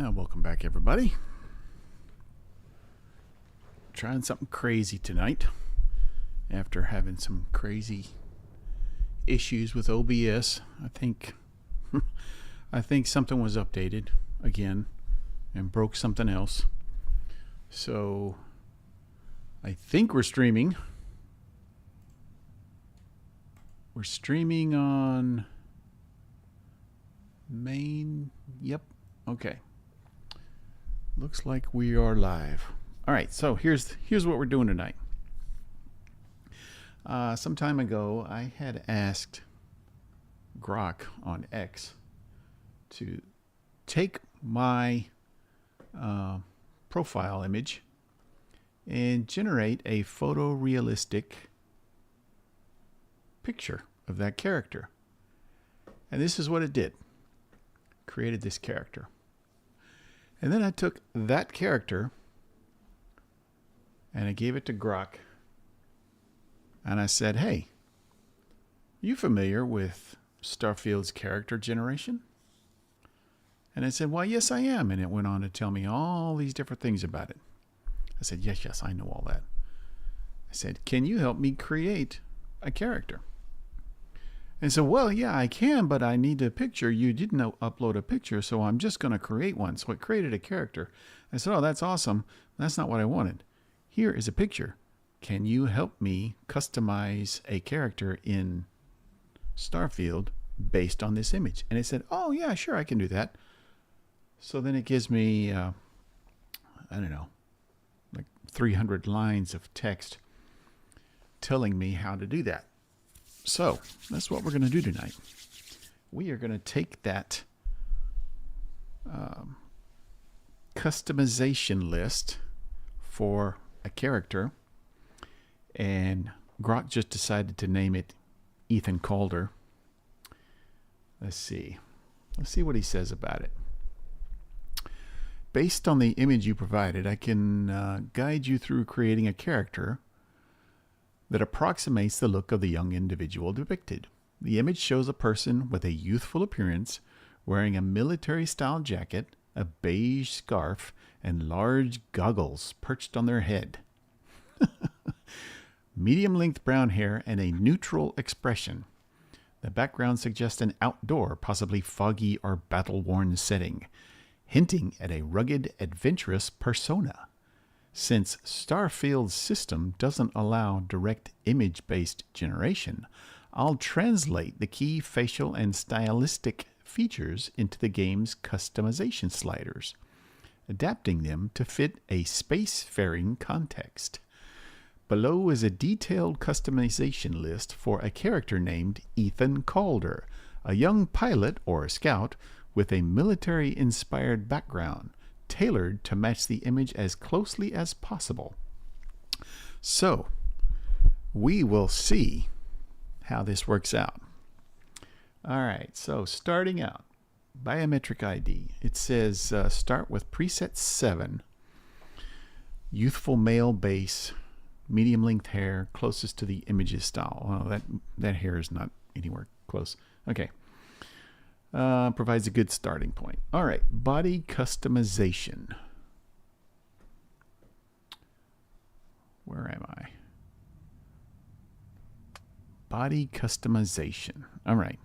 Welcome back, everybody. Trying something crazy tonight after having some crazy issues with OBS. I think something was updated again and broke something else. So I think we're streaming. We're streaming on main. Yep. Okay. Looks like we are live. All right, so here's what we're doing tonight. Some time ago, I had asked Grok on X to take my profile image and generate a photorealistic picture of that character. And this is what it did. Created this character. And then I took that character and I gave it to Grok. And I said, hey, you familiar with Starfield's character generation? And it said, well, yes, I am. And it went on to tell me all these different things about it. I said, yes, I know all that. I said, can you help me create a character? And so, well, yeah, I can, but I need a picture. You didn't upload a picture, so I'm just going to create one. So it created a character. I said, oh, that's awesome. That's not what I wanted. Here is a picture. Can you help me customize a character in Starfield based on this image? And it said, oh, yeah, sure, I can do that. So then it gives me, I don't know, like 300 lines of text telling me how to do that. So that's what we're going to do tonight. We are going to take that customization list for a character, and Grok just decided to name it Ethan Calder. Let's see what he says about it. Based on the image you provided, I can guide you through creating a character that approximates the look of the young individual depicted. The image shows a person with a youthful appearance wearing a military-style jacket, a beige scarf, and large goggles perched on their head. Medium-length brown hair and a neutral expression. The background suggests an outdoor, possibly foggy or battle-worn setting, hinting at a rugged, adventurous persona. Since Starfield's system doesn't allow direct image-based generation, I'll translate the key facial and stylistic features into the game's customization sliders, adapting them to fit a spacefaring context. Below is a detailed customization list for a character named Ethan Calder, a young pilot or scout with a military-inspired background, tailored to match the image as closely as possible. So, we will see how this works out. All right, so starting out, biometric ID. It says start with preset 7, youthful male base, medium length hair, closest to the image's style. Well, that hair is not anywhere close. Okay. Provides a good starting point. All right, body customization. Where am I? Body customization. All right.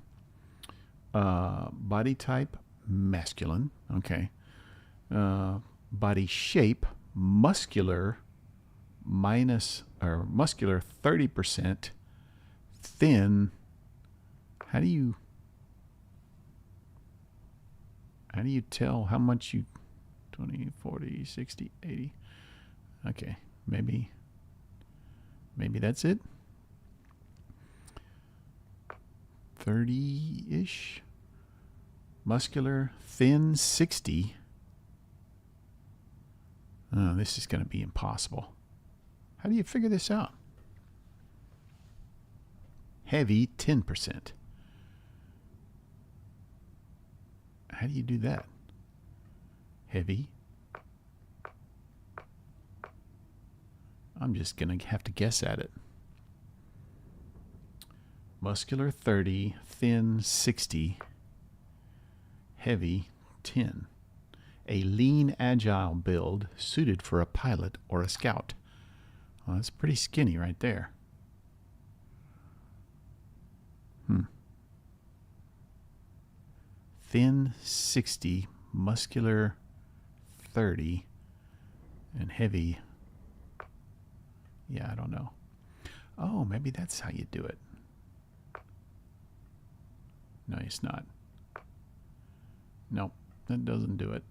Body type, masculine. Okay. Body shape, muscular, muscular 30%, thin. How do you tell how much you 20, 40, 60, 80? Okay, maybe that's it. 30-ish. Muscular, thin, 60. Oh, this is going to be impossible. How do you figure this out? Heavy, 10%. How do you do that? Heavy. I'm just going to have to guess at it. Muscular 30, thin 60, heavy 10. A lean, agile build suited for a pilot or a scout. Well, that's pretty skinny right there. Thin 60, muscular 30, and heavy. Yeah, I don't know. Oh, maybe that's how you do it. No, it's not. Nope, that doesn't do it.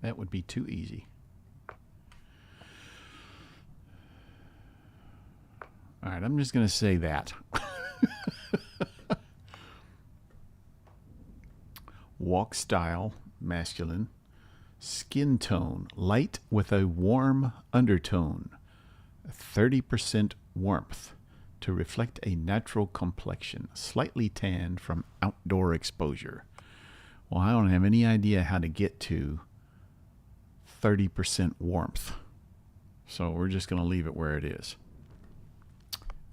That would be too easy. All right, I'm just going to say that. Walk style, masculine. Skin tone, light with a warm undertone. 30% warmth to reflect a natural complexion, slightly tanned from outdoor exposure. Well, I don't have any idea how to get to 30% warmth. So we're just going to leave it where it is.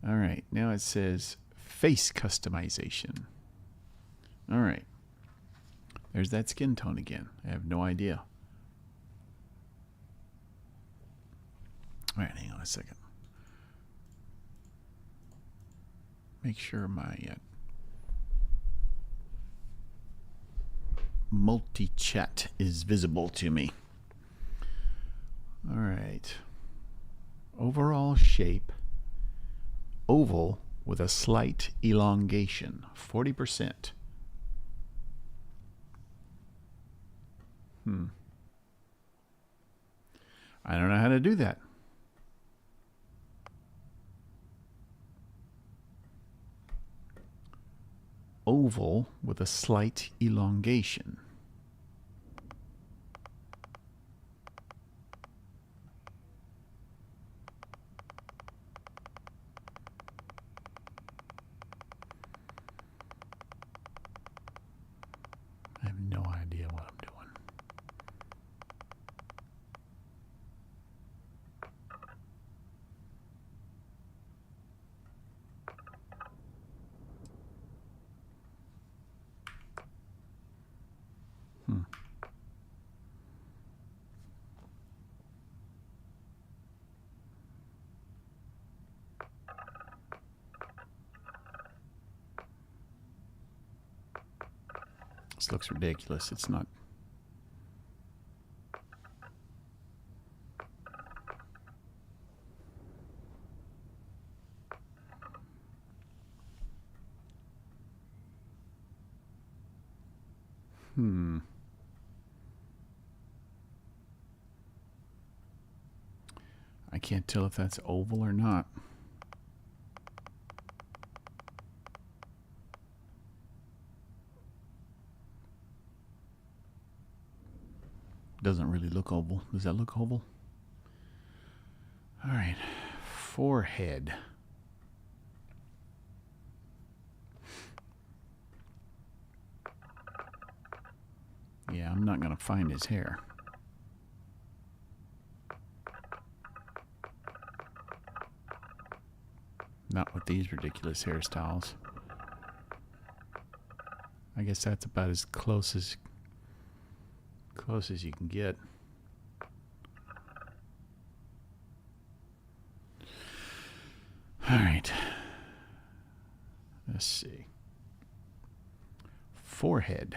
All right, now it says face customization. All right. There's that skin tone again. I have no idea. All right, hang on a second. Make sure my multi-chat is visible to me. All right. Overall shape, oval with a slight elongation, 40%. I don't know how to do that. Oval with a slight elongation. I have no idea what I'm doing. This looks ridiculous. It's not. I can't tell if that's oval or not. Doesn't really look oval. Does that look oval? All right. Forehead. Yeah, I'm not going to find his hair. Not with these ridiculous hairstyles. I guess that's about as close as you can get. All right. Let's see. Forehead.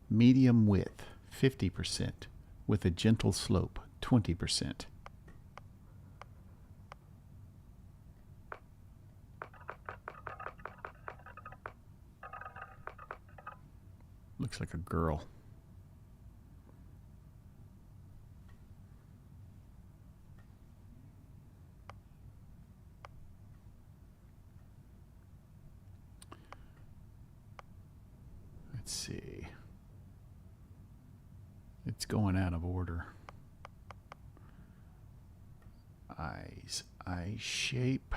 Medium width, 50%, with a gentle slope, 20%. Looks like a girl. Let's see. It's going out of order. Eyes. Eye shape.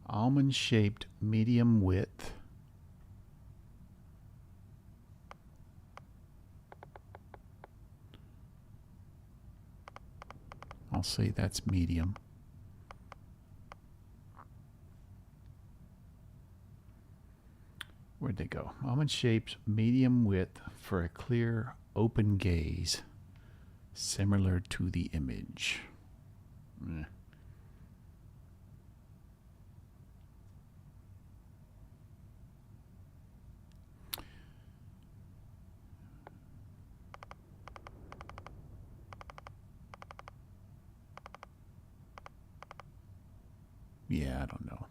Almond-shaped, medium width. I'll say that's medium. Where'd they go? Almond shaped, medium width for a clear, open gaze, similar to the image. Yeah, I don't know.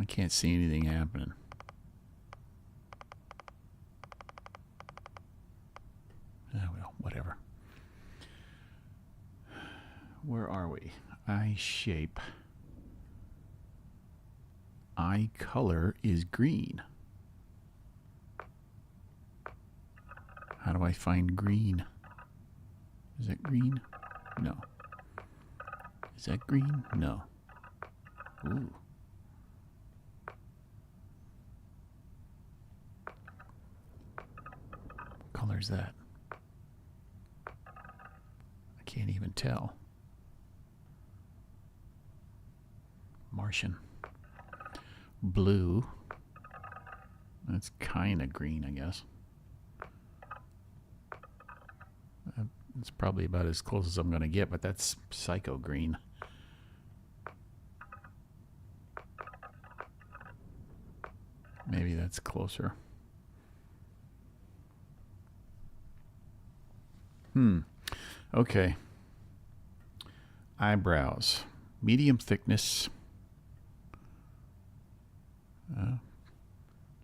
I can't see anything happening. Well, whatever. Where are we? Eye shape. Eye color is green. How do I find green? Is that green? No. Is that green? No. Ooh. What color is that? I can't even tell. Martian. Blue. That's kind of green, I guess. It's probably about as close as I'm going to get, but that's psycho green. Maybe that's closer. Okay. Eyebrows. Medium thickness.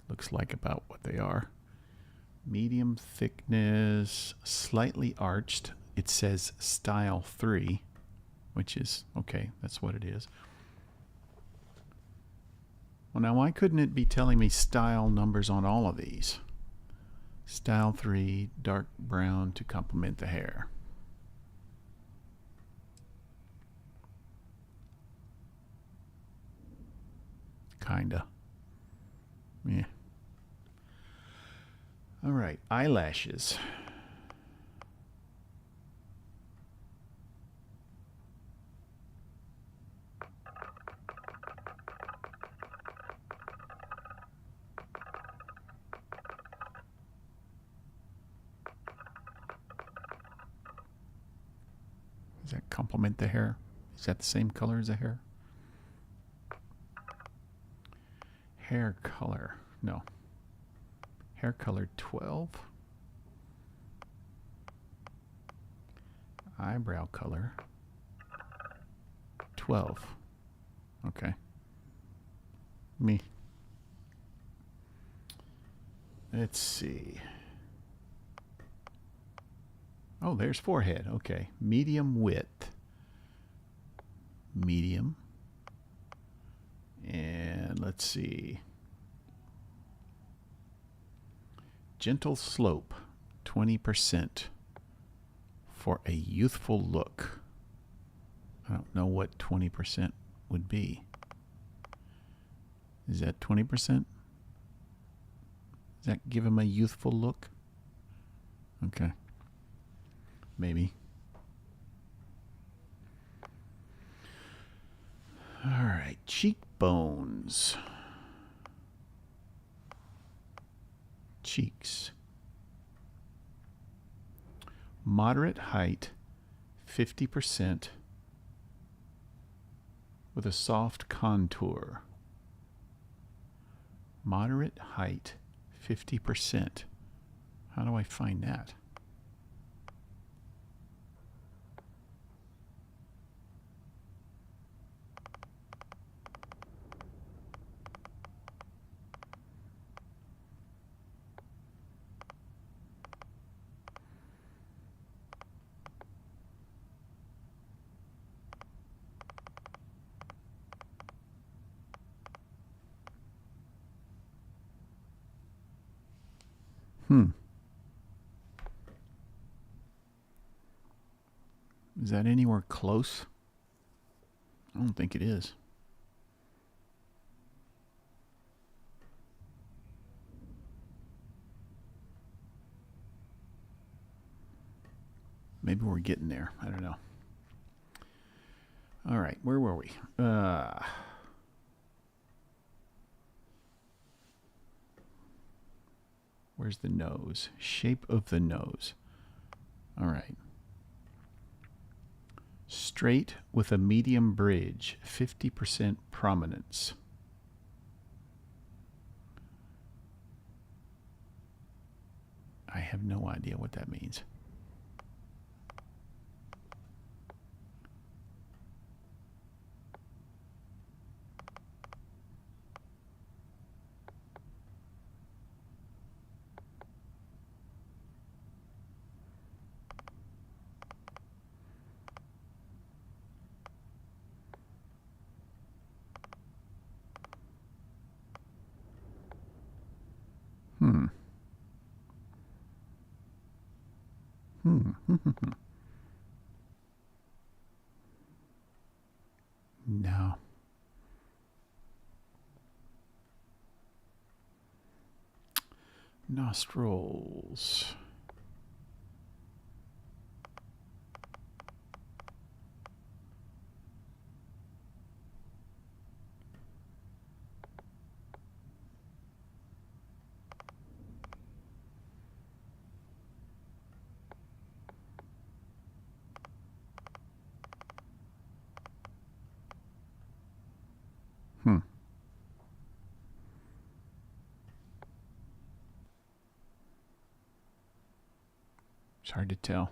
Looks like about what they are. Medium thickness, slightly arched. It says style 3, which is, okay, that's what it is. Well, now why couldn't it be telling me style numbers on all of these? Style 3, dark brown to complement the hair. Kinda. Yeah. All right, eyelashes. Does that complement the hair? Is that the same color as the hair? Hair color. No. Hair color 12. Eyebrow color 12. Okay. Me. Let's see. Oh, there's forehead. Okay. Medium width. Medium. And let's see. Gentle slope, 20% for a youthful look. I don't know what 20% would be. Is that 20%? Does that give him a youthful look? Okay. Maybe. All right, cheekbones. Cheeks. Moderate height, 50%, with a soft contour. Moderate height, 50%. How do I find that? Is that anywhere close? I don't think it is. Maybe we're getting there. I don't know. All right, where were we? Where's the nose? Shape of the nose. All right. Straight with a medium bridge, 50% prominence. I have no idea what that means. No. Nostrils. It's hard to tell.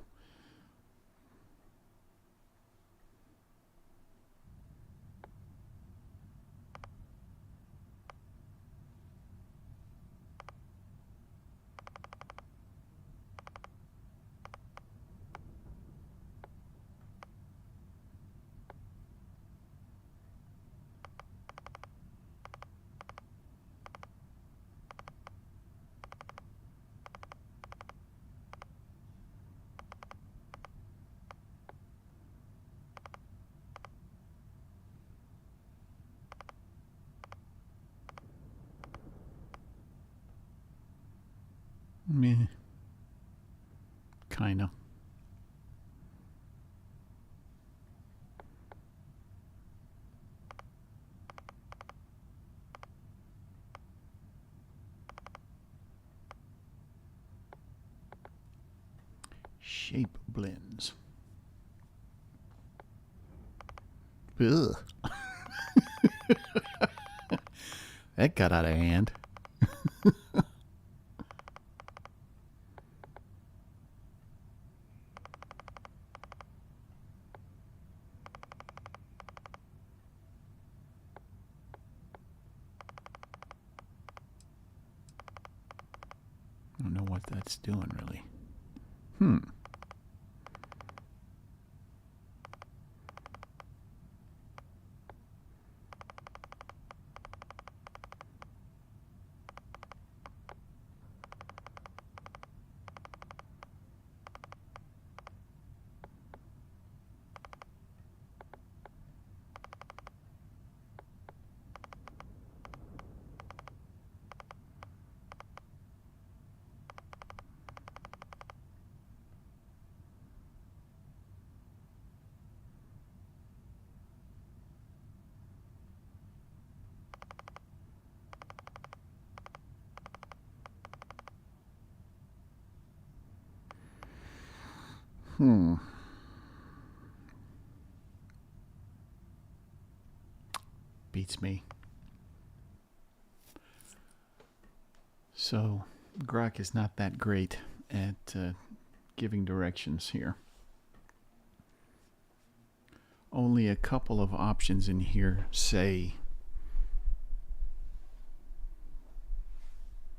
Meh. Kinda. Shape blends. Ugh. That got out of hand. I don't know what that's doing, really. Beats me. So, Grok is not that great at giving directions here. Only a couple of options in here say,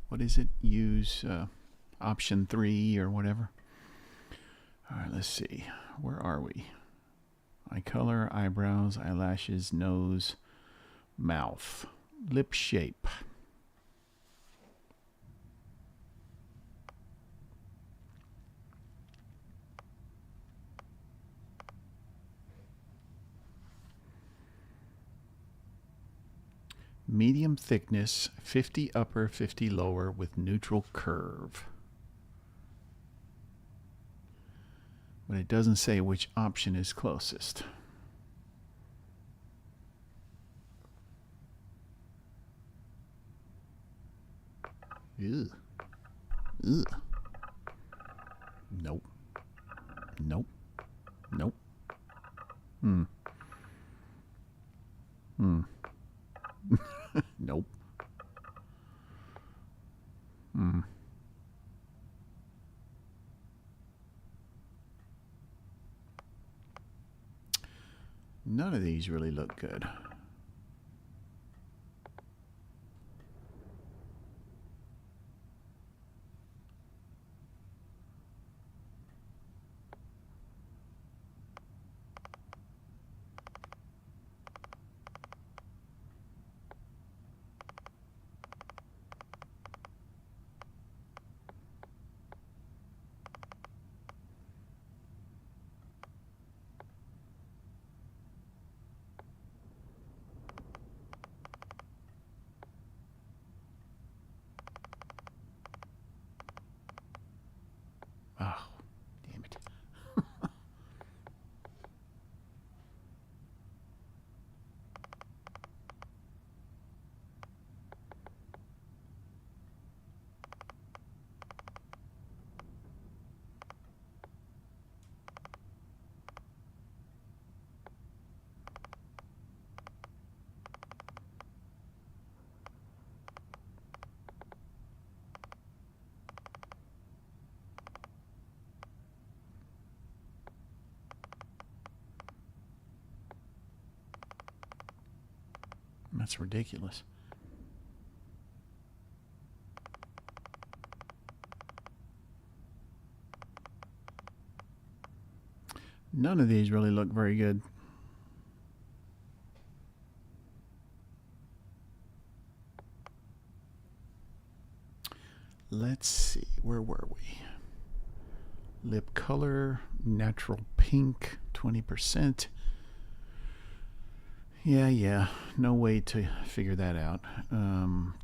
what is it? Use option 3 or whatever. All right, let's see. Where are we? Eye color, eyebrows, eyelashes, nose, mouth, lip shape. Medium thickness, 50 upper, 50 lower with neutral curve. But it doesn't say which option is closest. Ew. Ugh. Nope. Nope. Nope. Nope. None of these really look good. Oh, damn it. That's ridiculous. None of these really look very good. Let's see, where were we? Lip color, natural pink, 20%. Yeah, no way to figure that out.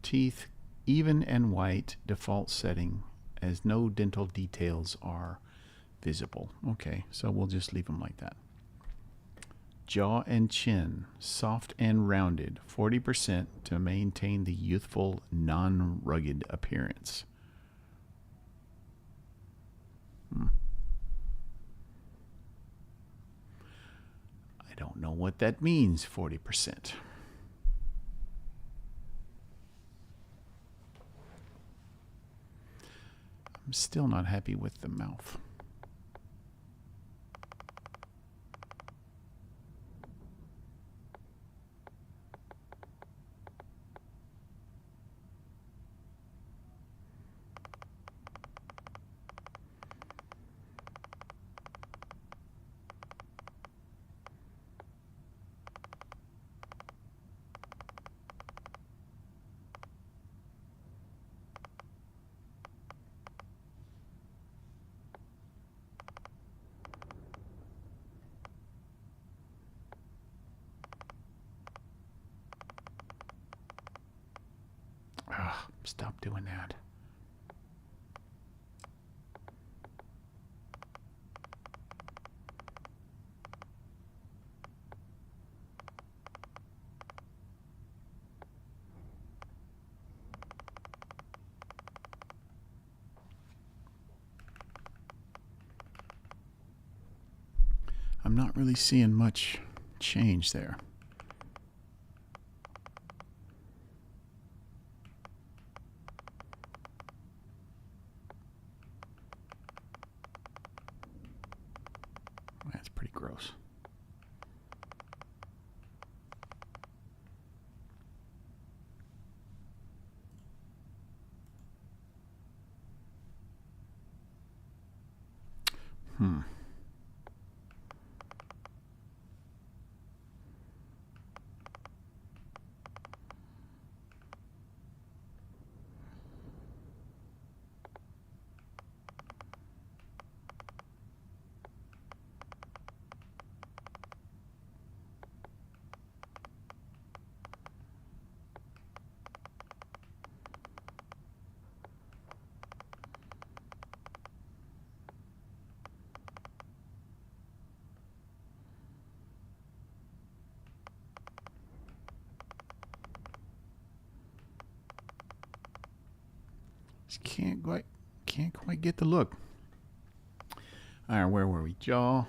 Teeth, even and white, default setting, as no dental details are visible. Okay, so we'll just leave them like that. Jaw and chin, soft and rounded, 40% to maintain the youthful, non-rugged appearance. I don't know what that means, 40%. I'm still not happy with the mouth. Stop doing that. I'm not really seeing much change there. That's pretty gross. Just can't quite get the look. All right, where were we? Jaw.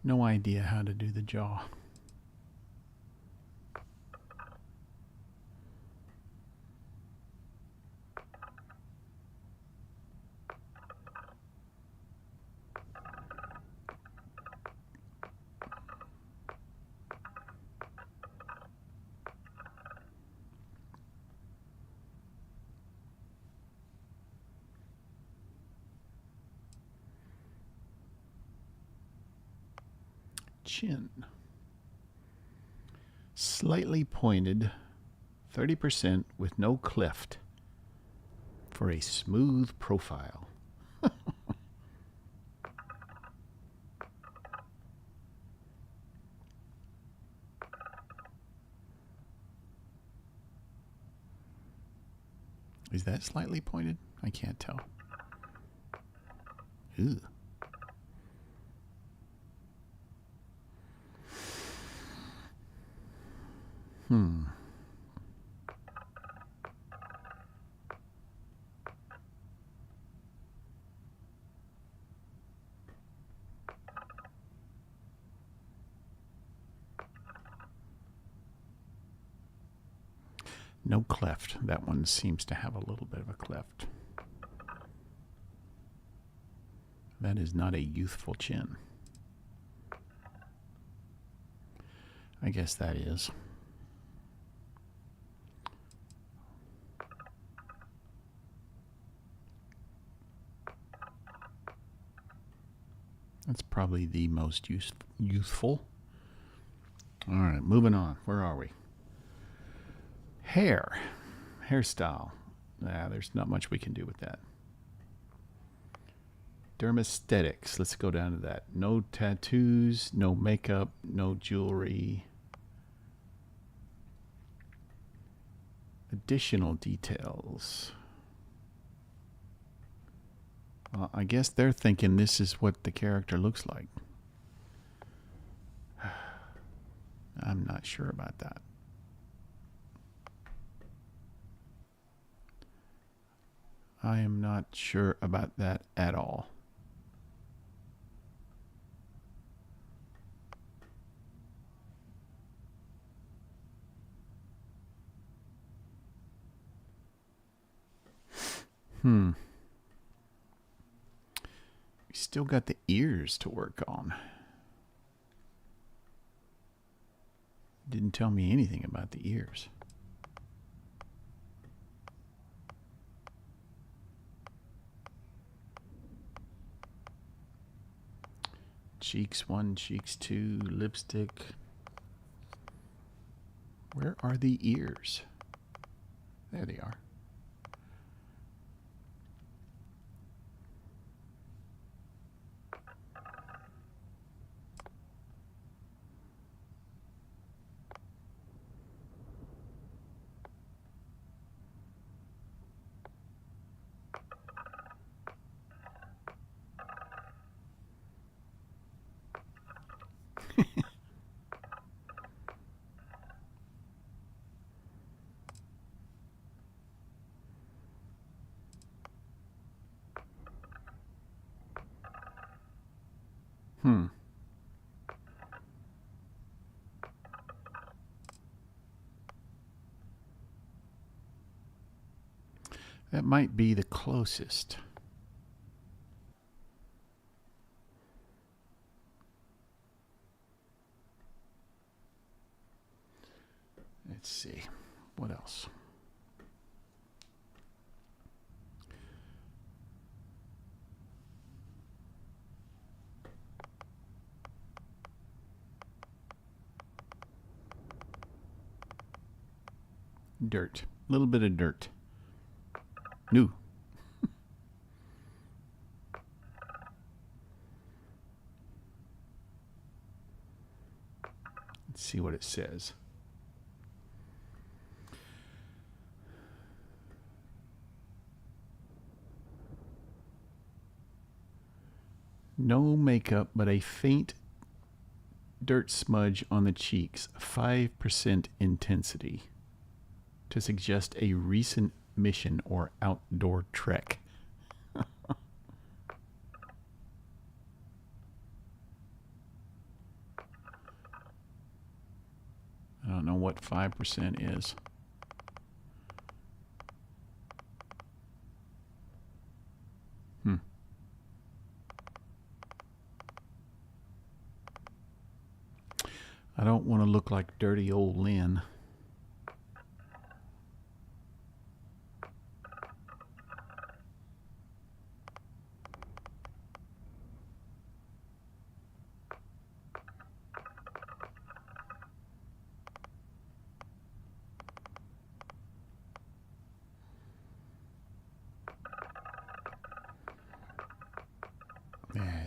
No idea how to do the jaw. Chin. Slightly pointed, 30% with no cleft for a smooth profile. Is that slightly pointed? I can't tell. Ew. No cleft. That one seems to have a little bit of a cleft. That is not a youthful chin. I guess that is. That's probably the most youthful. All right, moving on. Where are we? Hairstyle. Nah, there's not much we can do with that. Dermesthetics. Let's go down to that. No tattoos, no makeup, no jewelry. Additional details. Well, I guess they're thinking this is what the character looks like. I'm not sure about that. I am not sure about that at all. We still got the ears to work on. Didn't tell me anything about the ears. Cheeks 1, cheeks 2, lipstick. Where are the ears? There they are. That might be the closest. Let's see. What else? Dirt. A little bit of dirt. New. Let's see what it says. No makeup, but a faint dirt smudge on the cheeks, 5% intensity, to suggest a recent mission or outdoor trek. don't know what 5% is. I don't want to look like dirty old Lynn.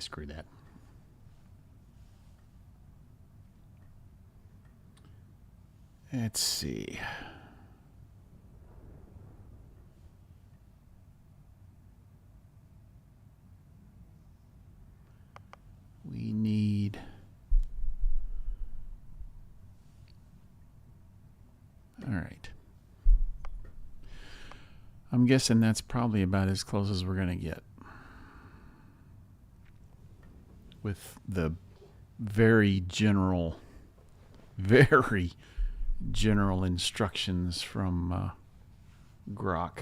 Screw that. Let's see. We need... All right. I'm guessing that's probably about as close as we're going to get. With the very general instructions from Grok.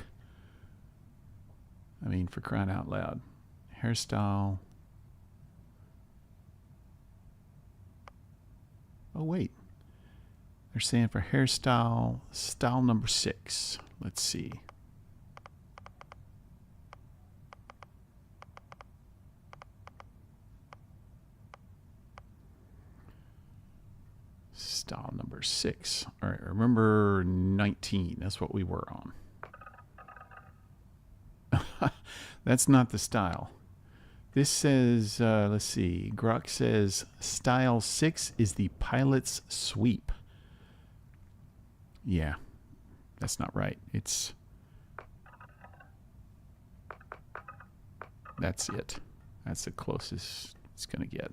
I mean, for crying out loud. Hairstyle. Oh, wait. They're saying for hairstyle, style number 6. Let's see. Style number 6. All right, remember 19. That's what we were on. That's not the style. This says, let's see, Grok says style 6 is the pilot's sweep. Yeah, that's not right. That's it. That's the closest it's going to get.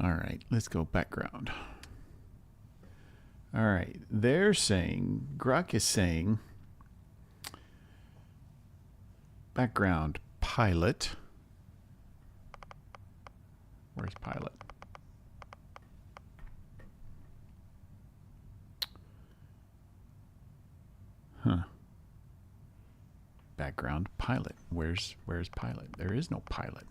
All right, let's go background. All right, they're saying, Grok is saying, background pilot. Where's pilot? Huh. Background pilot. Where's pilot? There is no pilot.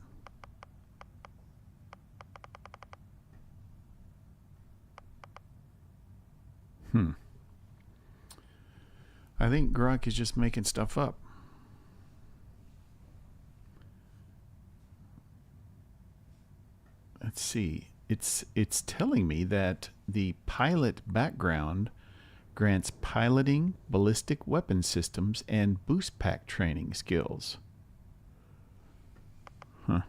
I think Grok is just making stuff up. Let's see. It's telling me that the pilot background grants piloting, ballistic weapon systems, and boost pack training skills. Huh.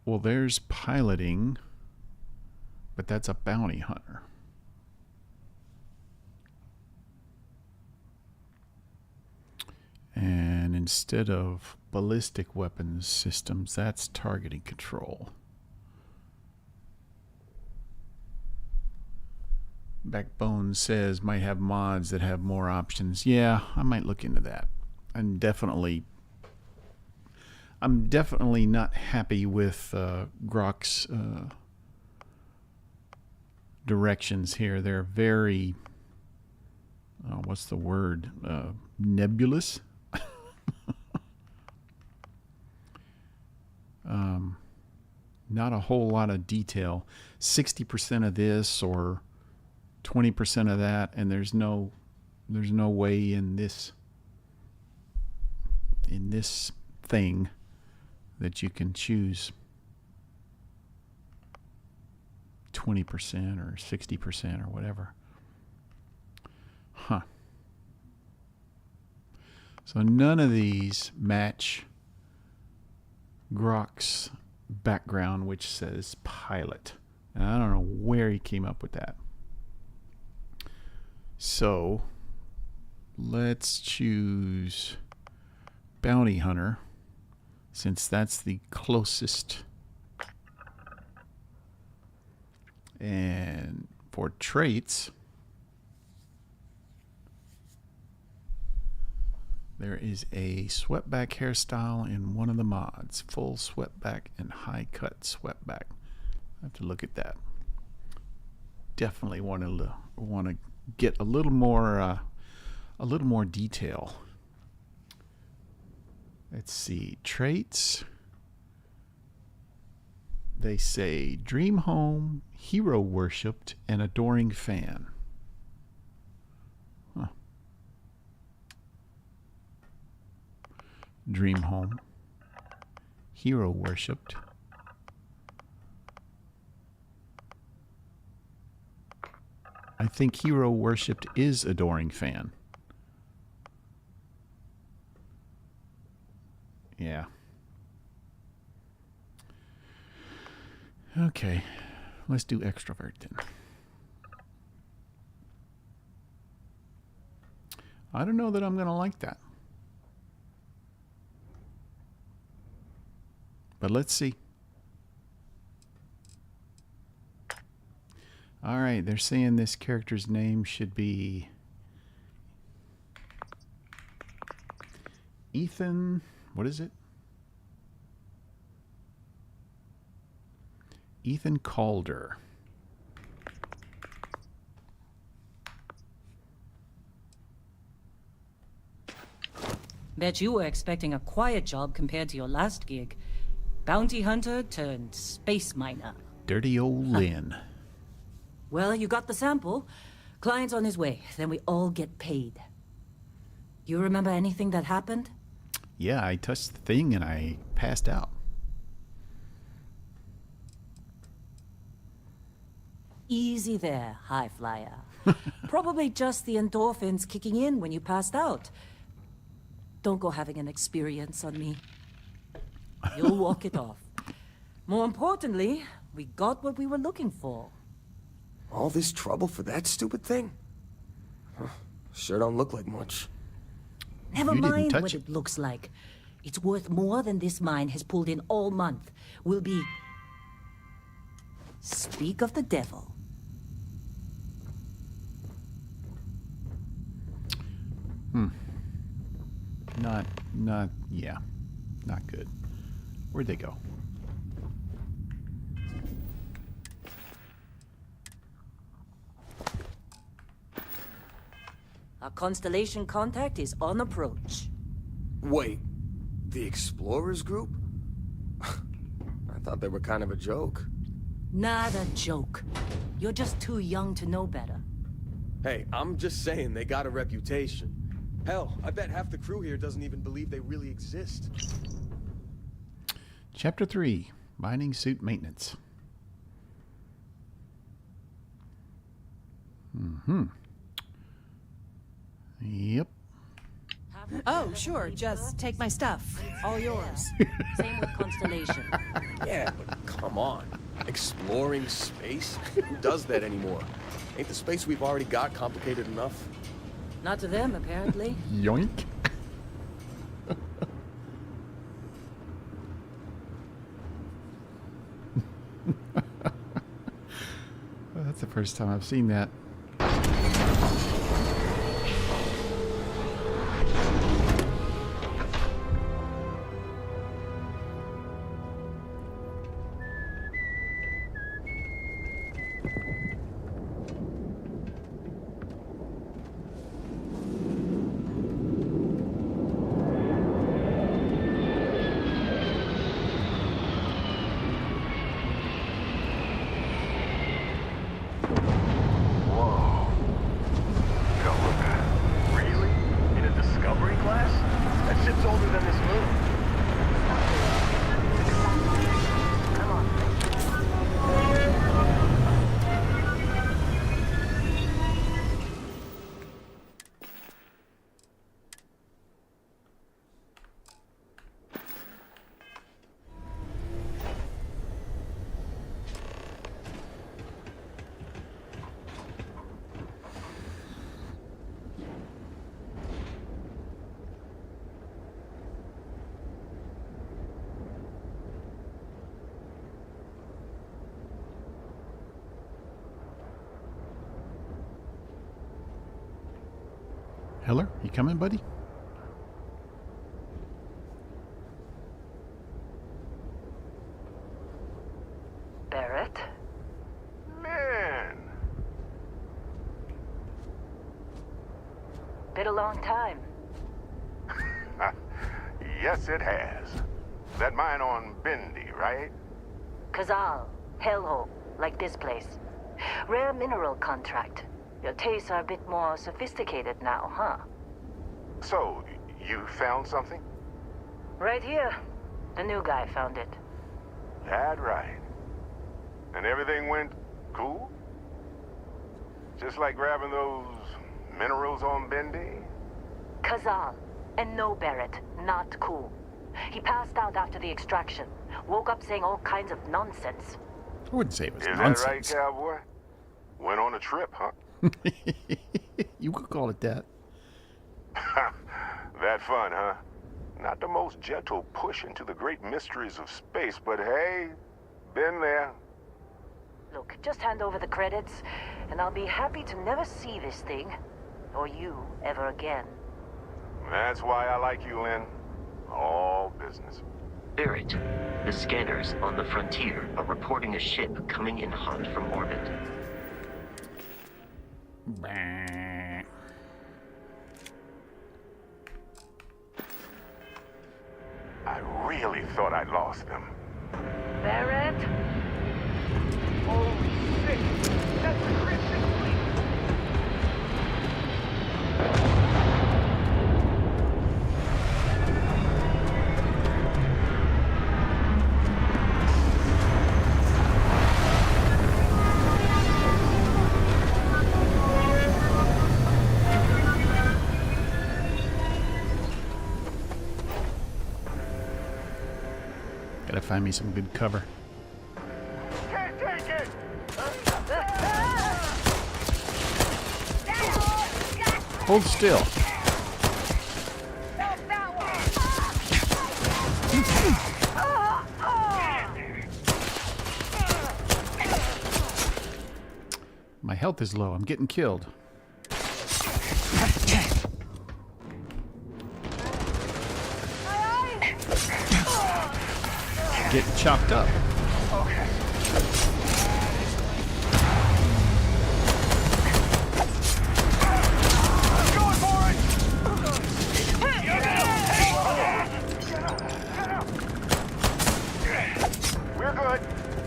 Well, there's piloting, but that's a bounty hunter. And instead of ballistic weapons systems, that's targeting control. Backbone says might have mods that have more options. Yeah, I might look into that. I'm definitely not happy with Grok's directions here. They're very, what's the word? Nebulous. Not a whole lot of detail. 60% of this or 20% of that, and there's no way in this thing that you can choose 20% or 60% or whatever. Huh. So none of these match Grok's background, which says pilot. And I don't know where he came up with that. So let's choose bounty hunter, since that's the closest. And for traits, There is a swept-back hairstyle in one of the mods. Full swept-back and high-cut swept-back. I have to look at that. Definitely want to get a little more detail. Let's see, traits. They say dream home, hero worshipped, and adoring fan. Huh. Dream home, hero worshipped. I think hero worshipped is adoring fan. Yeah. Okay, let's do extrovert then. I don't know that I'm going to like that. But let's see. All right, they're saying this character's name should be Ethan. What is it? Ethan Calder. Bet you were expecting a quiet job compared to your last gig. Bounty hunter turned space miner. Dirty old Lynn. Well, you got the sample. Client's on his way. Then we all get paid. You remember anything that happened? Yeah, I touched the thing and I passed out. Easy there, high flyer. Probably just the endorphins kicking in when you passed out. Don't go having an experience on me. You'll walk it off. More importantly, we got what we were looking for. All this trouble for that stupid thing? Huh. Sure don't look like much. Never You didn't mind touch what it. it looks like. It's worth more than this mine has pulled in all month. We'll be... Speak of the devil. Not good. Where'd they go? Our constellation contact is on approach. Wait, the Explorers group? I thought they were kind of a joke. Not a joke. You're just too young to know better. Hey, I'm just saying they got a reputation. Hell, I bet half the crew here doesn't even believe they really exist. Chapter 3, Mining Suit Maintenance. Yep. Oh, sure. Just take my stuff. All yours. Same with constellation. Yeah, but come on. Exploring space? Who does that anymore? Ain't the space we've already got complicated enough? Not to them, apparently. Yoink. Well, that's the first time I've seen that. Heller, you coming, buddy? Barrett? Man, Been a long time. yes it has. That mine on Bendy, right? Kazal, hellhole, like this place. Rare mineral contract. Your tastes are a bit more sophisticated now, huh? So, you found something? Right here. The new guy found it. That right. And everything went cool? Just like grabbing those minerals on Bendy? Kazal. And no Barrett. Not cool. He passed out after the extraction. Woke up saying all kinds of nonsense. I wouldn't say it was Is that right, nonsense. cowboy? Went on a trip, huh? You could call it that. That fun, huh? Not the most gentle push into the great mysteries of space, but hey, been there. Look, just hand over the credits, and I'll be happy to never see this thing, or you, ever again. That's why I like you, Lynn. All business. Barrett, the scanners on the frontier are reporting a ship coming in hot from orbit. Bah. I really thought I'd lost them. Barrett? Holy shit! That's the Christian fleet! Gotta find me some good cover. Can't take it! Hold still. My health is low. I'm getting killed. Getting chopped up. We're good.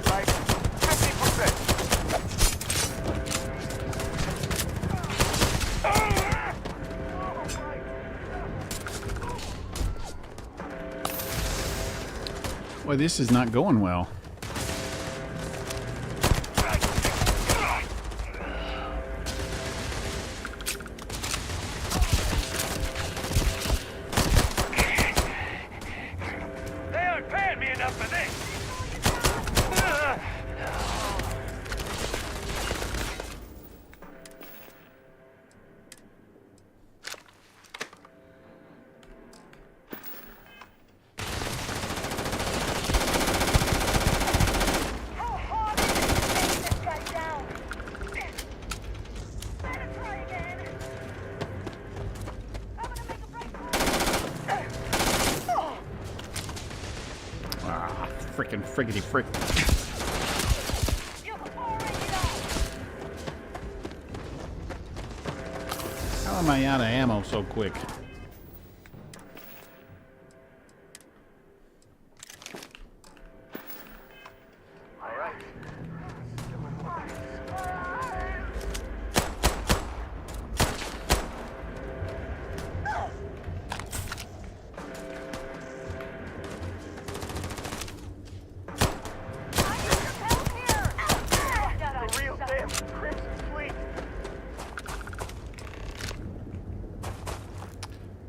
Like 50%. Boy, this is not going well. They aren't paying me enough for this. Ah, frickin' friggity frick. How am I out of ammo so quick? The real damn Crimson Fleet.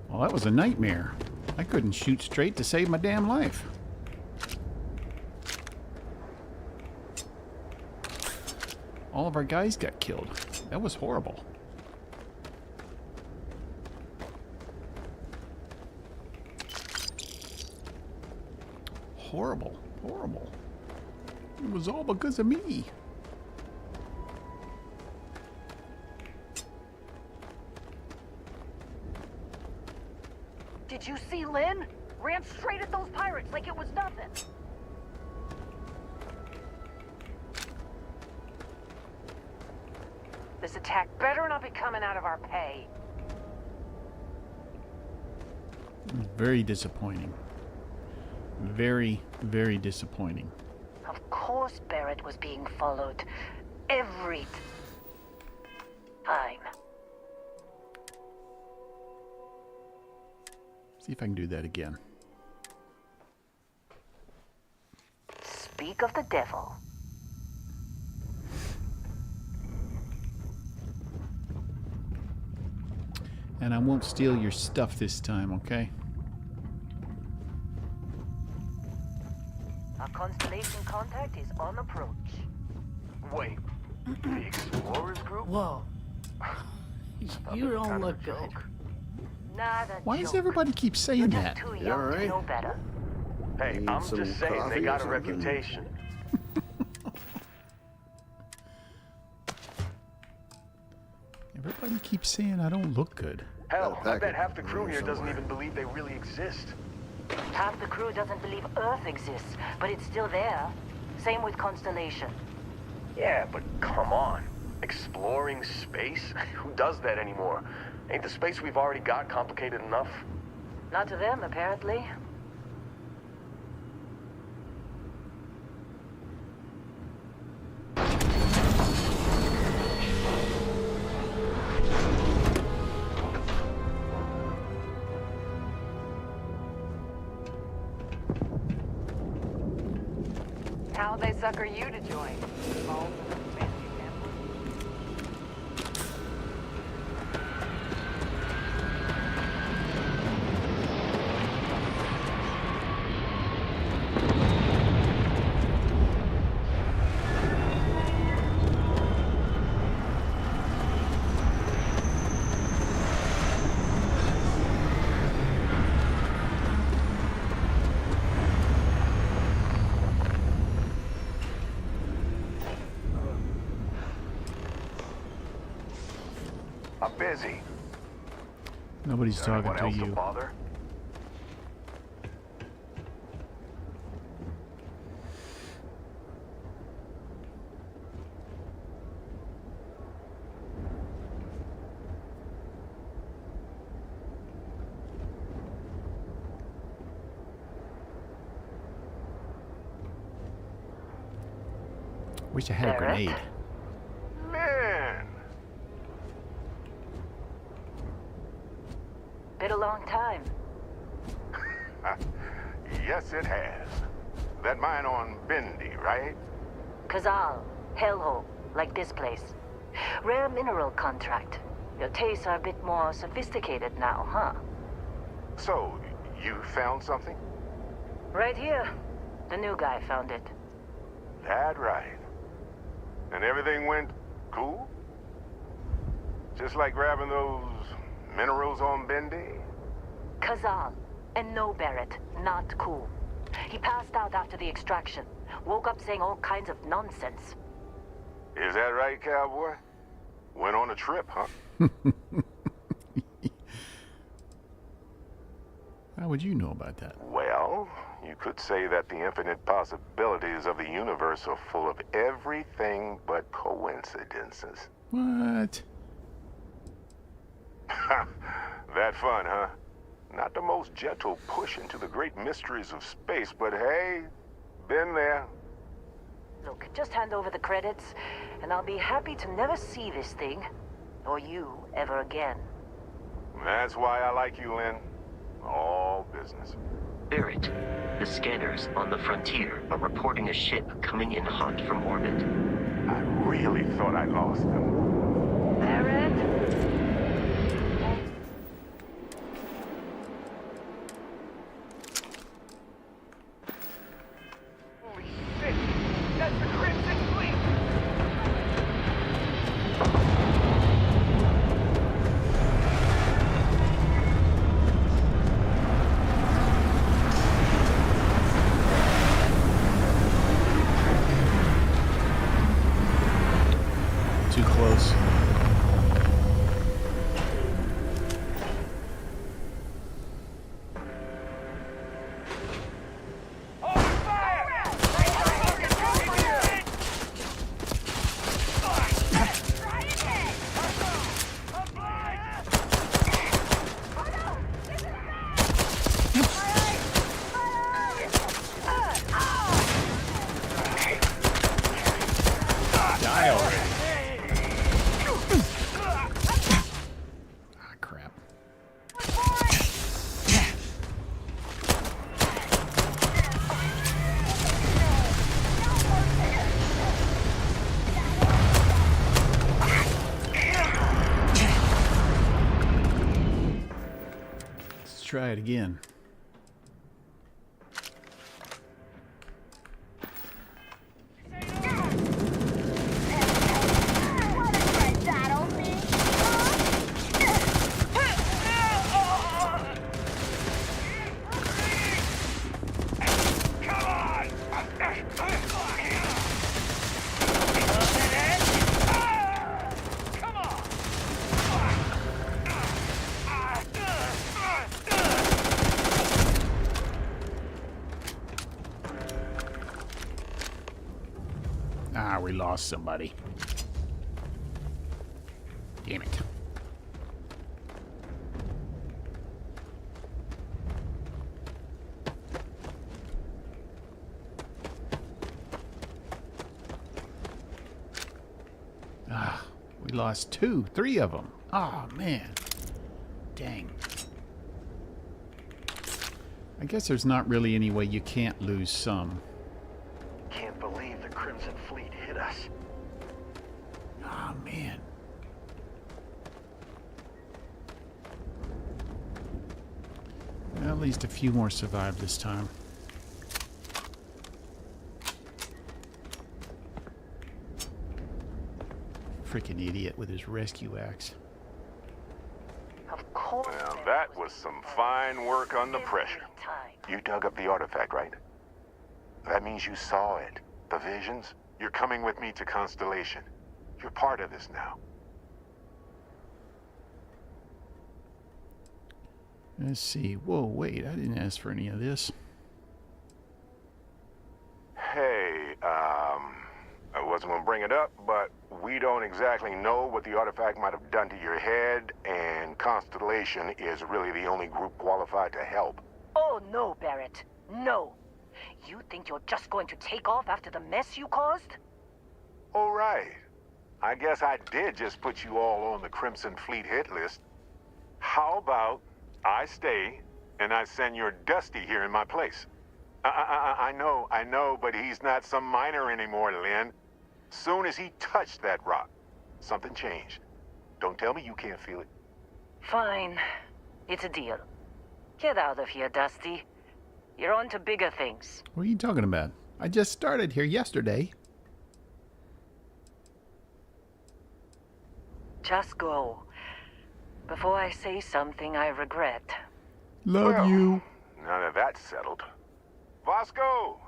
Well, that was a nightmare. I couldn't shoot straight to save my damn life. All of our guys got killed. That was horrible. Horrible. Horrible. It was all because of me. Did you see Lynn? Ran straight at those pirates like it was nothing. This attack better not be coming out of our pay. Very disappointing. Very, very disappointing. Of course Barrett was being followed. Every time. See if I can do that again. Speak of the devil. And I won't steal your stuff this time, okay? Our constellation contact is on approach. Wait, the Explorers group? Whoa. You don't look good. Not a Why joke. does everybody keep saying You're that? just too You young all right? to know better. Hey, Need I'm some just saying coffee they or got a something? reputation. Everybody keeps saying I don't look good. Hell, I bet packet half the crew around here doesn't somewhere. even believe they really exist. Half the crew doesn't believe Earth exists, but it's still there. Same with Constellation. Yeah, but come on. Exploring space? Who does that anymore? Ain't the space we've already got complicated enough? Not to them, apparently. How'd they sucker you to join? Involved in a fancy family? I'm busy. Nobody's talking Anyone to else you. to bother? Wish I had a Barrett? grenade. Man! Been a long time. Yes, it has. That mine on Bendy, right? Kazal, hellhole, like this place. Rare mineral contract. Your tastes are a bit more sophisticated now, huh? So, you found something? Right here. The new guy found it. That right. And everything went cool? Just like grabbing those minerals on Bendy? Kazal, and no Barrett, not cool. He passed out after the extraction. Woke up saying all kinds of nonsense. Is that right, cowboy? Went on a trip, huh? How would you know about that? Well, you could say that the infinite possibilities of the universe are full of everything but coincidences. What? That fun, huh? Not the most gentle push into the great mysteries of space, but hey, been there. Look, just hand over the credits, and I'll be happy to never see this thing, or you, ever again. That's why I like you, Lynn. All business. Barrett, the scanners on the frontier are reporting a ship coming in hot from orbit. I really thought I lost them. Barrett? Holy shit! That's the Crimson Fleet! Too close. try it again. Ah, we lost somebody. Damn it. Ah, we lost three of them. Oh, man. Dang. I guess there's not really any way you can't lose some. Can't believe the Crimson Fleet hit us. Oh, man. Well, at least a few more survived this time. Freaking idiot with his rescue axe. Of course. Well, that was some fine work under pressure. You dug up the artifact, right? That means you saw it. The visions? You're coming with me to Constellation. You're part of this now. Let's see. Whoa, wait. I didn't ask for any of this. Hey, I wasn't gonna bring it up, but we don't exactly know what the artifact might have done to your head, and Constellation is really the only group qualified to help. Oh, no, Barrett. No. You think you're just going to take off after the mess you caused? All right. I guess I did just put you all on the Crimson Fleet hit list. How about I stay and I send your Dusty here in my place? I know, but he's not some miner anymore, Lynn. Soon as he touched that rock, something changed. Don't tell me you can't feel it. Fine. It's a deal. Get out of here, Dusty. You're on to bigger things. What are you talking about? I just started here yesterday. Just go. Before I say something I regret. Love you. Now that that's settled. Vasco,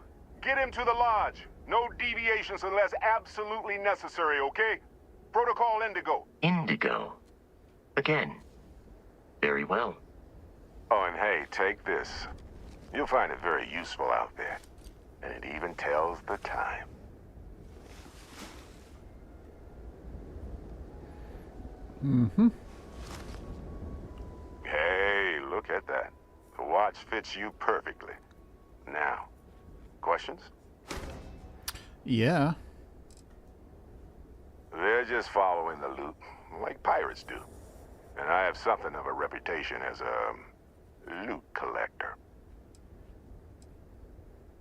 get him to the lodge. No deviations unless absolutely necessary, okay? Protocol Indigo. Indigo. Again. Very well. Oh, and hey, take this. You'll find it very useful out there. And it even tells the time. Mm-hmm. Hey, look at that. The watch fits you perfectly. Now, questions? Yeah. They're just following the loot, like pirates do. And I have something of a reputation as a loot collector.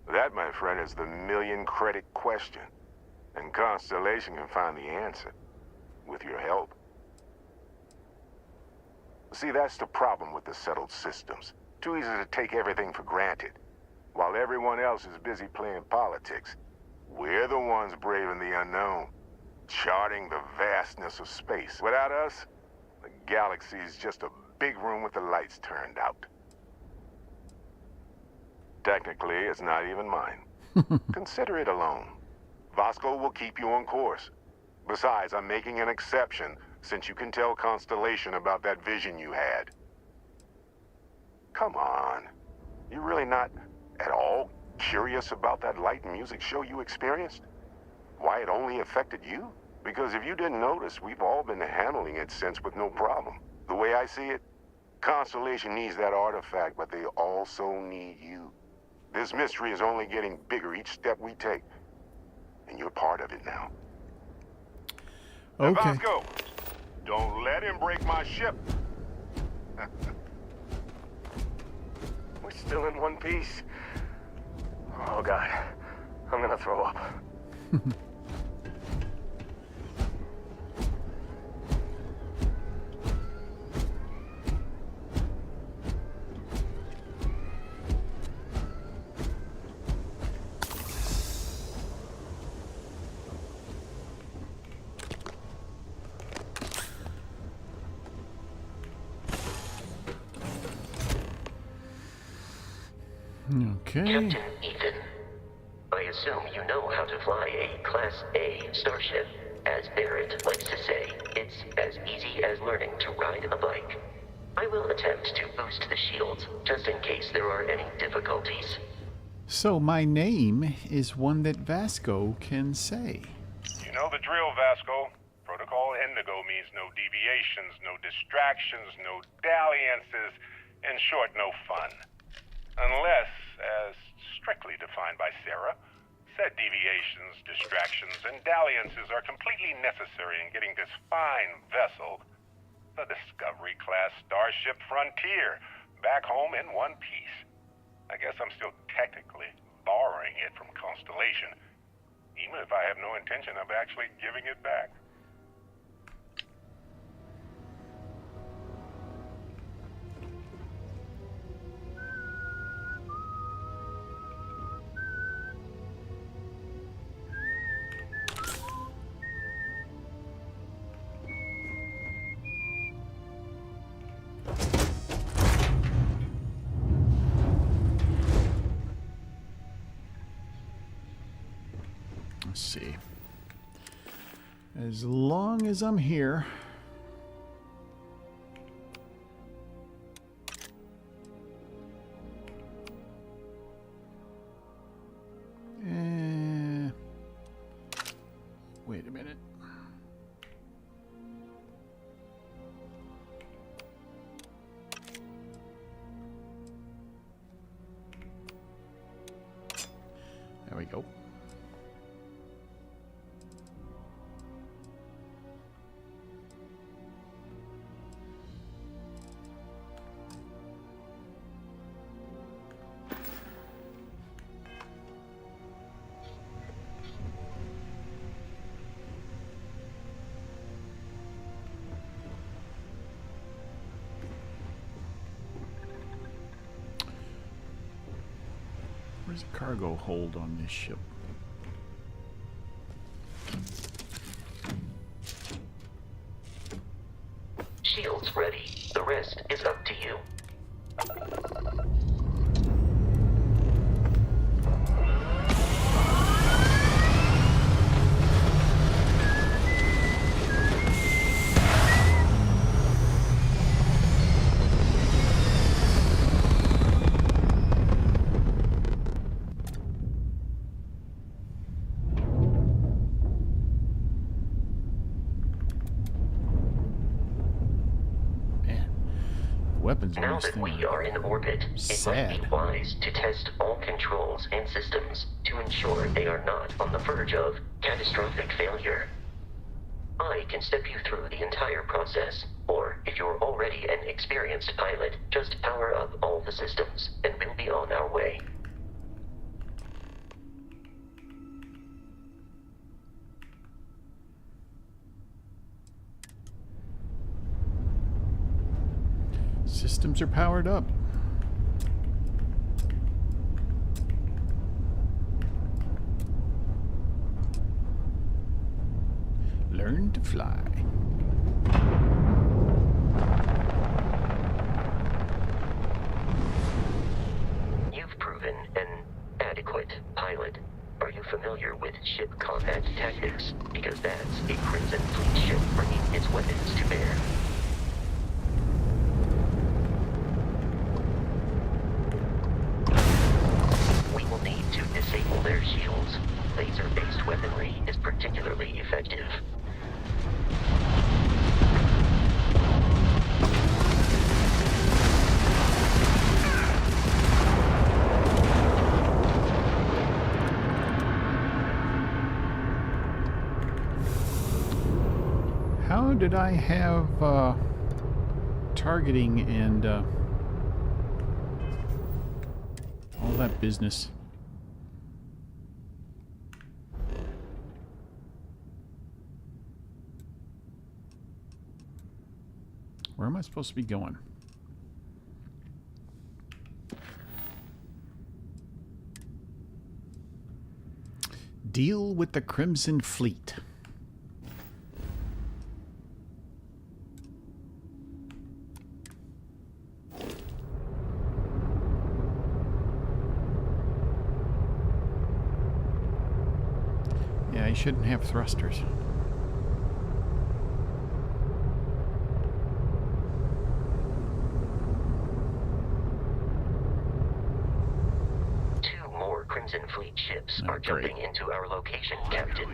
That, my friend, is the million-credit question. And Constellation can find the answer. With your help. See, that's the problem with the settled systems. Too easy to take everything for granted. While everyone else is busy playing politics, we're the ones braving the unknown, charting the vastness of space. Without us, the galaxy is just a big room with the lights turned out. Technically, it's not even mine. Consider it alone. Vasco will keep you on course. Besides, I'm making an exception since you can tell Constellation about that vision you had. Come on. You're really not at all curious about that light and music show you experienced? Why it only affected you? Because if you didn't notice, we've all been handling it since with no problem. The way I see it, Constellation needs that artifact, but they also need you. This mystery is only getting bigger each step we take. And you're part of it now. Okay. Now, Vasco, don't let him break my ship. We're still in one piece. Oh, God. I'm gonna throw up. Okay. Captain Ethan, I assume you know how to fly a Class A starship. As Barrett likes to say, it's as easy as learning to ride a bike. I will attempt to boost the shields, just in case there are any difficulties. So my name is one that Vasco can say. You know the drill, Vasco. Protocol Indigo means no deviations, no distractions, no dalliances, in short, no fun. Unless, as strictly defined by Sarah, said deviations, distractions, and dalliances are completely necessary in getting this fine vessel, the Discovery-class Starship Frontier, back home in one piece. I guess I'm still technically borrowing it from Constellation, even if I have no intention of actually giving it back. Let's see. As long as I'm here. Wait a minute. There we go. Where's the cargo hold on this ship? Shields ready. The rest is up to you. Weapons on Now this that thing we are in orbit, it might be wise to test all controls and systems to ensure they are not on the verge of catastrophic failure. I can step you through the entire process, or if you're already an experienced pilot, just power up all the systems, and we'll be on our way. Systems are powered up. Learn to fly. You've proven an adequate pilot. Are you familiar with ship combat tactics? Because that's a Crimson Fleet ship bringing its weapons to bear. We will need to disable their shields. Laser-based weaponry is particularly effective. How did I have targeting and all that business? Where am I supposed to be going? Deal with the Crimson Fleet. shouldn't have thrusters. Two more Crimson Fleet ships are jumping into our location, Captain.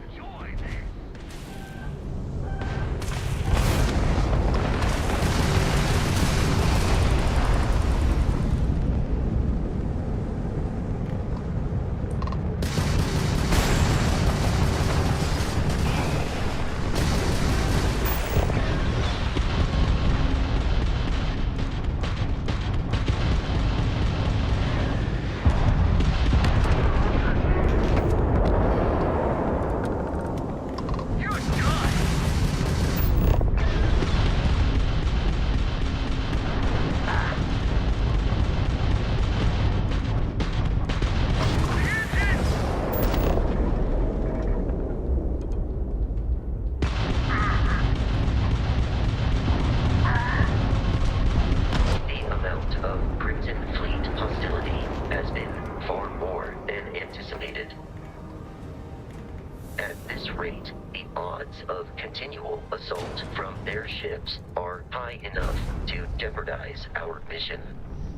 Our mission.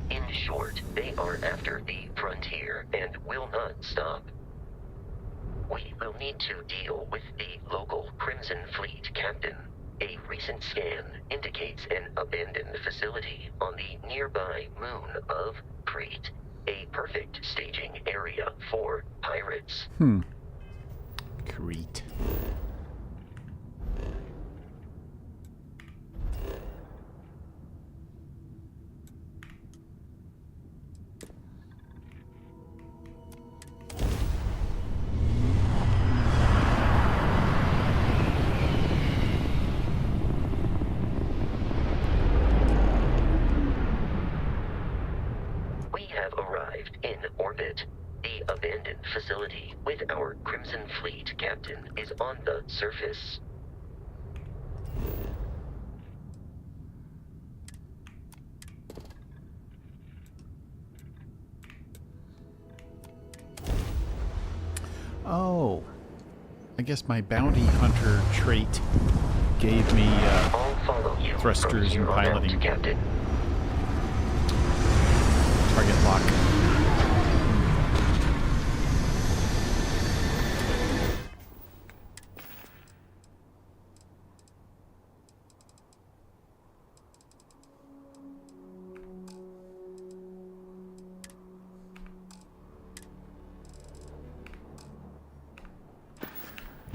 In short, they are after the frontier and will not stop. We will need to deal with the local Crimson Fleet captain. A recent scan indicates an abandoned facility on the nearby moon of Crete, a perfect staging area for pirates. Crete. Facility with our Crimson Fleet captain is on the surface. Oh, I guess my bounty hunter trait gave me thrusters and piloting. Captain. Target lock.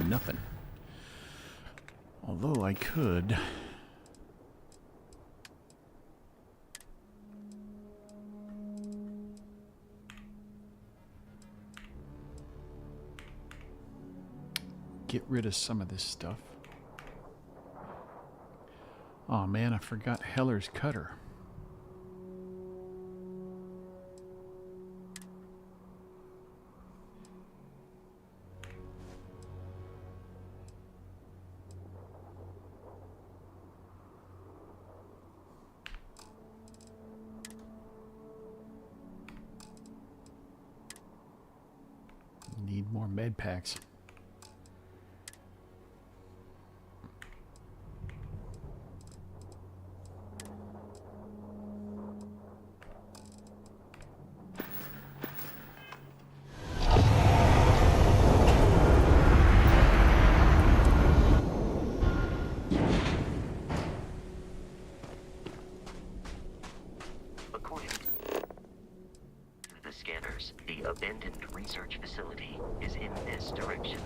Nothing. Although I could. Get rid of some of this stuff. Oh man, I forgot Heller's cutter. Need more med packs. According to the scanners, the abandoned research facility is in this direction.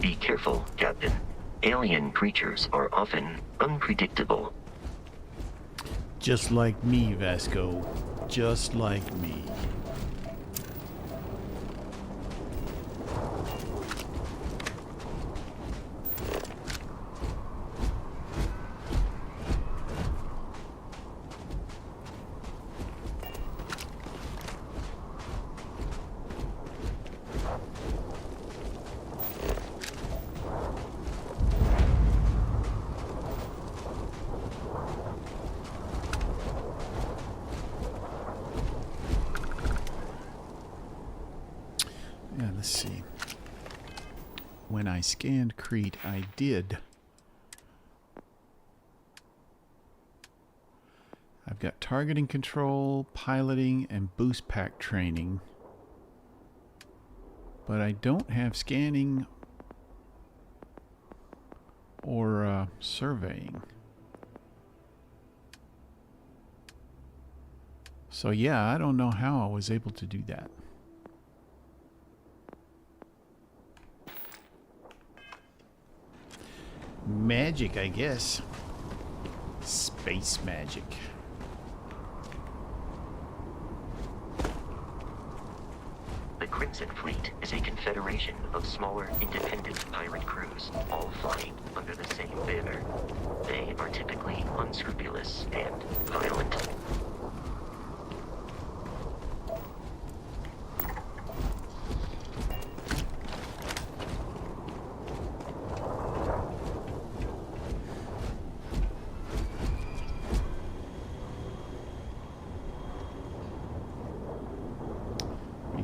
Be careful, Captain. Alien creatures are often unpredictable. Just like me, Vasco. Just like me. see. When I scanned Crete, I did. I've got targeting control, piloting, and boost pack training. But I don't have scanning or surveying. So yeah, I don't know how I was able to do that. Magic, I guess. Space magic. The Crimson Fleet is a confederation of smaller, independent pirate crews, all flying under the same banner. They are typically unscrupulous and violent.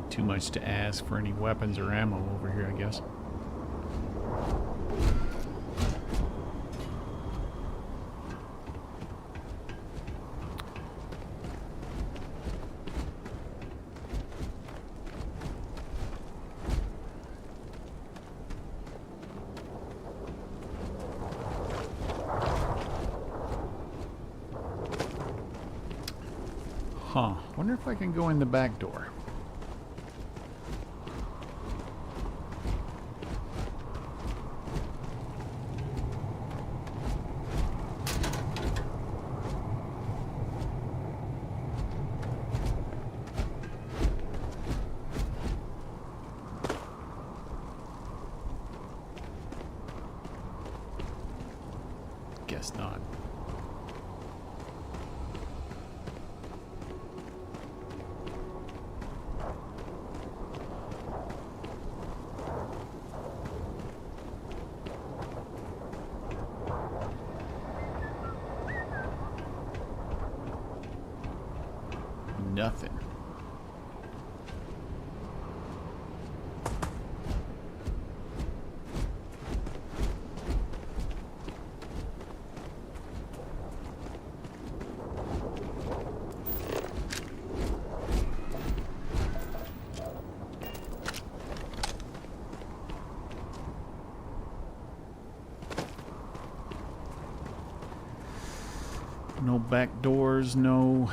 Too much to ask for any weapons or ammo over here, I guess. Huh. Wonder if I can go in the back door. Guess not. Nothing. No back doors, no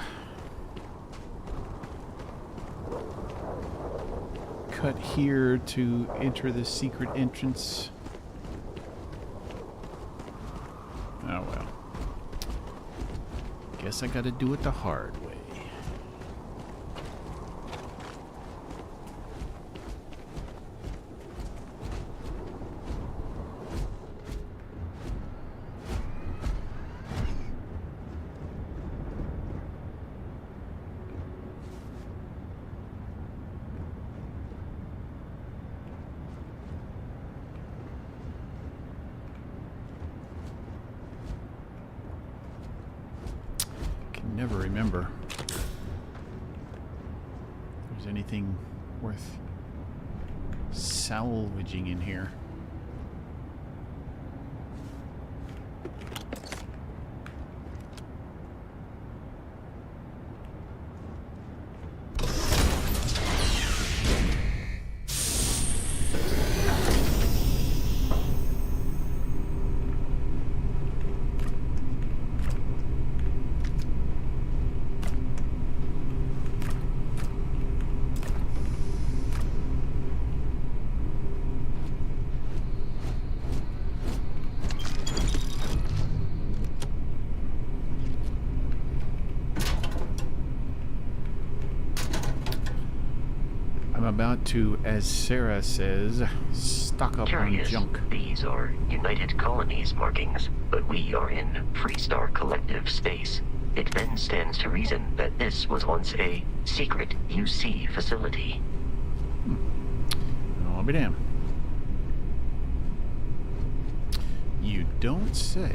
cut here to enter the secret entrance. Oh well. Guess I gotta do it the hard way. Never remember if there's anything worth salvaging in here. About to, as Sarah says, stock up Curious. on junk. These are United Colonies markings, but we are in Freestar Collective space. It then stands to reason that this was once a secret UC facility. I'll be damned. You don't say.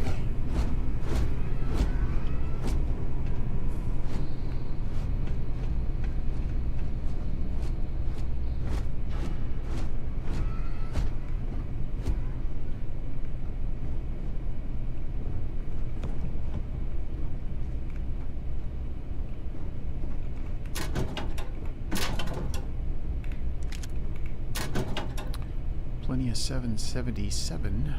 a 777.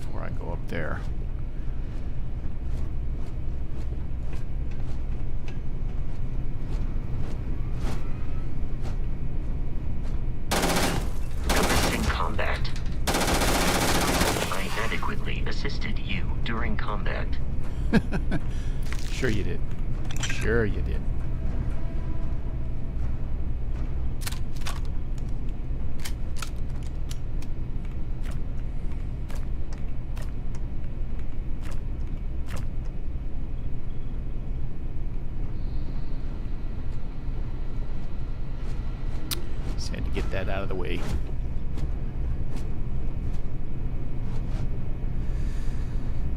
Before I go up there. Assisted you during combat. Sure you did. Sure you did. Just had to get that out of the way.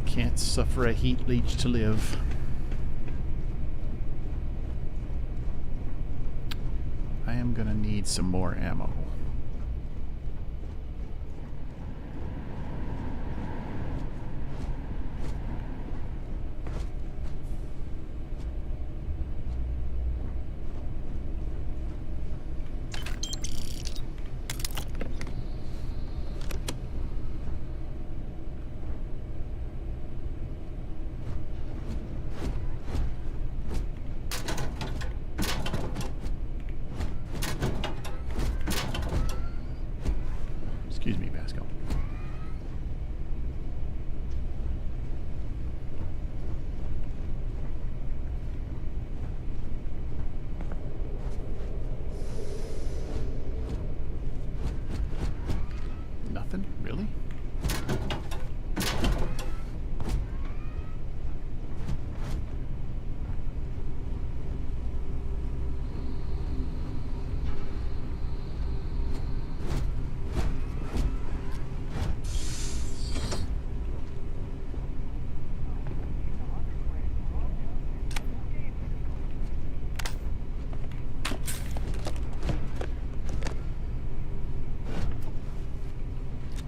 Can't suffer a heat leech to live. I am gonna need some more ammo. Excuse me, Vasco. Nothing? Really?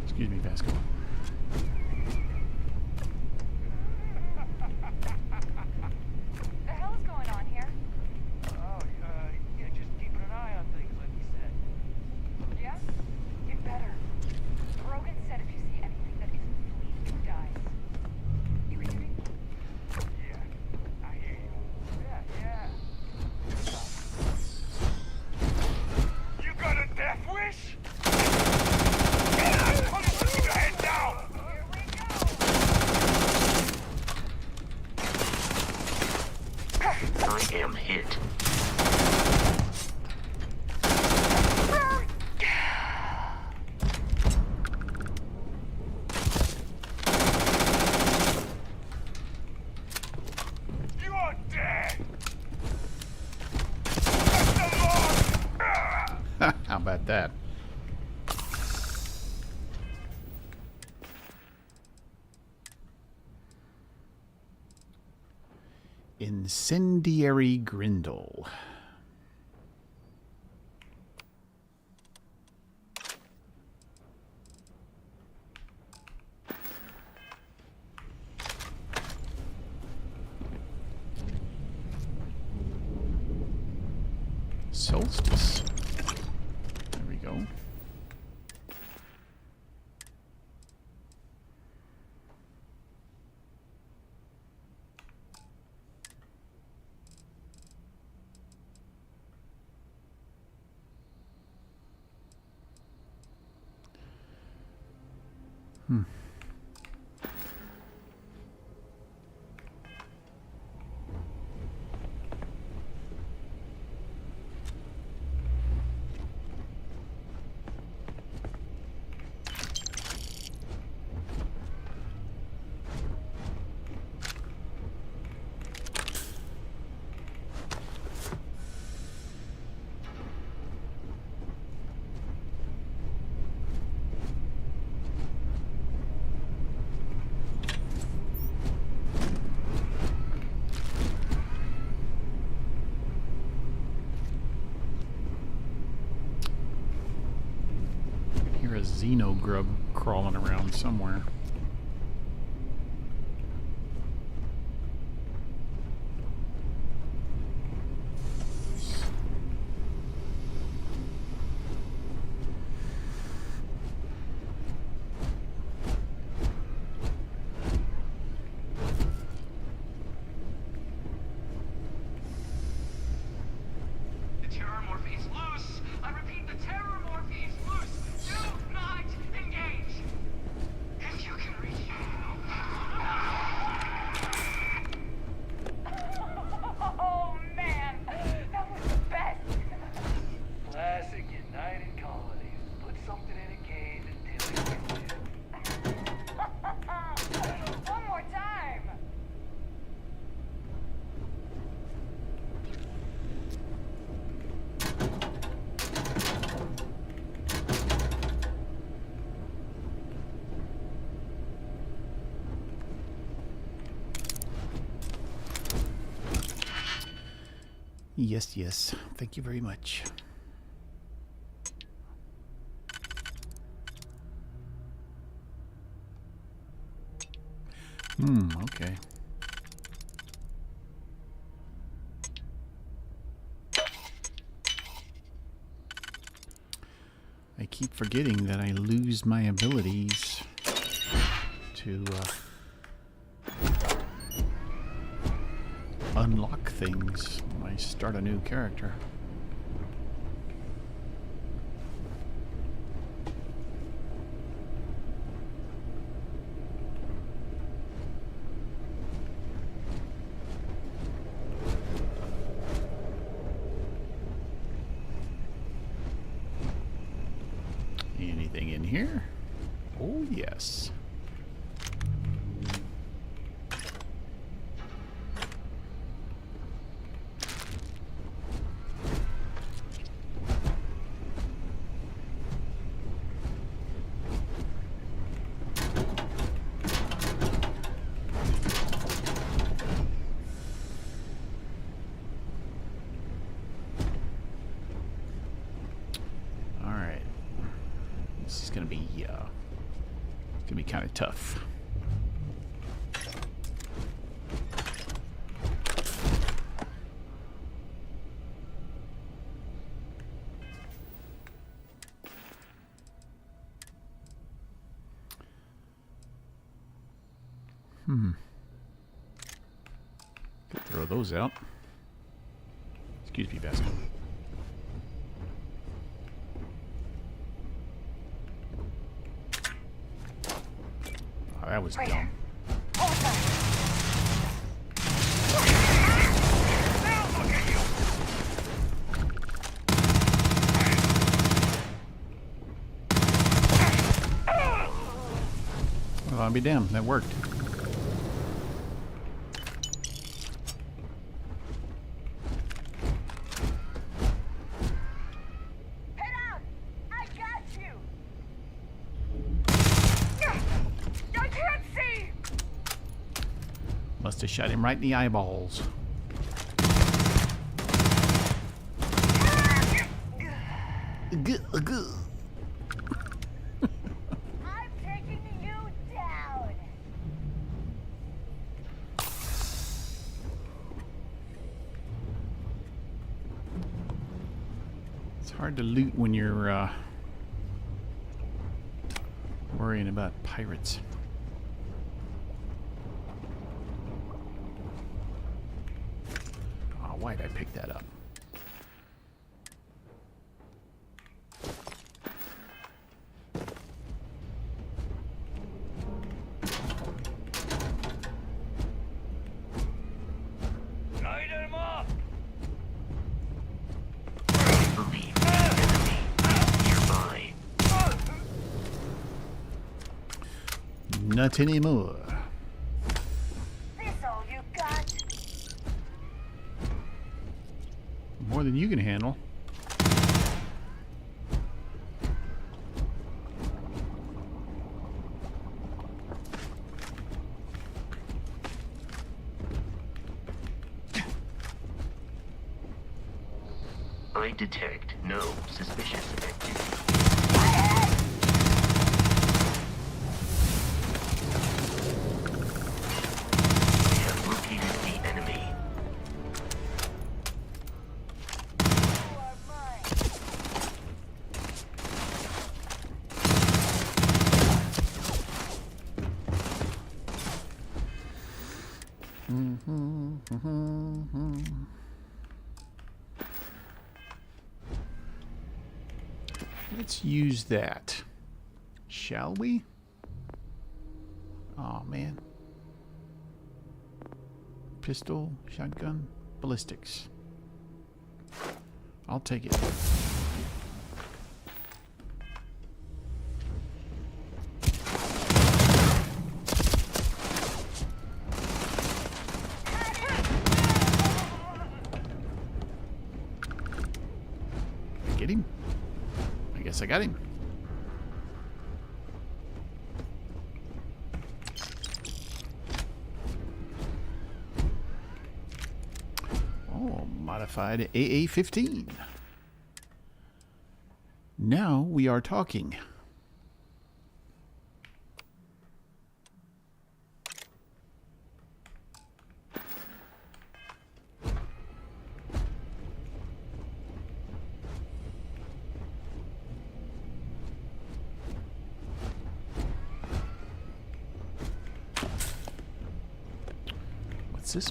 Excuse me, Vasco. The hell is going on here? Oh, yeah, just keeping an eye on things, like we said. Yeah? Get better. Rogan said if you see anything that isn't fleet, it dies. You hear me? Yeah, I hear you. Yeah. You got a death wish? I'm putting your head down! Here we go! I am hit. You are dead! That's the Lord! How about that? Incendiary Grindle. Solstice. There we go. Xeno grub crawling around somewhere. Yes, yes. Thank you very much. Okay. I keep forgetting that I lose my abilities to unlock things when I start a new character. Anything in here? Oh, yes. It's gonna be kind of tough. Could throw those out. Excuse me, basket. Oh, that was dumb. Well, I'll be damned. That worked. Must have shot him right in the eyeballs. I'm taking you down. It's hard to loot when you're worrying about pirates. Why'd I pick that up? Light him up! Believe enemy nearby. Not anymore. This all you got? More than you can handle. I detect no suspicious activity. Let's use that. Shall we? Oh man. Pistol, shotgun, ballistics. I'll take it. Get him? I guess I got him. Oh, modified AA-15. Now we are talking.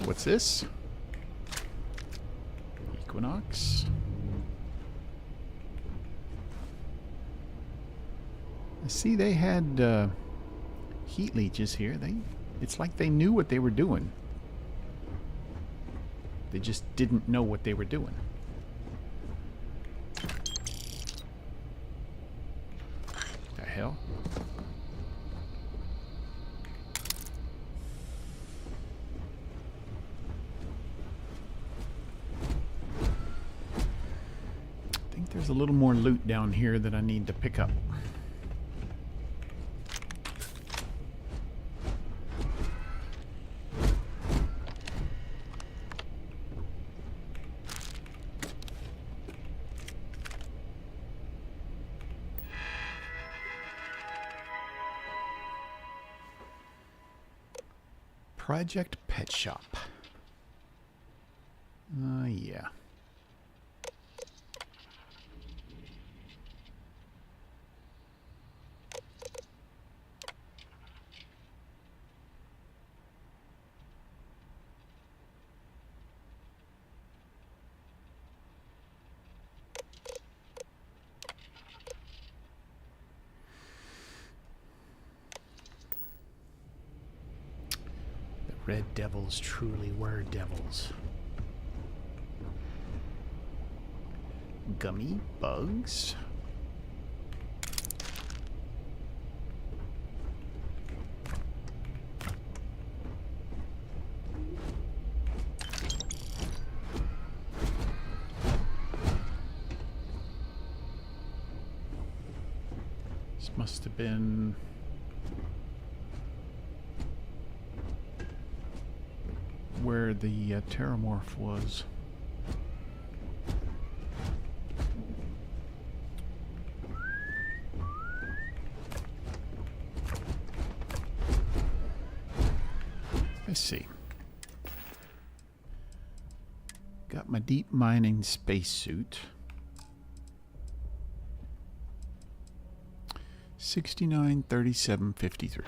What's this? Equinox. I see they had heat leeches here. It's like they knew what they were doing. They just didn't know what they were doing. The hell? There's a little more loot down here that I need to pick up. Project Pet Shop. Yeah. Red devils truly were devils. Gummy bugs. This must have been where the Terramorph was. Let's see. Got my deep mining spacesuit. 693753.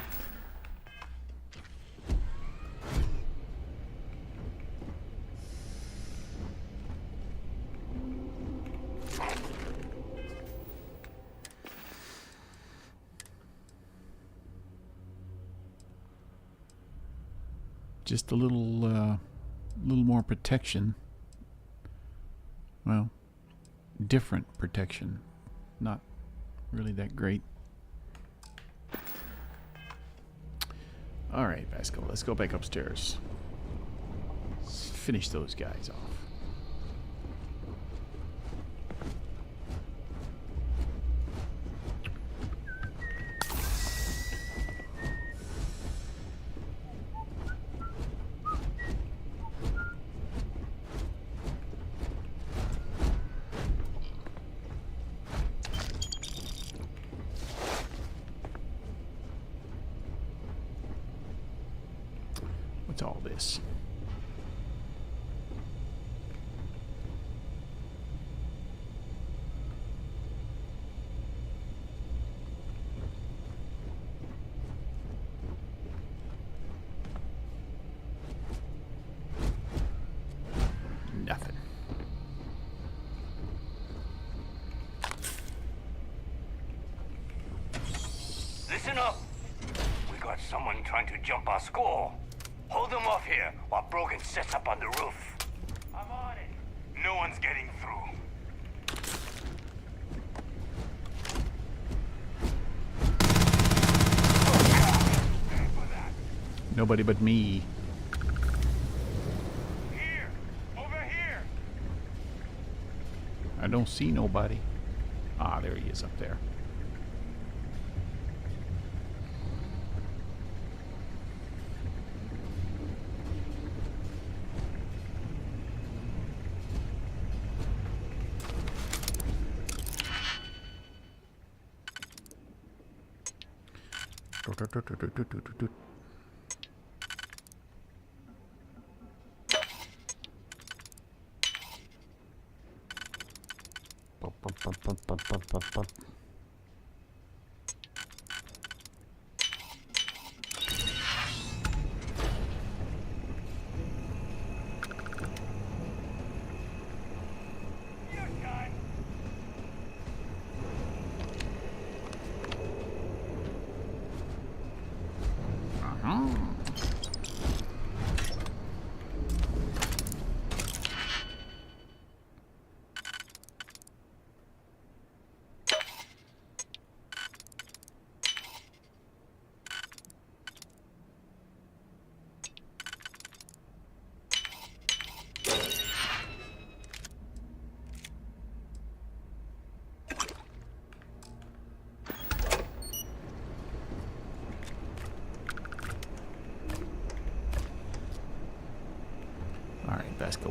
Just a little more protection. Well, different protection. Not really that great. All right, Pascal, let's go back upstairs. Let's finish those guys off. What's all this? Listen up. We got someone trying to jump our score. Hold them off here while Brogan sets up on the roof. I'm on it. No one's getting through. Nobody but me. Here! Over here! I don't see nobody. Ah, there he is up there.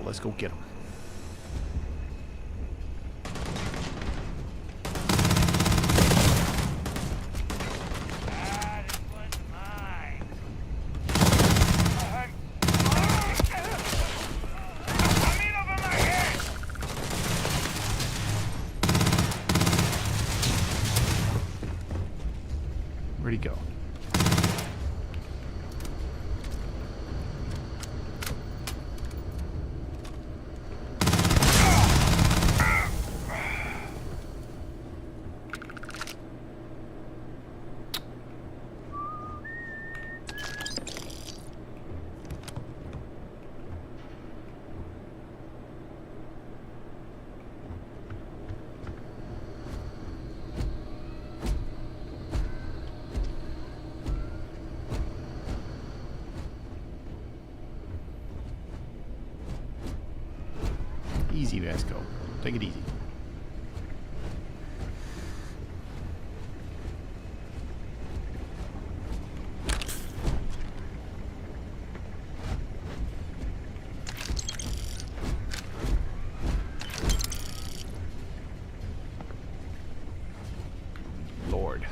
Let's go get him. Where'd he go? Easy, Vasco. Take it easy. Lord.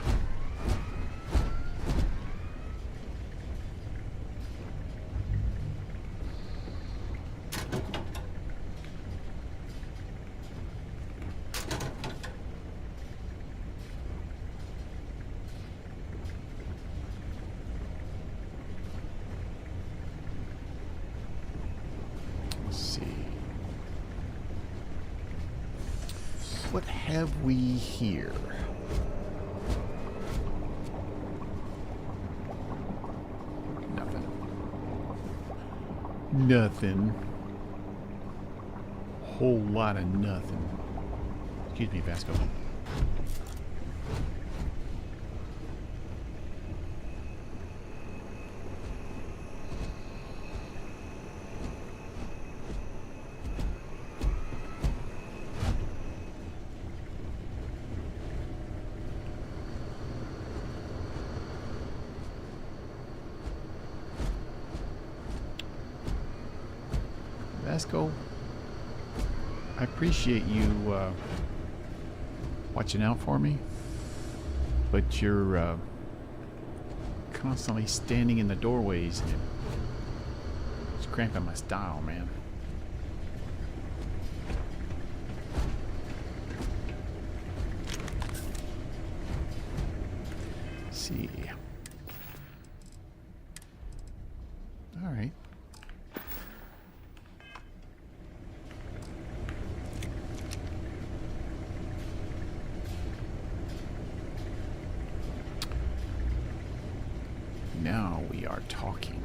What have we here? Nothing. Nothing. Whole lot of nothing. Excuse me, Vasco. Vasco, I appreciate you watching out for me, but you're constantly standing in the doorways and it's cramping my style, man. Let's see. All right. Now we are talking.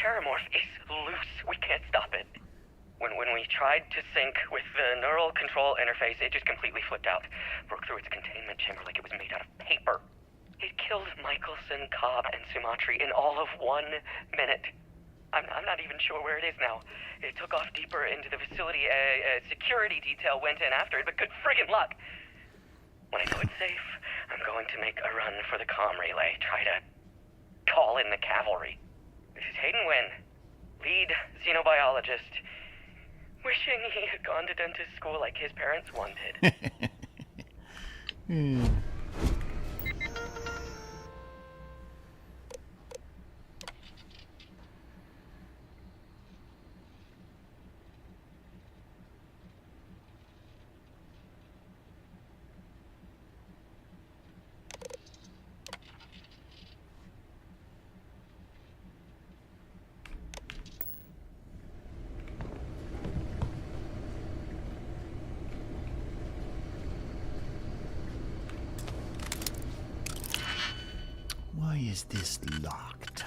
Terramorph is loose. We can't stop it. When we tried to sync with the neural control interface, it just completely flipped out. Broke through its containment chamber like it was made out of paper. It killed Michelson, Cobb, and Sumatri in all of 1 minute. I'm not even sure where it is now. It took off deeper into the facility. A security detail went in after it, but good friggin' luck. When I know it's safe, I'm going to make a run for the comm relay. Try to call in the cavalry. This is Hayden Wynn, lead xenobiologist. Wishing he had gone to dentist school like his parents wanted. Why is this locked?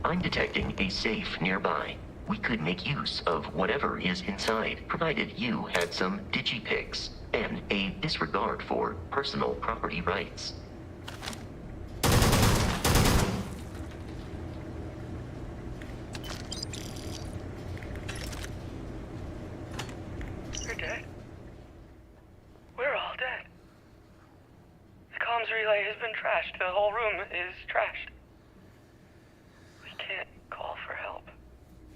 I'm detecting a safe nearby. We could make use of whatever is inside, provided you had some digipics and a disregard for personal property rights. You're dead. We're all dead. The comms relay has been trashed. The whole room is trashed. Can't call for help.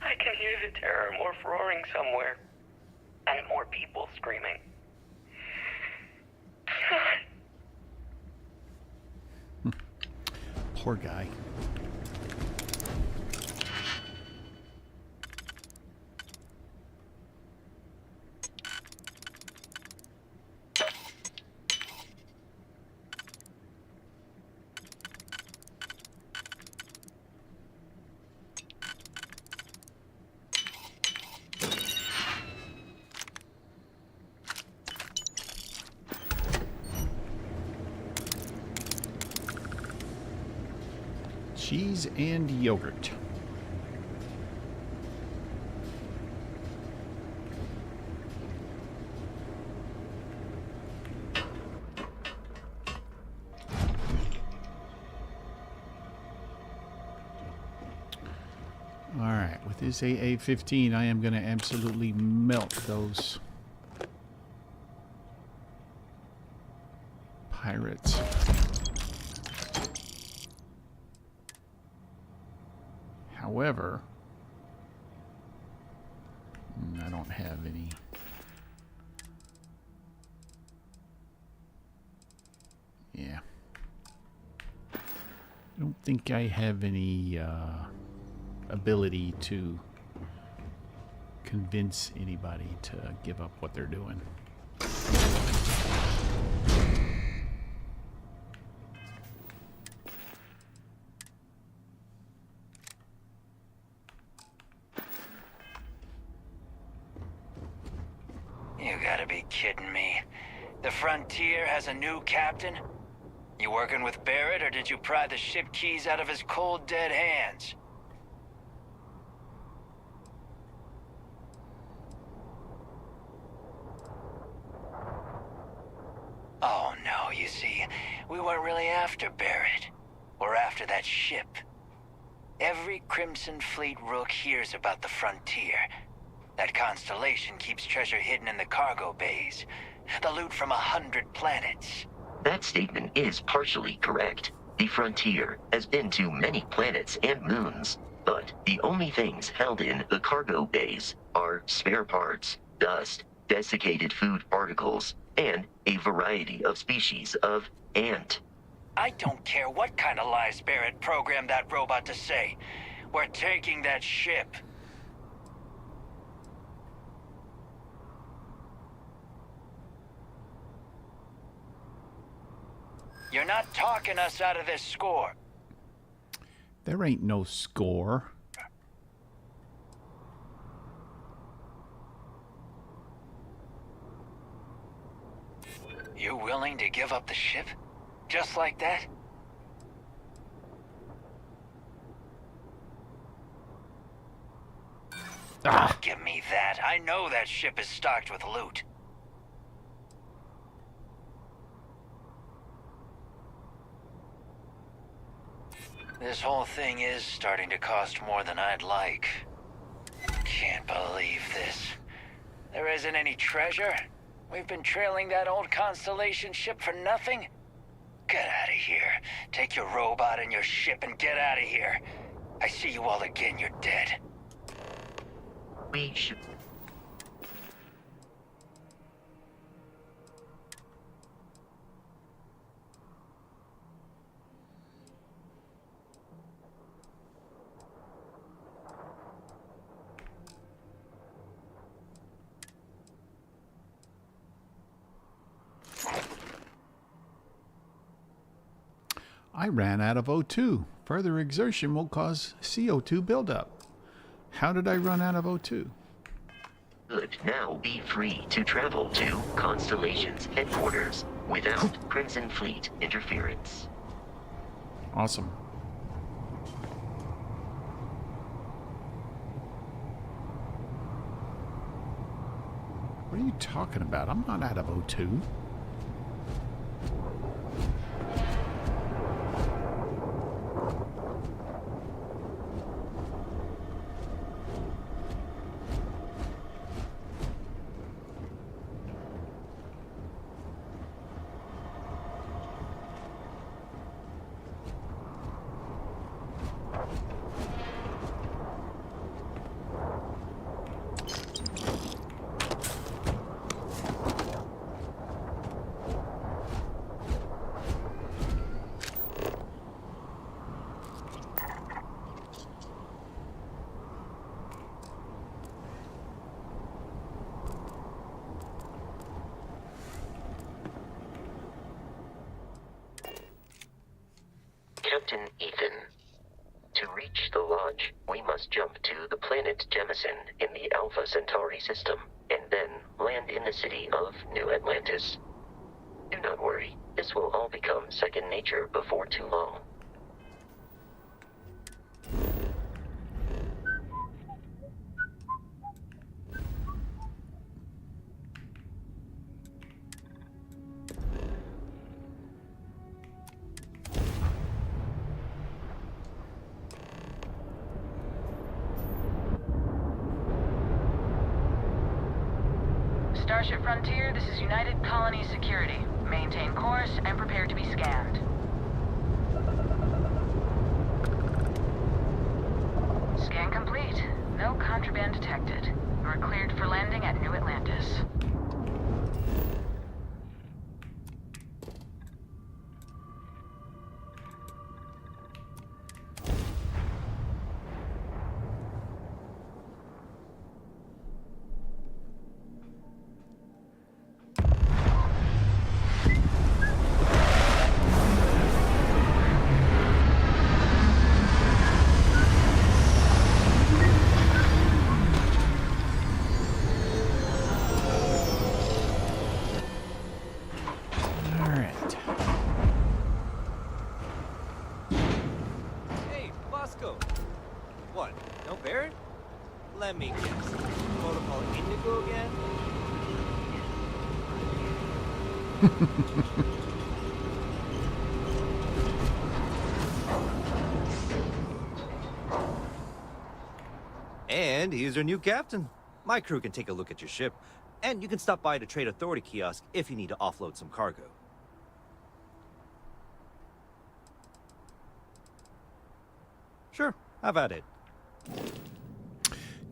I can hear the Terramorph roaring somewhere. And more people screaming. Poor guy. Cheese and yogurt. All right, with this AA-15, I am going to absolutely melt those pirates. However, I don't have any. Yeah. I don't think I have any ability to convince anybody to give up what they're doing. You gotta be kidding me. The Frontier has a new captain? You working with Barrett, or did you pry the ship keys out of his cold, dead hands? Oh no, you see, we weren't really after Barrett. We're after that ship. Every Crimson Fleet rook hears about the frontier. That constellation keeps treasure hidden in the cargo bays. The loot from 100 planets. That statement is partially correct. The frontier has been to many planets and moons, but the only things held in the cargo bays are spare parts, dust, desiccated food particles, and a variety of species of ant. I don't care what kind of lies Barrett programmed that robot to say. We're taking that ship. You're not talking us out of this score. There ain't no score. You willing to give up the ship? Just like that? Give me that. I know that ship is stocked with loot. This whole thing is starting to cost more than I'd like. Can't believe this. There isn't any treasure? We've been trailing that old Constellation ship for nothing? Get out of here. Take your robot and your ship and get out of here. I see you all again, you're dead. We should... I ran out of O2. Further exertion will cause CO2 buildup. How did I run out of O2? Could now be free to travel to Constellation's headquarters without Crimson Fleet interference. Awesome. What are you talking about? I'm not out of O2. Captain Ethan. To reach the lodge, we must jump to the planet Jemison in the Alpha Centauri system, and then land in the city of New Atlantis. Do not worry, this will all become second nature before too long. Starship Frontier, this is United Colony Security. Maintain course and prepare to be scanned. Scan complete. No contraband detected. You are cleared for landing at New Atlantis. What? No Barrett? Let me guess. Protocol Indigo again? And he's our new captain. My crew can take a look at your ship. And you can stop by the Trade Authority kiosk if you need to offload some cargo. Sure, have at it.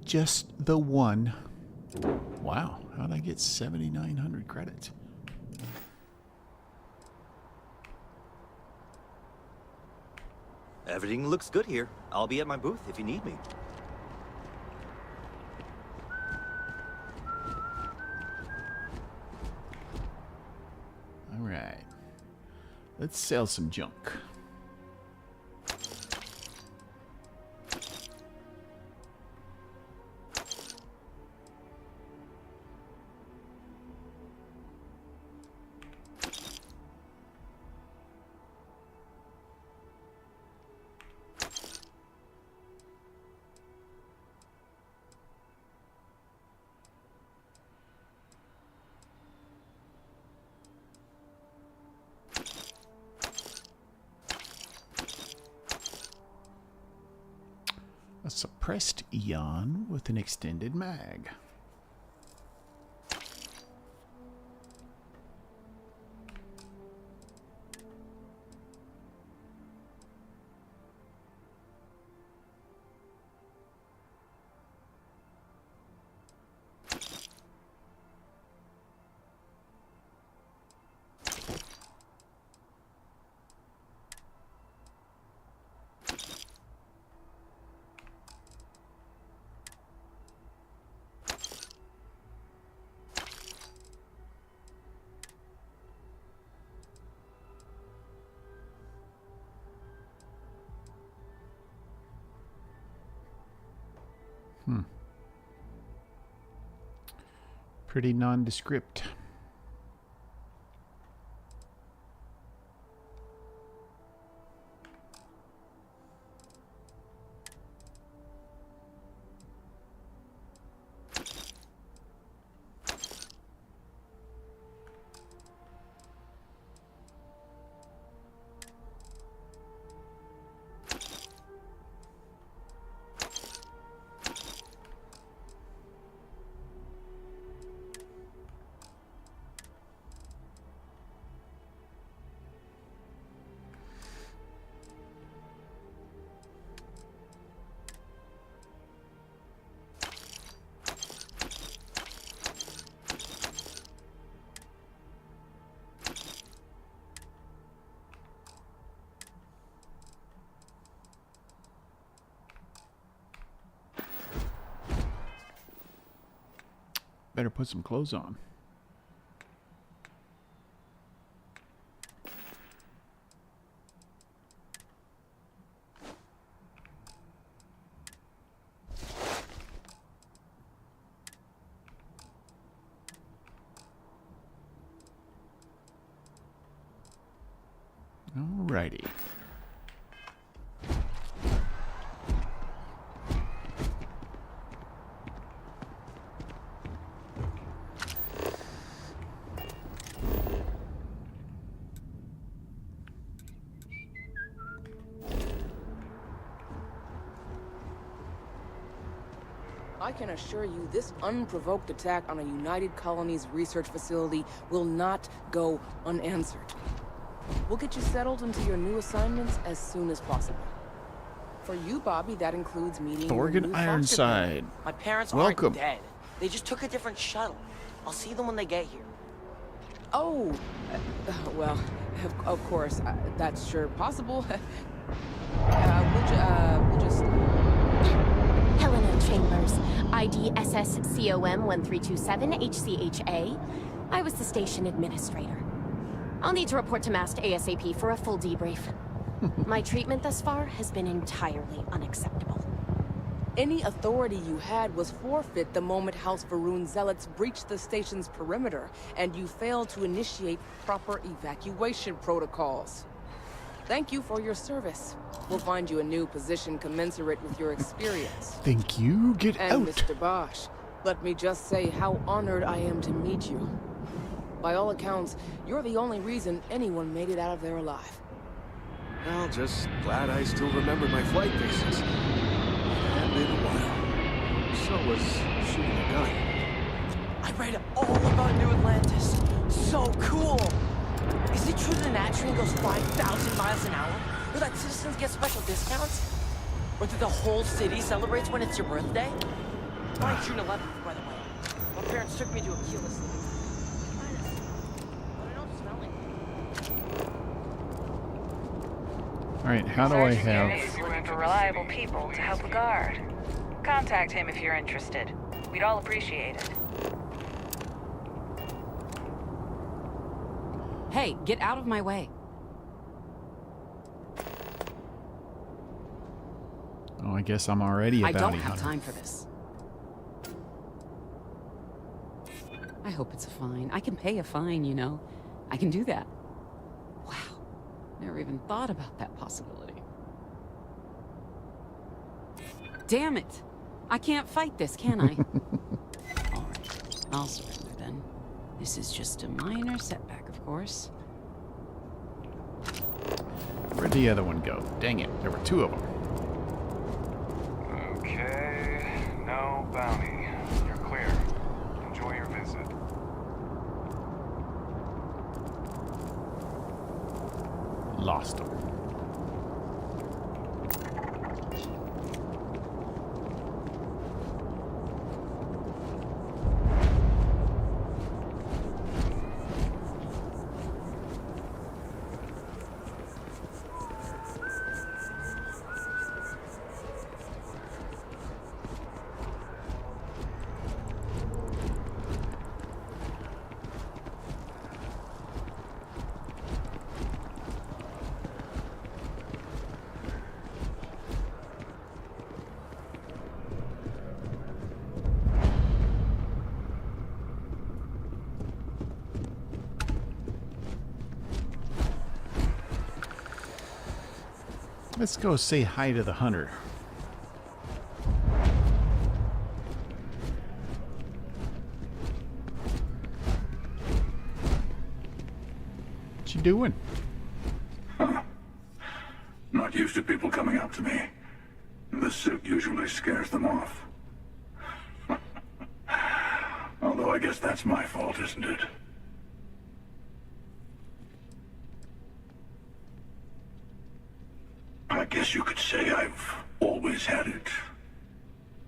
Just the one. Wow, how'd I get 7,900 credits? Everything looks good here. I'll be at my booth if you need me. All right. Let's sell some junk. A suppressed Eon with an extended mag. Pretty nondescript. Better put some clothes on. Alrighty. I can assure you this unprovoked attack on a United Colonies research facility will not go unanswered. We'll get you settled into your new assignments as soon as possible. For you, Bobby, that includes meeting Thorgan your new Ironside. My parents Welcome. aren't dead. They just took a different shuttle. I'll see them when they get here. Oh, well, of course, that's sure possible. We'll just... Helena Chambers, ID SSCOM 1327 HCHA. I was the station administrator. I'll need to report to Mast ASAP for a full debrief. My treatment thus far has been entirely unacceptable. Any authority you had was forfeit the moment House Varun zealots breached the station's perimeter, and you failed to initiate proper evacuation protocols. Thank you for your service. We'll find you a new position commensurate with your experience. Thank you. Get out. And Mr. Bosch, let me just say how honored I am to meet you. By all accounts, you're the only reason anyone made it out of there alive. Well, just glad I still remember my flight basics. It had been a while. so was shooting a gun. I read all about New Atlantis. So cool. Is it true the Nat train goes 5,000 miles an hour? Or that citizens get special discounts? Or that the whole city celebrates when it's your birthday? Mine June 11th, by the way. My parents took me to a keyless thing. But I don't smell it. All right, how do I have... Is looking for reliable people to help a guard. Contact him if you're interested. We'd all appreciate it. Hey, get out of my way. Oh, I guess I'm already a I bounty don't have hunter. time for this. I hope it's a fine. I can pay a fine, you know. I can do that. Wow. Never even thought about that possibility. Damn it! I can't fight this, can I? Alright, I'll surrender then. This is just a minor setback, of course. Where'd the other one go? Dang it, there were two of them. Okay, no bounty. You're clear. Enjoy your visit. Lost them. Let's go say hi to the hunter. What you doing? Not used to people coming up to me. The suit usually scares them off. Although I guess that's my fault, isn't it? I guess you could say I've always had it.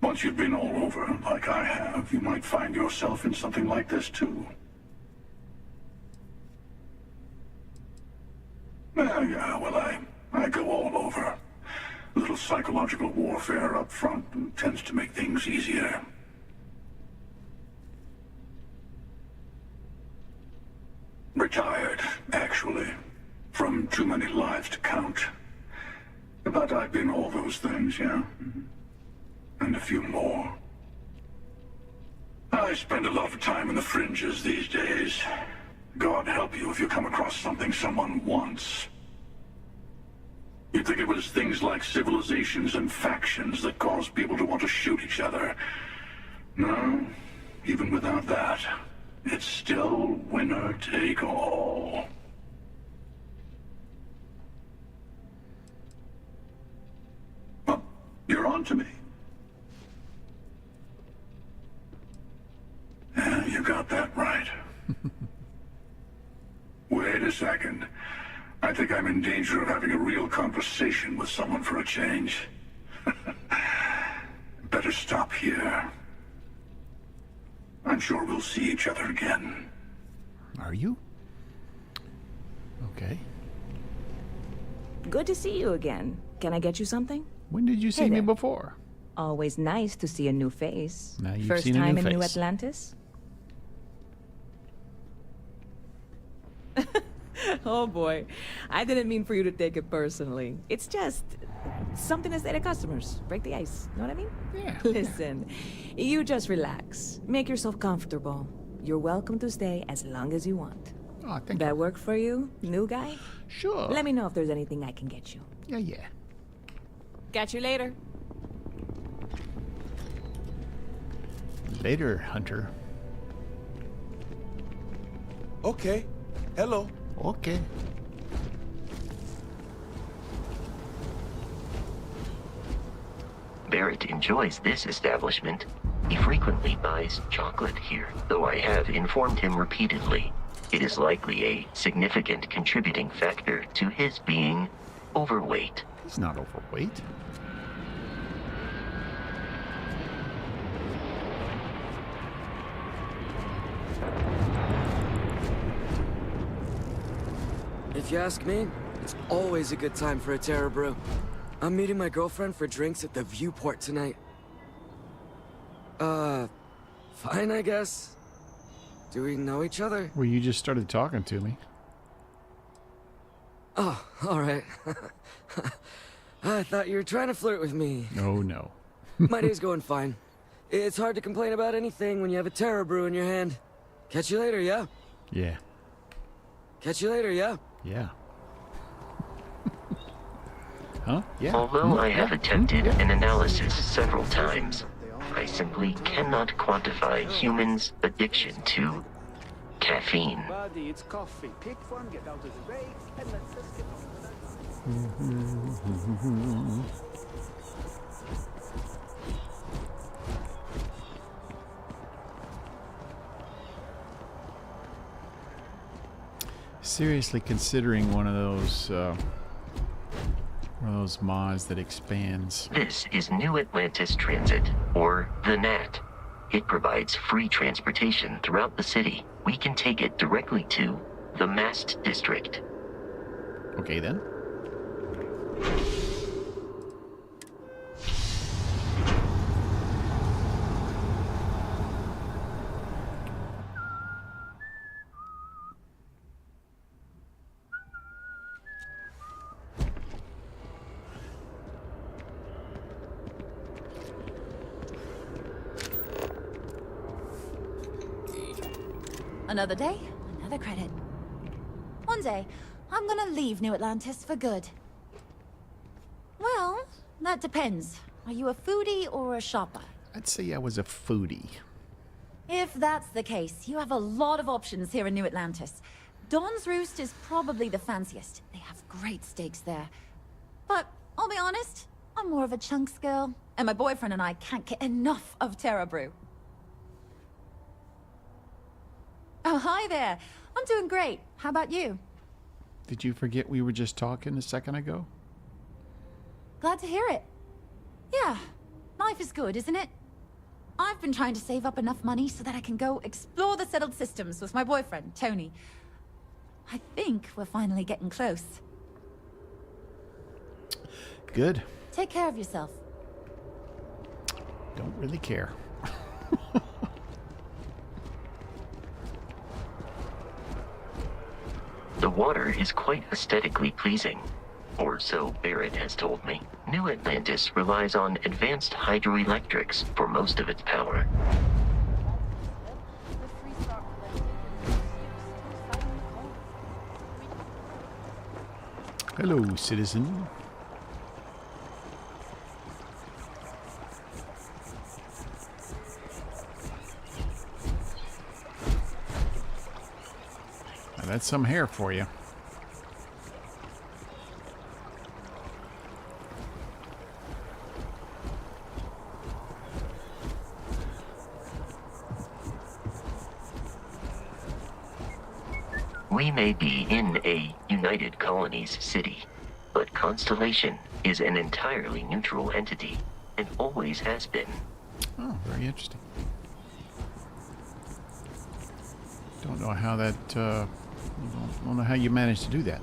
Once you've been all over, like I have, you might find yourself in something like this too. Well, I go all over. A little psychological warfare up front tends to make things easier. Retired, actually. From too many lives to count. But I've been all those things, yeah? And a few more. I spend a lot of time in the fringes these days. God help you if you come across something someone wants. You'd think it was things like civilizations and factions that cause people to want to shoot each other. No, even without that, it's still winner take all. Well, you're on to me. Yeah, you got that right. Wait a second. I think I'm in danger of having a real conversation with someone for a change. Better stop here. I'm sure we'll see each other again. Are you? Okay. Good to see you again. Can I get you something? When did you see Hey me there. before? Always nice to see a new face. Now you've First seen a time new in New face. Atlantis? Oh boy, I didn't mean for you to take it personally. It's just something to say to customers. Break the ice. Know what I mean? Yeah. Listen, you just relax. Make yourself comfortable. You're welcome to stay as long as you want. Oh, thank That work for you, new guy? Sure. Let me know if there's anything I can get you. Yeah. Catch you later. Later, Hunter. Okay. Hello. Okay. Barrett enjoys this establishment. He frequently buys chocolate here, though I have informed him repeatedly. It is likely a significant contributing factor to his being overweight. He's not overweight. If you ask me, it's always a good time for a Terra Brew. I'm meeting my girlfriend for drinks at the Viewport tonight. Fine, I guess. Do we know each other? Well, you just started talking to me. Oh, alright. I thought you were trying to flirt with me. Oh, no. My day's going fine. It's hard to complain about anything when you have a Terra Brew in your hand. Catch you later, yeah? Yeah. Catch you later, yeah? Yeah. Huh? Yeah. Although I have attempted an analysis several times, I simply cannot quantify humans' addiction to caffeine. Buddy, it's coffee. Pick one, get out of the way, and let's just get on with it. Seriously considering one of those mods that expands. This is New Atlantis Transit, or the NAT. It provides free transportation throughout the city. We can take it directly to the Mast District. Okay then. Another day, another credit. One day, I'm gonna leave New Atlantis for good. Well, that depends. Are you a foodie or a shopper? I'd say I was a foodie. If that's the case, you have a lot of options here in New Atlantis. Don's Roost is probably the fanciest. They have great steaks there. But I'll be honest, I'm more of a chunks girl, and my boyfriend and I can't get enough of Terra Brew. Oh, hi there. I'm doing great. How about you? Did you forget we were just talking a second ago? Glad to hear it. Yeah, life is good, isn't it? I've been trying to save up enough money so that I can go explore the settled systems with my boyfriend, Tony. I think we're finally getting close. Good. Take care of yourself. Don't really care. The water is quite aesthetically pleasing, or so Barrett has told me. New Atlantis relies on advanced hydroelectrics for most of its power. Hello, citizen. Now that's some hair for you. We may be in a United Colonies city, but Constellation is an entirely neutral entity, and always has been. Oh, very interesting. Don't know how that, don't know how you managed to do that.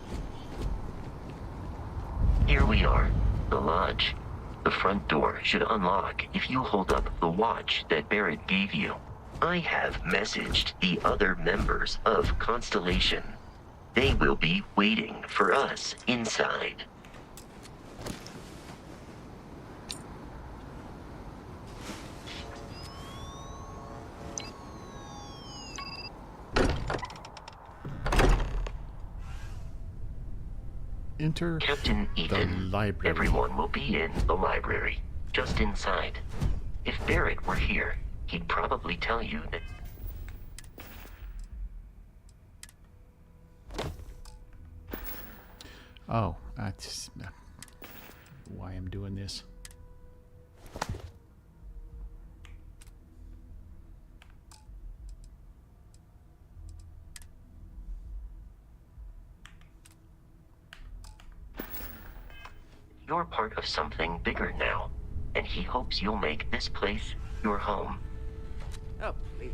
Here we are, the lodge. The front door should unlock if you hold up the watch that Barrett gave you. I have messaged the other members of Constellation. They will be waiting for us inside. Enter Captain Ethan. the library. Everyone will be in the library, just inside. If Barrett were here, he'd probably tell you that. Oh, that's why I'm doing this. You're part of something bigger now, and he hopes you'll make this place your home. Oh, please.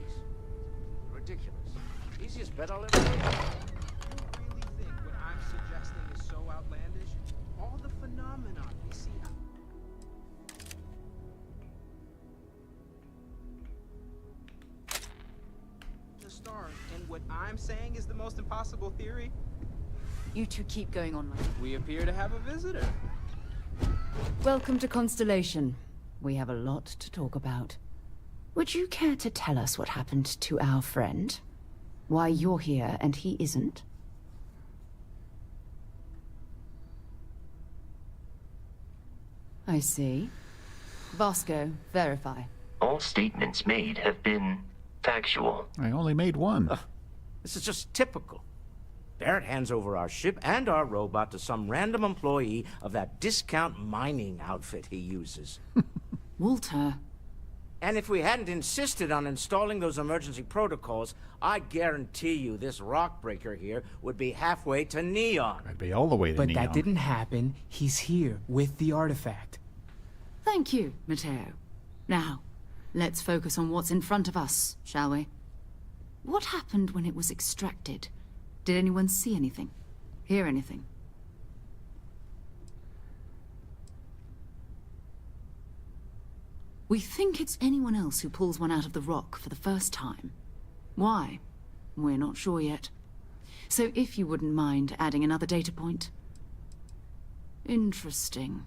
Ridiculous. Easiest bet I'll ever make. You really think what I'm suggesting is so outlandish? All the phenomenon we see out. The stars, and what I'm saying is the most impossible theory? You two keep going on. We appear to have a visitor. Welcome to Constellation. We have a lot to talk about. Would you care to tell us what happened to our friend? Why you're here and he isn't? I see. Vasco, verify. All statements made have been factual. I only made one. This is just typical. Barrett hands over our ship and our robot to some random employee of that discount mining outfit he uses. Walter. And if we hadn't insisted on installing those emergency protocols, I guarantee you this rock breaker here would be halfway to Neon. I'd be all the way to But Neon. that didn't happen. He's here with the artifact. Thank you, Matteo. Now, let's focus on what's in front of us, shall we? What happened when it was extracted? Did anyone see anything? Hear anything? We think it's anyone else who pulls one out of the rock for the first time. Why? We're not sure yet. So if you wouldn't mind adding another data point. Interesting.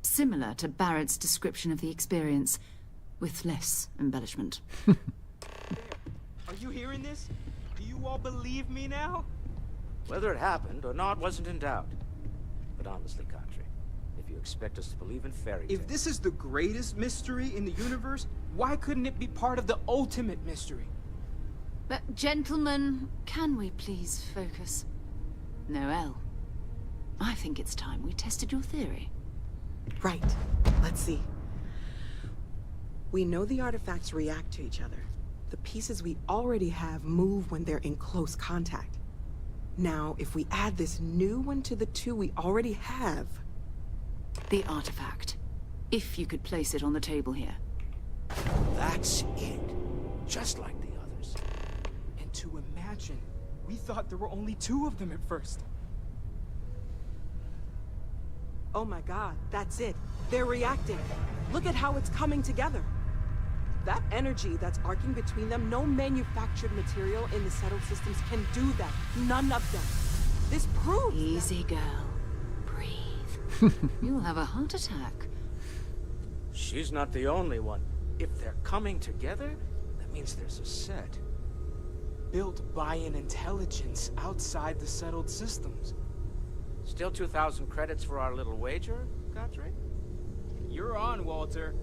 Similar to Barrett's description of the experience, with less embellishment. Are you hearing this? Do you all believe me now? Whether it happened or not wasn't in doubt. But honestly, Katri, if you expect us to believe in fairy tales... If this is the greatest mystery in the universe, why couldn't it be part of the ultimate mystery? But gentlemen, can we please focus? Noelle, I think it's time we tested your theory. Right. Let's see. We know the artifacts react to each other. The pieces we already have move when they're in close contact. Now, if we add this new one to the two we already have... The artifact. If you could place it on the table here. That's it. Just like the others. And to imagine, we thought there were only 2 of them at first. Oh my god, that's it. They're reacting. Look at how it's coming together. That energy that's arcing between them, no manufactured material in the settled systems can do that. None of them. This proves... Easy, girl. Breathe. You'll have a heart attack. She's not the only one. If they're coming together, that means there's a set. Built by an intelligence outside the settled systems. Still 2,000 credits for our little wager, Katri? You're on, Walter.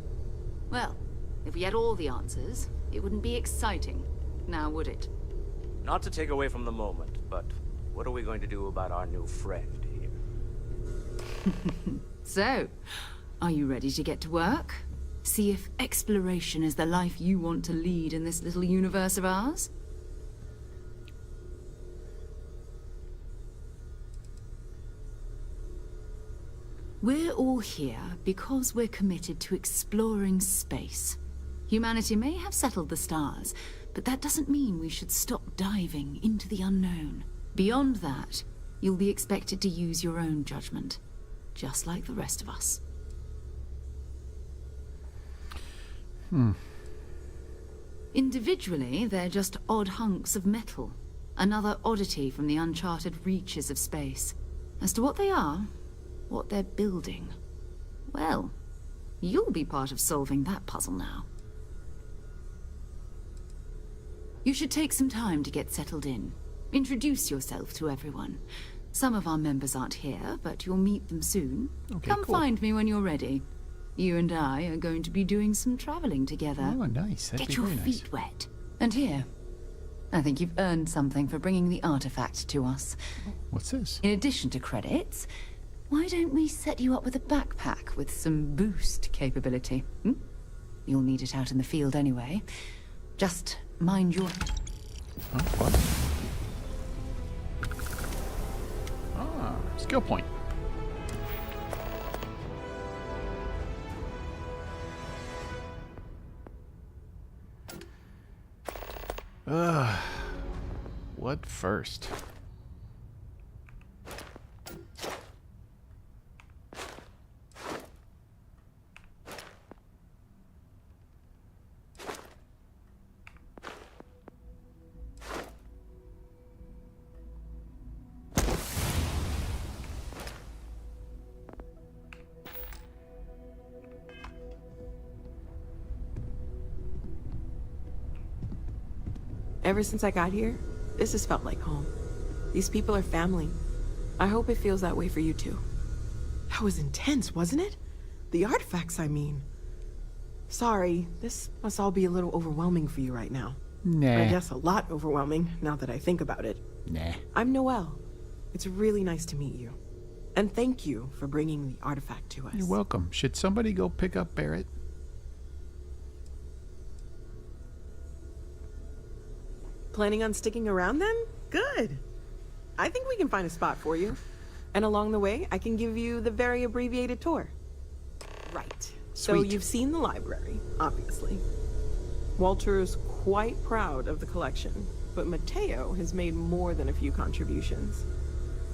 Well, if we had all the answers, it wouldn't be exciting, now would it? Not to take away from the moment, but what are we going to do about our new friend here? So, are you ready to get to work? See if exploration is the life you want to lead in this little universe of ours? We're all here because we're committed to exploring space. Humanity may have settled the stars, but that doesn't mean we should stop diving into the unknown. Beyond that, you'll be expected to use your own judgment, just like the rest of us. Individually, they're just odd hunks of metal. Another oddity from the uncharted reaches of space. As to what they are, what they're building, well, you'll be part of solving that puzzle now. You should take some time to get settled in. Introduce yourself to everyone. Some of our members aren't here, but you'll meet them soon. Okay, Come cool. find me when you're ready. You and I are going to be doing some traveling together. Oh, nice. That'd Get be your very nice. feet wet. And here, I think you've earned something for bringing the artifact to us. What's this? In addition to credits, why don't we set you up with a backpack with some boost capability? You'll need it out in the field anyway. Just mind your... Oh, what? Skill point. What first? Ever since I got here, this has felt like home. These people are family. I hope it feels that way for you too. That was intense, wasn't it? The artifacts, I mean. Sorry, this must all be a little overwhelming for you right now. Nah. I guess a lot overwhelming, now that I think about it. Nah. I'm Noelle. It's really nice to meet you. And thank you for bringing the artifact to us. You're welcome. Should somebody go pick up Barrett? Planning on sticking around then? Good. I think we can find a spot for you. And along the way, I can give you the very abbreviated tour. Right. So Sweet. you've seen the library, obviously. Walter is quite proud of the collection, but Mateo has made more than a few contributions.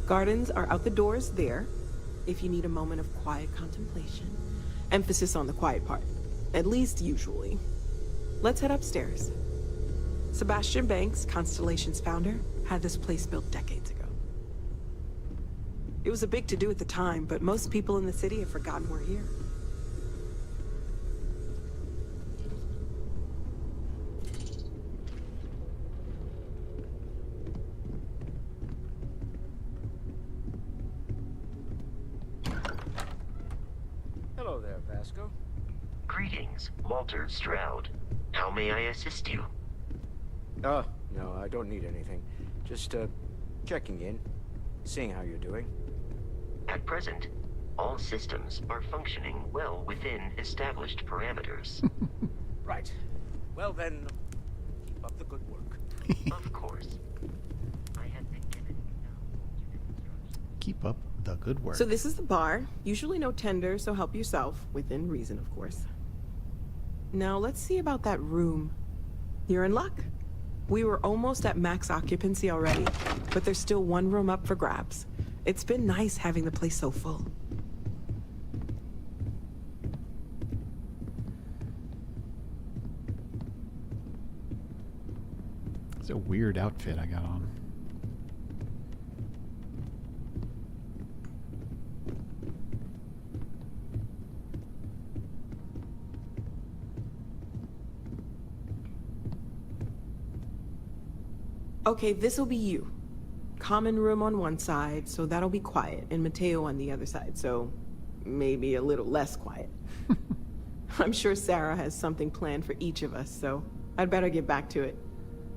Gardens are out the doors there, if you need a moment of quiet contemplation. Emphasis on the quiet part, at least usually. Let's head upstairs. Sebastian Banks, Constellation's founder, had this place built decades ago. It was a big to-do at the time, but most people in the city have forgotten we're here. Hello there, Vasco. Greetings, Walter Stroud. How may I assist you? Oh, no, I don't need anything. Just, checking in, seeing how you're doing. At present, all systems are functioning well within established parameters. Right. Well then, keep up the good work. Of course. I have been given Keep up the good work. So this is the bar. Usually no tender, so help yourself. Within reason, of course. Now, let's see about that room. You're in luck. We were almost at max occupancy already, but there's still one room up for grabs. It's been nice having the place so full. It's a weird outfit I got on. Okay, this'll be you. Common room on one side, so that'll be quiet, and Mateo on the other side, so maybe a little less quiet. I'm sure Sarah has something planned for each of us, so I'd better get back to it.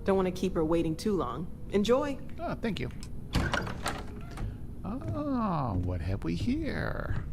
Don't want to keep her waiting too long. Enjoy! Oh, thank you. Ah, what have we here?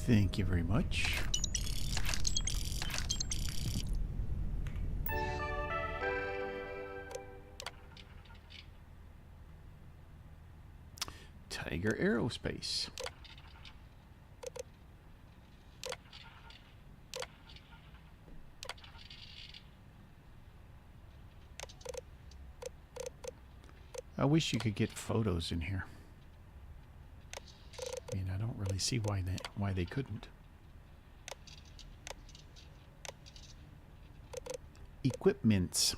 Thank you very much. Tiger Aerospace. I wish you could get photos in here. I mean, I don't really see why they couldn't. Equipments.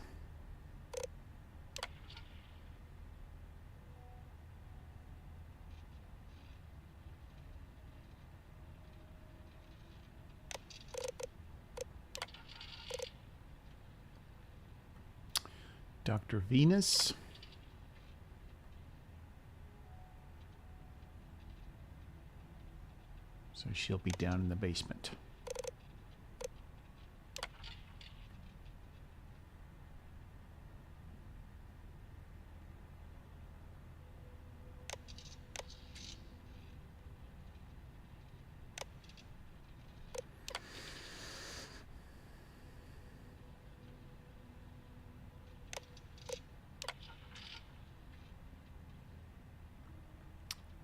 Dr. Venus. So she'll be down in the basement.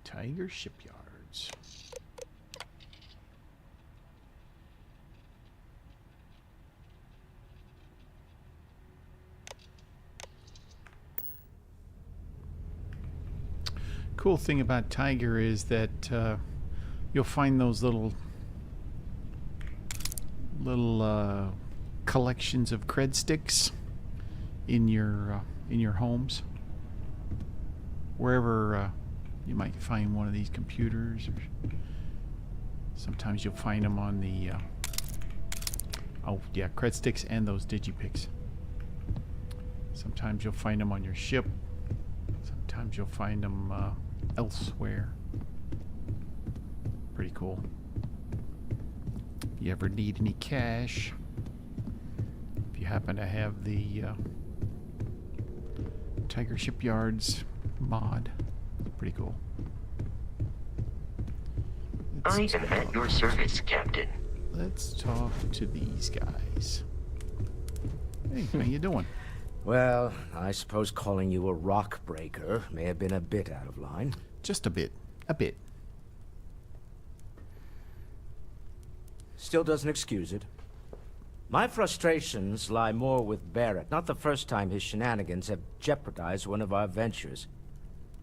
Tiger Shipyards. Cool thing about Tiger is that you'll find those little collections of cred sticks in your homes, wherever you might find one of these computers. Or sometimes you'll find them on the oh yeah, cred sticks and those digipics. Sometimes you'll find them on your ship. Sometimes you'll find them elsewhere. Pretty cool. If you ever need any cash, if you happen to have the Tiger Shipyards mod, pretty cool. I am at your service, Captain. Let's talk to these guys. Hey, how you doing? Well, I suppose calling you a rock breaker may have been a bit out of line. Just a bit. A bit. Still doesn't excuse it. My frustrations lie more with Barrett. Not the first time his shenanigans have jeopardized one of our ventures.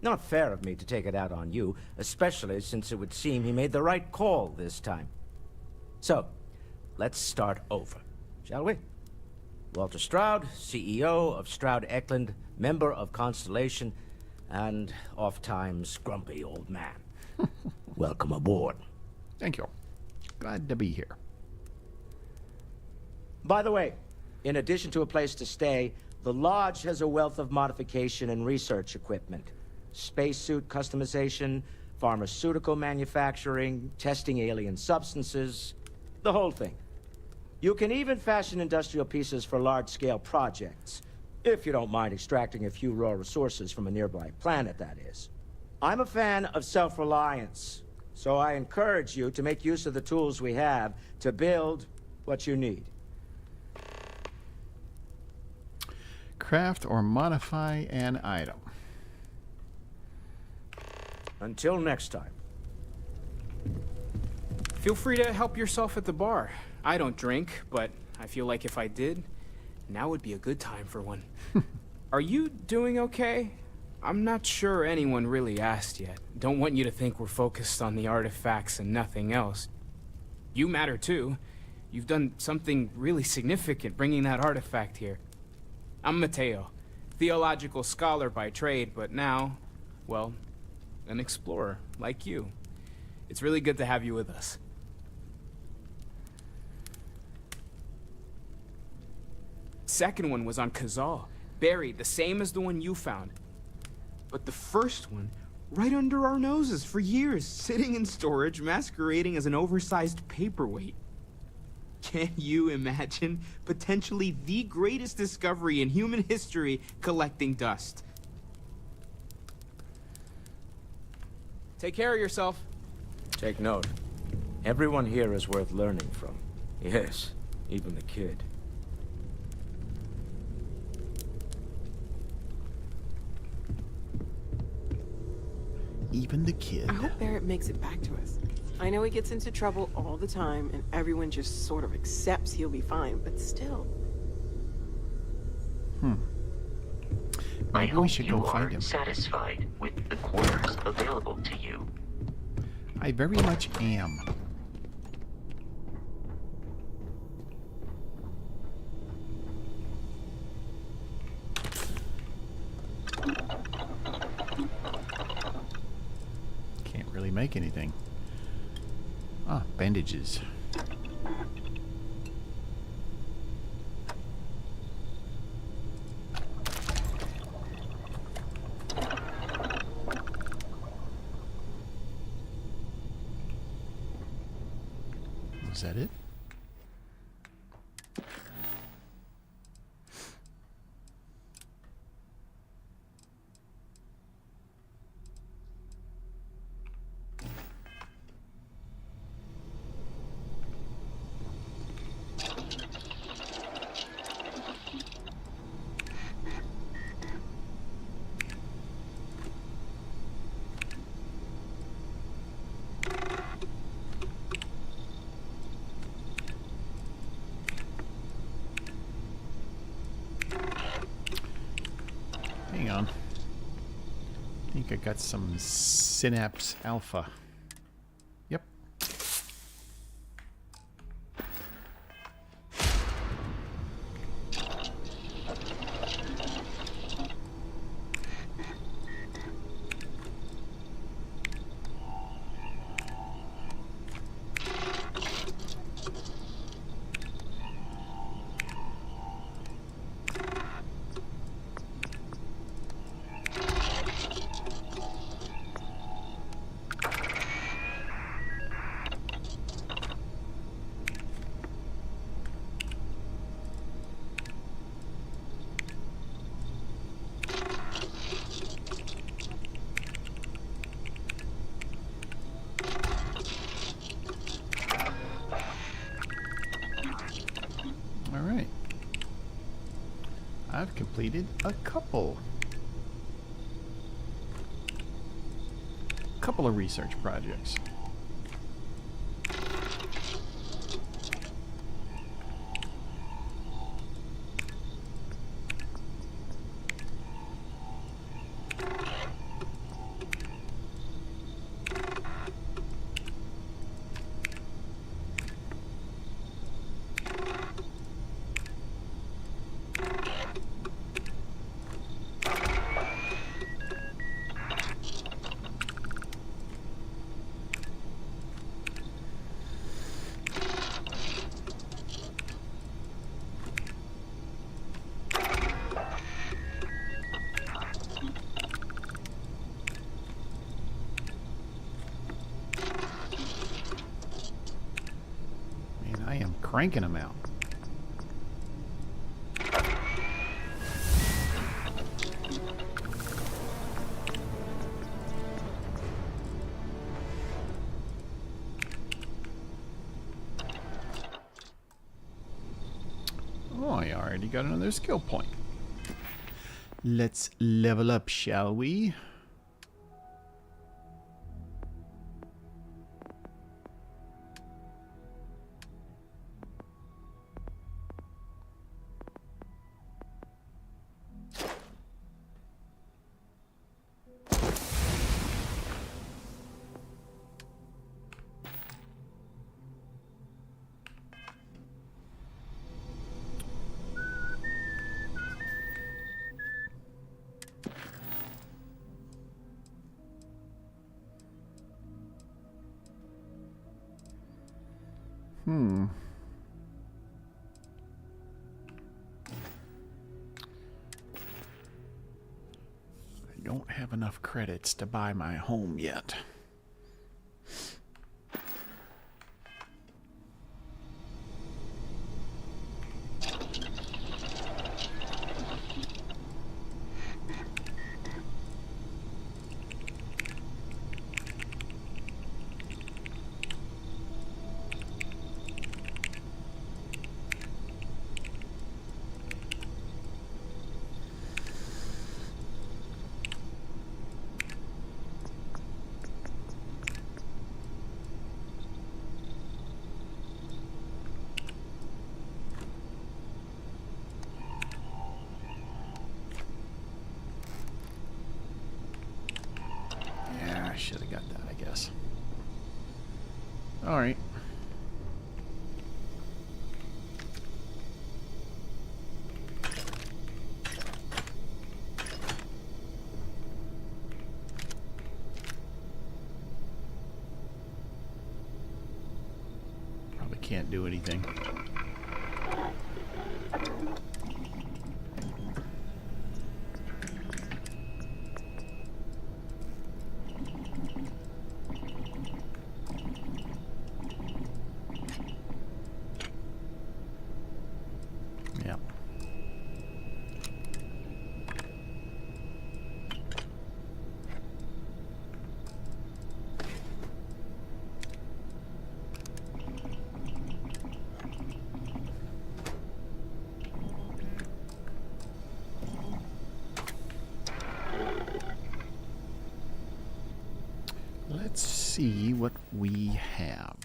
Not fair of me to take it out on you, especially since it would seem he made the right call this time. So, let's start over, shall we? Walter Stroud, CEO of Stroud Eklund, member of Constellation, and oft-times grumpy old man. Welcome aboard. Thank you. Glad to be here. By the way, in addition to a place to stay, the Lodge has a wealth of modification and research equipment. Spacesuit customization, pharmaceutical manufacturing, testing alien substances, the whole thing. You can even fashion industrial pieces for large-scale projects, if you don't mind extracting a few raw resources from a nearby planet, that is. I'm a fan of self-reliance, so I encourage you to make use of the tools we have to build what you need. Craft or modify an item. Until next time. Feel free to help yourself at the bar. I don't drink, but I feel like if I did, now would be a good time for one. Are you doing okay? I'm not sure anyone really asked yet. Don't want you to think we're focused on the artifacts and nothing else. You matter too. You've done something really significant bringing that artifact here. I'm Mateo, theological scholar by trade, but now, well, an explorer like you. It's really good to have you with us. Second one was on Kazal, buried, the same as the one you found. But the first one, right under our noses for years, sitting in storage, masquerading as an oversized paperweight. Can you imagine potentially the greatest discovery in human history collecting dust? Take care of yourself. Take note. Everyone here is worth learning from. Yes, even the kid. Even the kid. I hope Barrett makes it back to us. I know he gets into trouble all the time, and everyone just sort of accepts he'll be fine, but still. I Maybe we hope should you go find are him. satisfied with the quarters available to you. I very much am. Can't really make anything. Ah, bandages. Is that it? Hang on. I think I got some Synapse Alpha. Yep. Alright. I've completed a couple of research projects. Cranking them out. Oh, I already got another skill point. Let's level up, shall we? I don't have enough credits to buy my home yet. Should have got that, I guess. All right. Probably can't do anything. what we have.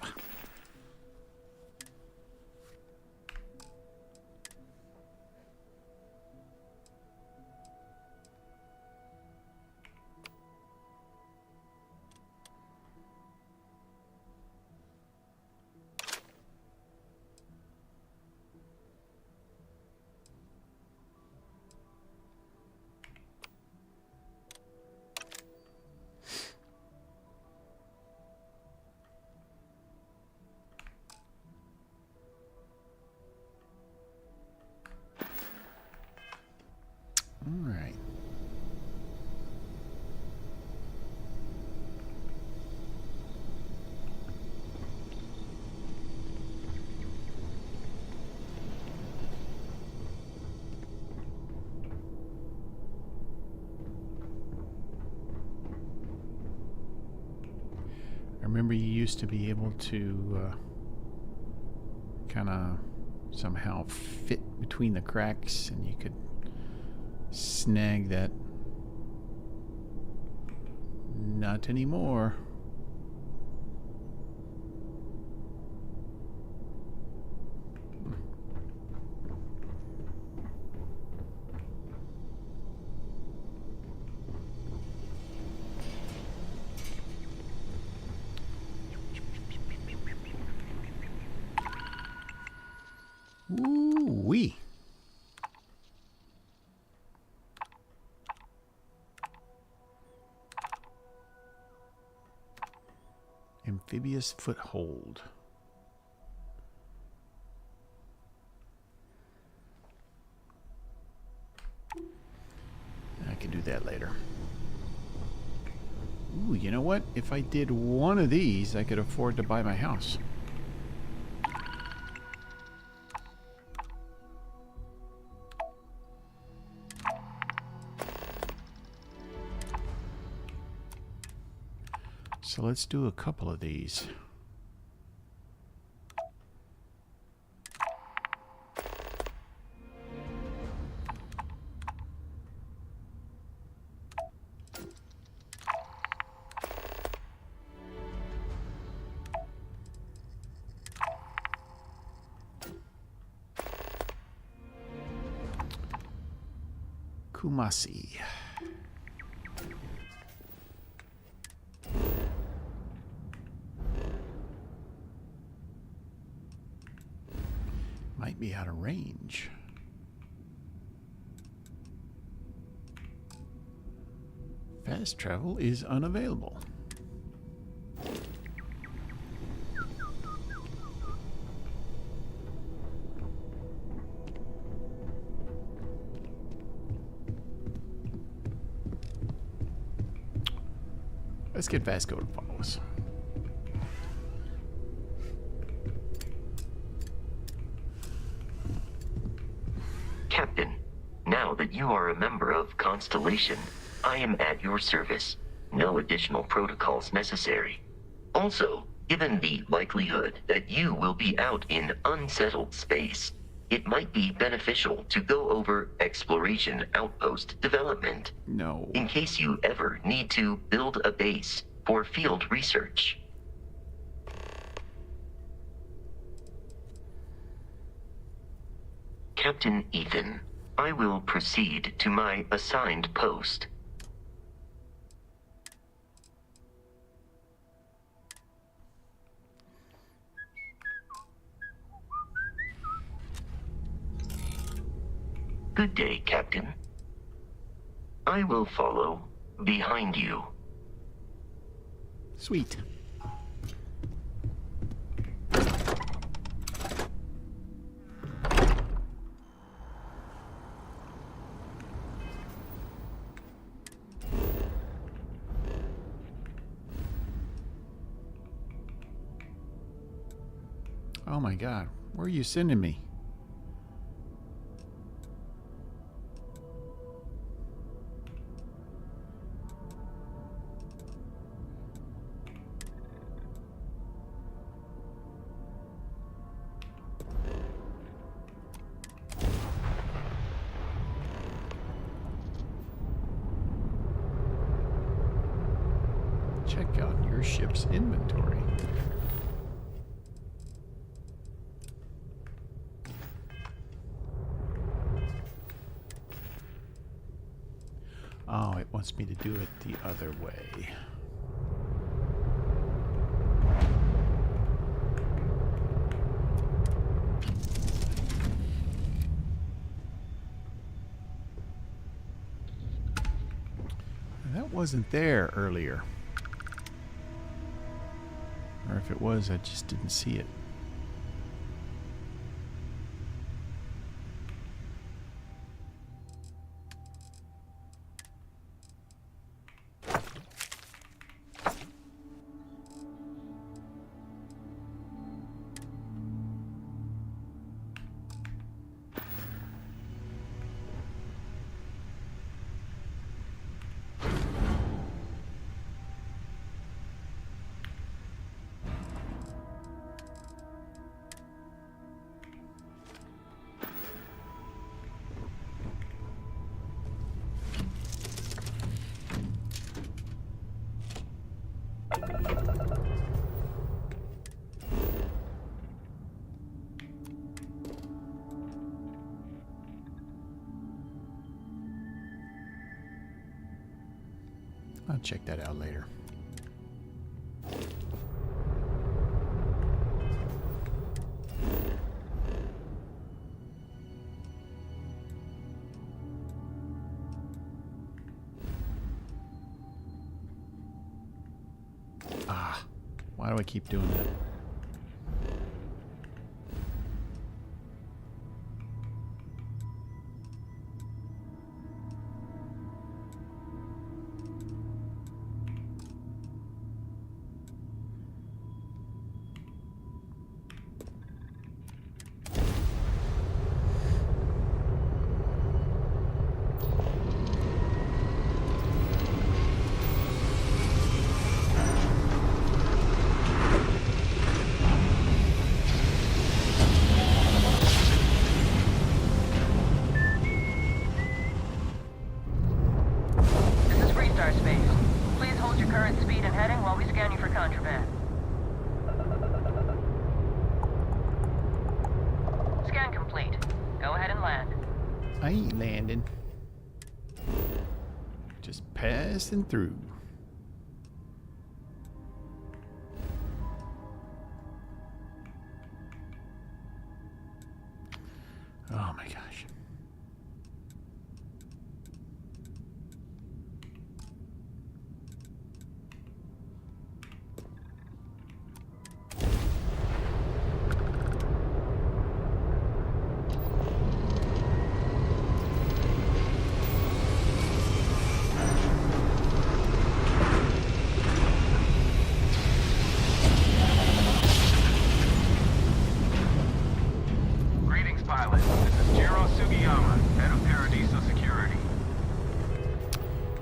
All right. I remember you used to be able to kind of somehow fit between the cracks, and you could snag that. Not anymore. Ooh-wee. Amphibious foothold. I can do that later. Ooh, you know what? If I did one of these, I could afford to buy my house. So let's do a couple of these. Kumasi. Might be out of range. Fast travel is unavailable. Let's get Vasco to follow us. Captain, now that you are a member of Constellation, I am at your service. No additional protocols necessary. Also, given the likelihood that you will be out in unsettled space, it might be beneficial to go over exploration outpost development. No. In case you ever need to build a base for field research. Captain Ethan, I will proceed to my assigned post. Good day, Captain. I will follow behind you. Sweet. Oh my God, where are you sending me? Check out your your ship's inventory. Oh, it wants me to do it the other way. That wasn't there earlier. Or if it was, I just didn't see it. I'll check that out later. Ah, why do I keep doing that? I ain't landing. Just passing through. Oh my gosh.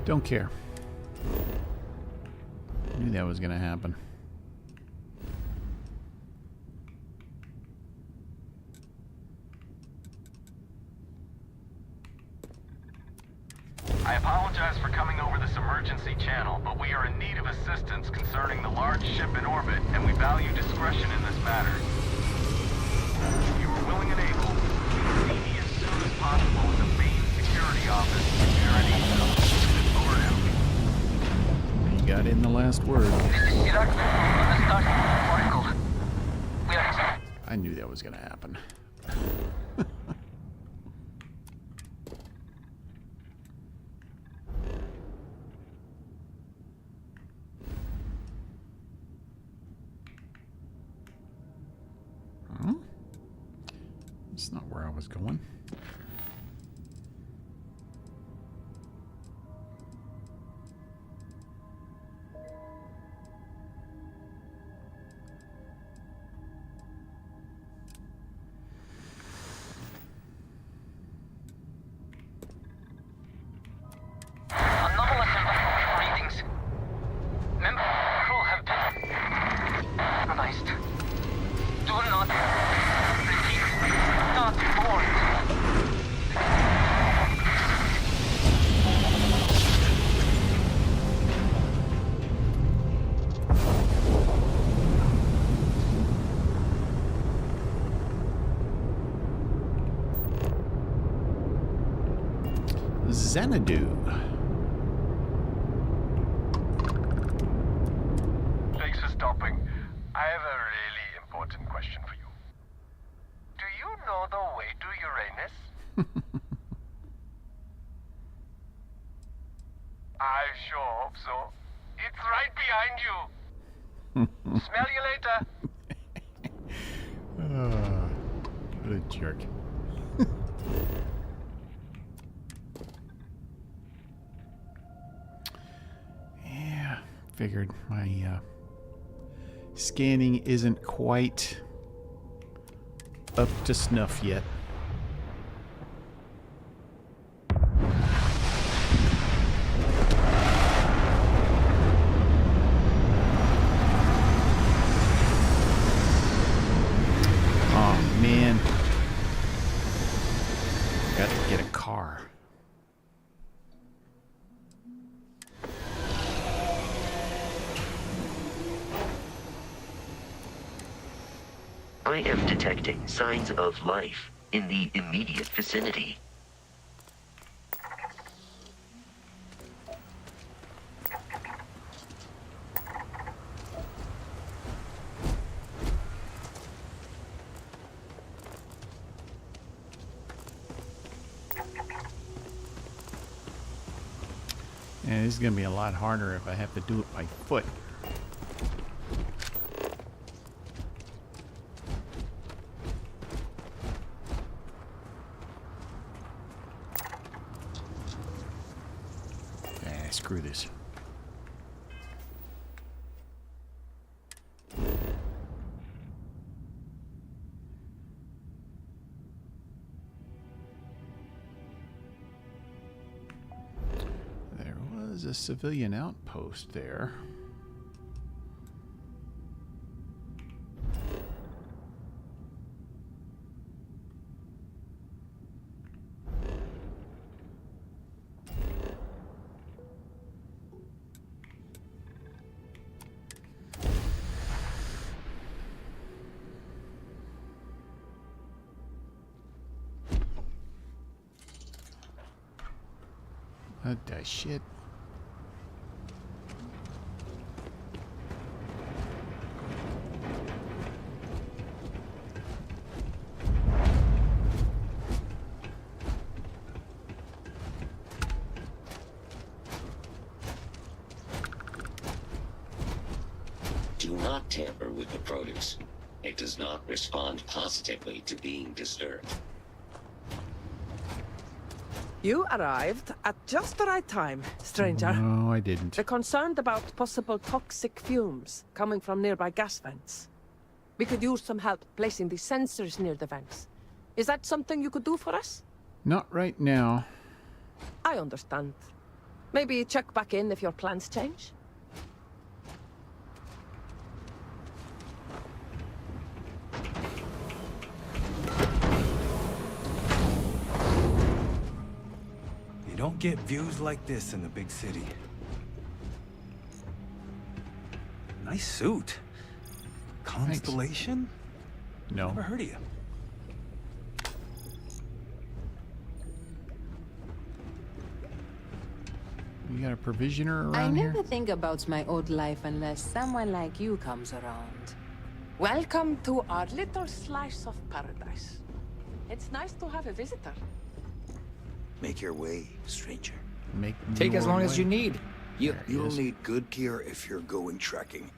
Don't care. Knew that was gonna happen. I apologize for coming over this emergency channel, but we are in need of assistance concerning the large ship in orbit, and we value discretion in this matter. If you are willing and able, please see me as soon as possible in the main security office in Paradiso. You got in the last word. I knew that was gonna happen. Huh? That's not where I was going. Xanadu. Thanks for stopping. I have a really important question for you. Do you know the way to Uranus? I sure hope so. It's right behind you. Smell you later. What a jerk. Yeah, figured my scanning isn't quite up to snuff yet. Oh man, got to get a car. I am detecting signs of life in the immediate vicinity. Yeah, this is going to be a lot harder if I have to do it by foot. Screw this. There was a civilian outpost there. What the shit? Do not tamper with the produce. It does not respond positively to being disturbed. You arrived at just the right time, stranger. No, I didn't. We're concerned about possible toxic fumes coming from nearby gas vents. We could use some help placing the sensors near the vents. Is that something you could do for us? Not right now. I understand. Maybe check back in if your plans change? You don't get views like this in the big city. Nice suit. Constellation? No. Never heard of you. You got a provisioner I around here? never think about my old life unless someone like you comes around. Welcome to our little slice of paradise. It's nice to have a visitor. Make your way, stranger. Take as long as you need. You'll need good gear if you're going trekking.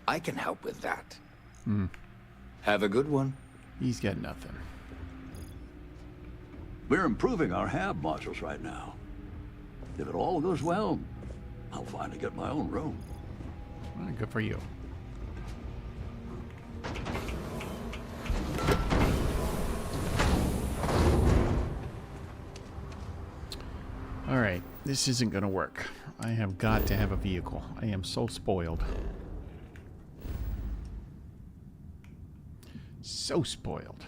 I can help with that. Have a good one. He's got nothing. We're improving our hab modules right now. If it all goes well, I'll finally get my own room. Well, good for you. All right, this isn't going to work. I have got to have a vehicle. I am so spoiled. So spoiled.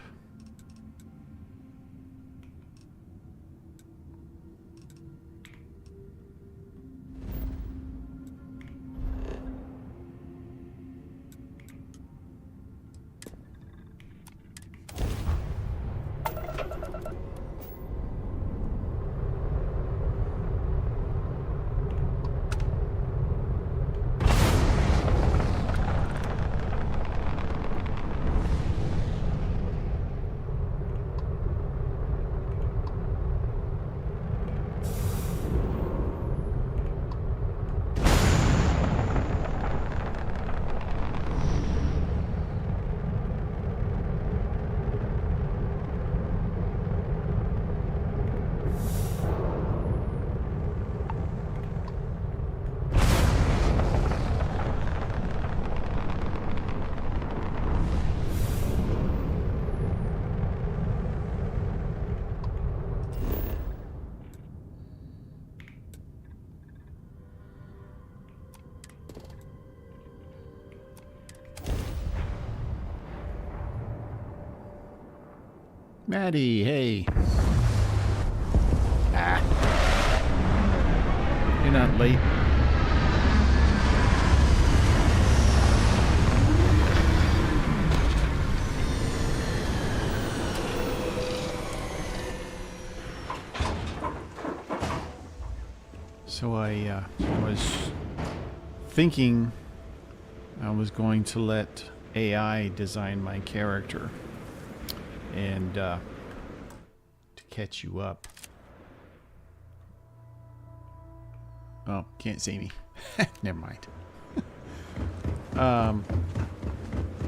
Maddie, hey. Ah. You're not late. So I was thinking I was going to let AI design my character and to catch you up. Oh, can't see me. Never mind.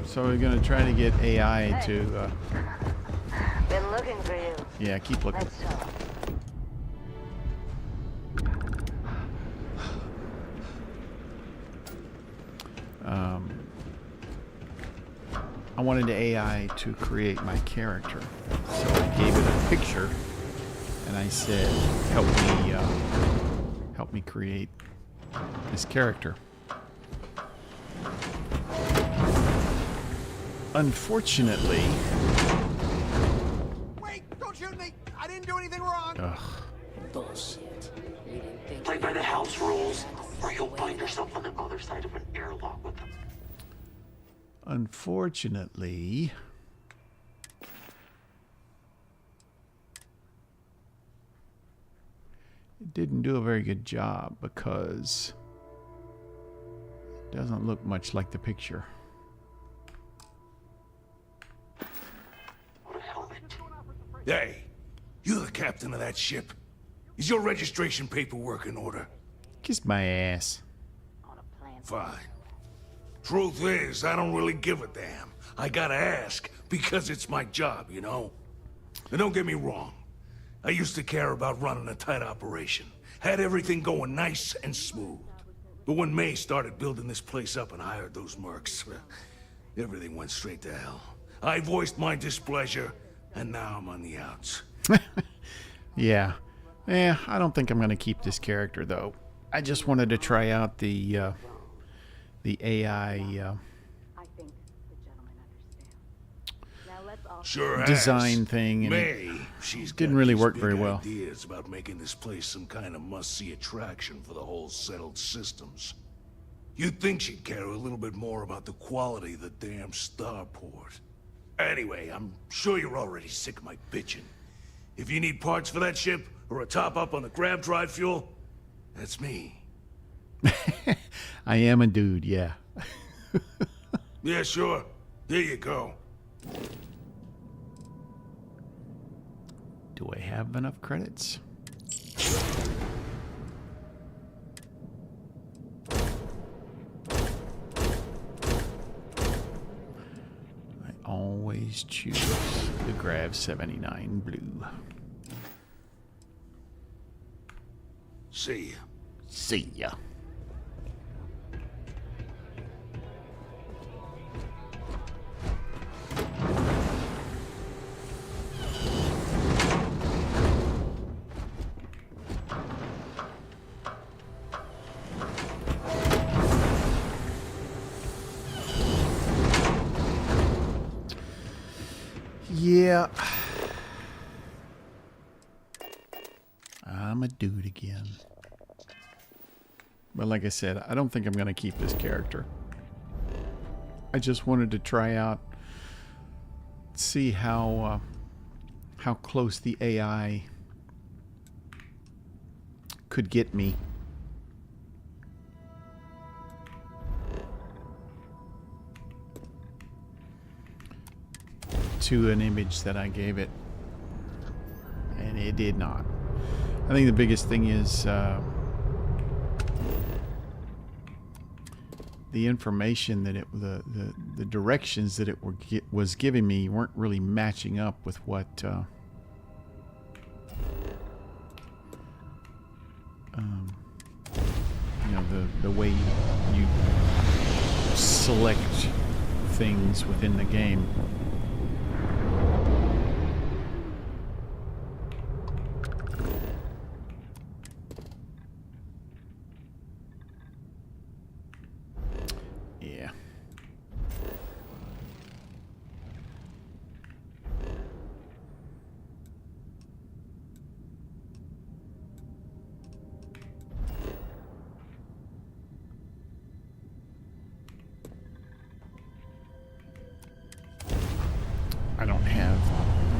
So we're gonna try to get AI to. Been looking for you. Yeah, keep looking. Let's talk. I wanted the AI to create my character, so I gave it a picture, and I said, "Help me create this character." Unfortunately, wait! Don't shoot me! I didn't do anything wrong. Ugh. Bullshit. We didn't think. Play by the house rules, or you'll find yourself on the other side of an airlock with them. Unfortunately, it didn't do a very good job because it doesn't look much like the picture. Hey, you're the captain of that ship. Is your registration paperwork in order? Kiss my ass. Fine. Truth is, I don't really give a damn. I gotta ask, because it's my job, you know? And don't get me wrong. I used to care about running a tight operation. Had everything going nice and smooth. But when May started building this place up and hired those mercs, everything went straight to hell. I voiced my displeasure, and now I'm on the outs. Yeah. I don't think I'm going to keep this character, though. I just wanted to try out the AI design thing, and it didn't really work very well. Ideas about making this place some kind of must-see attraction for the whole settled systems. You'd think she'd care a little bit more about the quality of the damn starport. Anyway, I'm sure you're already sick of my bitching. If you need parts for that ship, or a top-up on the grav drive fuel, that's me. I am a dude, yeah. Yeah, sure. Here you go. Do I have enough credits? I always choose the Grav 79 blue. See ya. See ya. Yeah. I'm a dude again. But like I said, I don't think I'm going to keep this character. I just wanted to try out, see how close the AI could get me. To an image that I gave it, and it did not. I think the biggest thing is the information that it, the directions that it was giving me weren't really matching up with what you know, the way you select things within the game.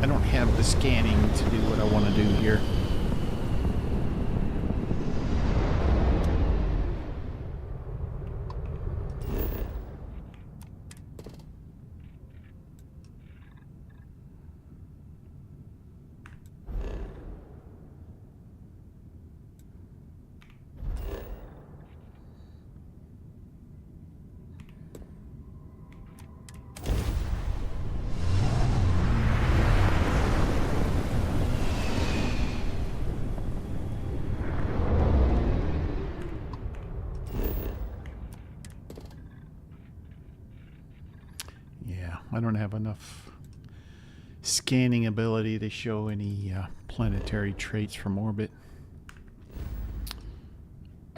I don't have the scanning to do what I want to do here. I don't have enough scanning ability to show any planetary traits from orbit.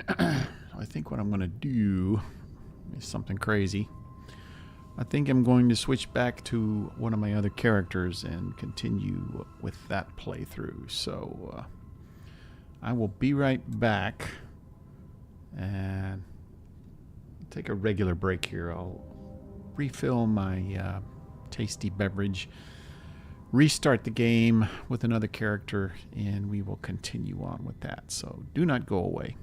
I think what I'm going to do is something crazy. I think I'm going to switch back to one of my other characters and continue with that playthrough. So I will be right back and take a regular break here. I'll refill my tasty beverage, restart the game with another character, and we will continue on with that. So do not go away.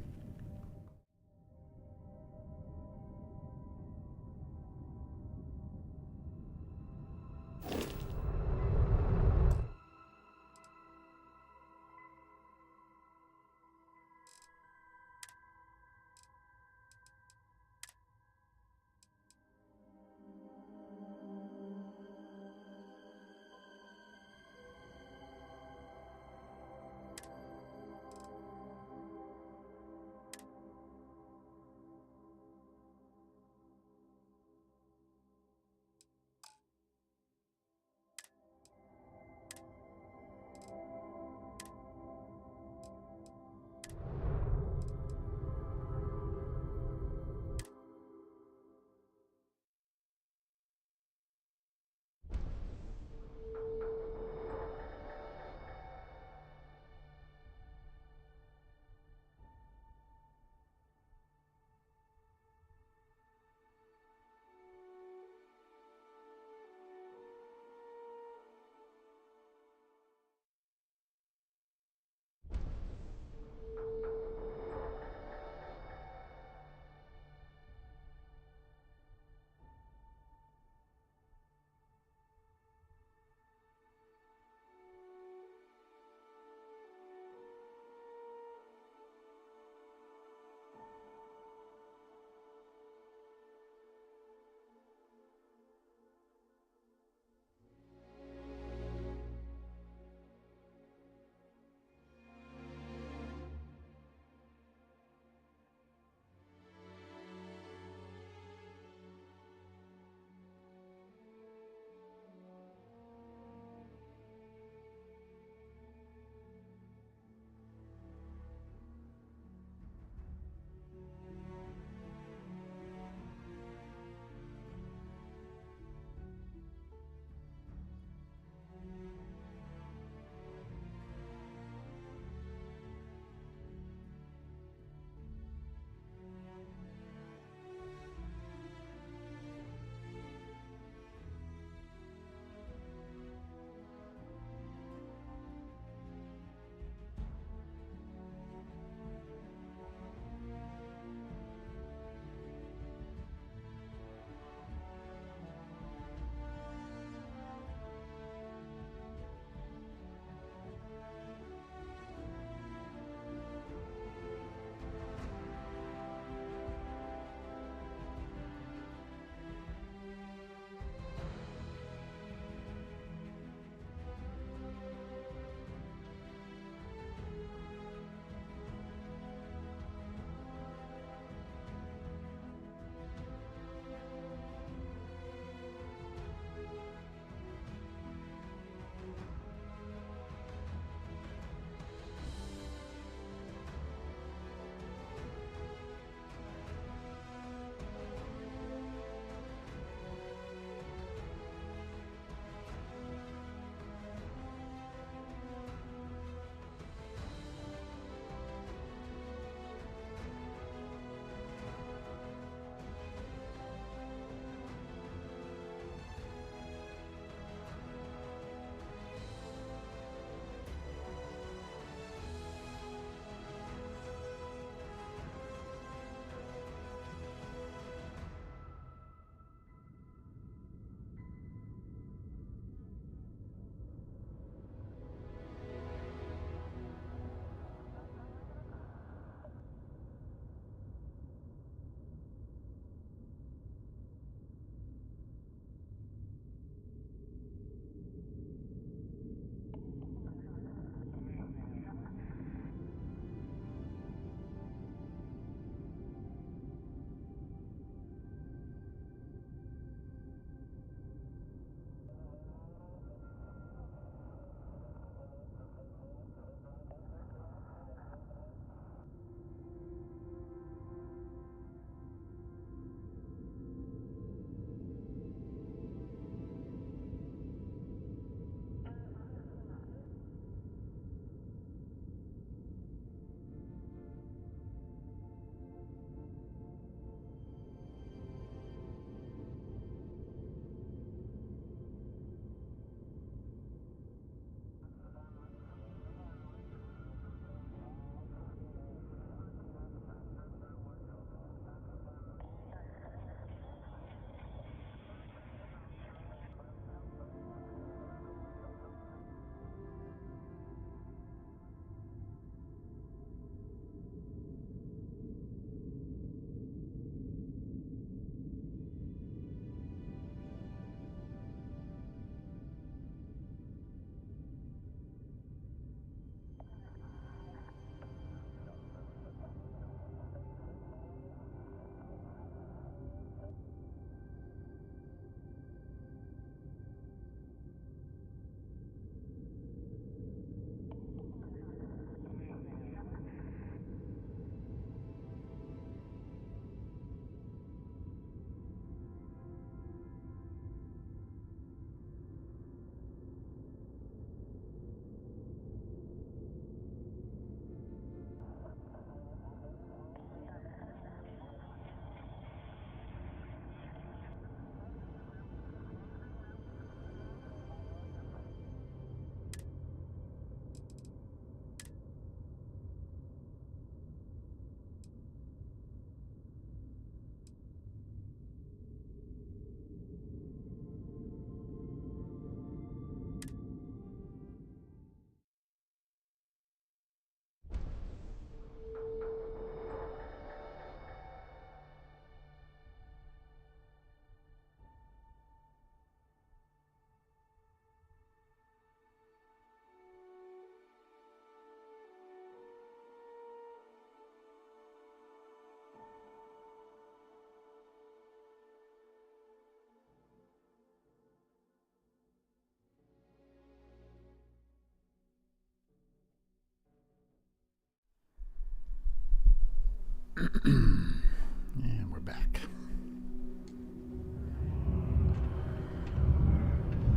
back.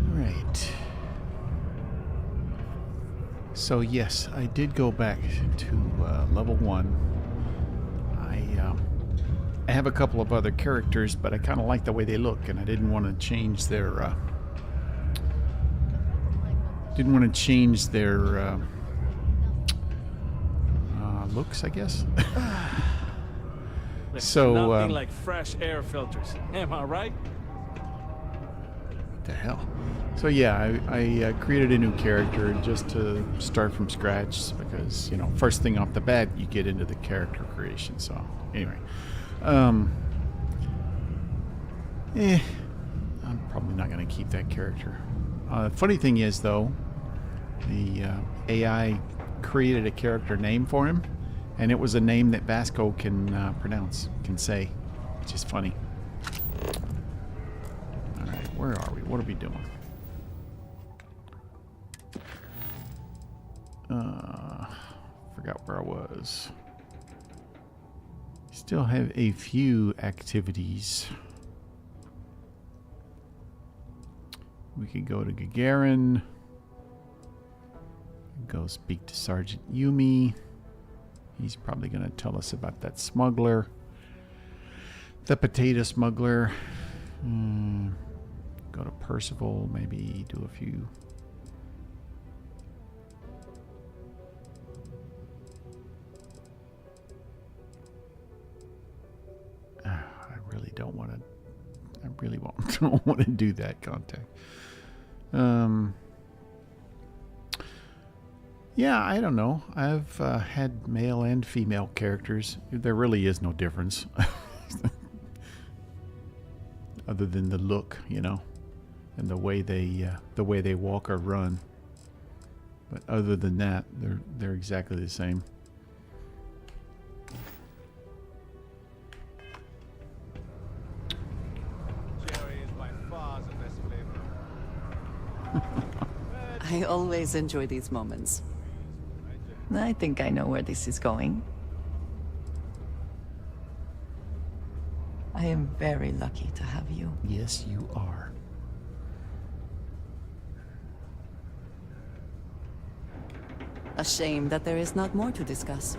All right. So yes, I did go back to level 1. I have a couple of other characters, but I kind of like the way they look, and I didn't want to change their looks, I guess. So nothing like fresh air filters. Am I right? What the hell? So yeah, I created a new character just to start from scratch because, you know, first thing off the bat you get into the character creation. So anyway, I'm probably not going to keep that character. Funny thing is though, the AI created a character name for him, and it was a name that Vasco can pronounce, can say, which is funny. All right, where are we? What are we doing? Forgot where I was. Still have a few activities. We could go to Gagarin. Go speak to Sergeant Yumi. He's probably going to tell us about that smuggler. The potato smuggler. Go to Percival. Maybe do a few. I really don't want to. I really don't want to do that contact. Yeah, I don't know. I've had male and female characters. There really is no difference. Other than the look, you know, and the way they walk or run. But other than that, they're exactly the same. Jerry is by far the best flavor. I always enjoy these moments. I think I know where this is going. I am very lucky to have you. Yes, you are. A shame that there is not more to discuss.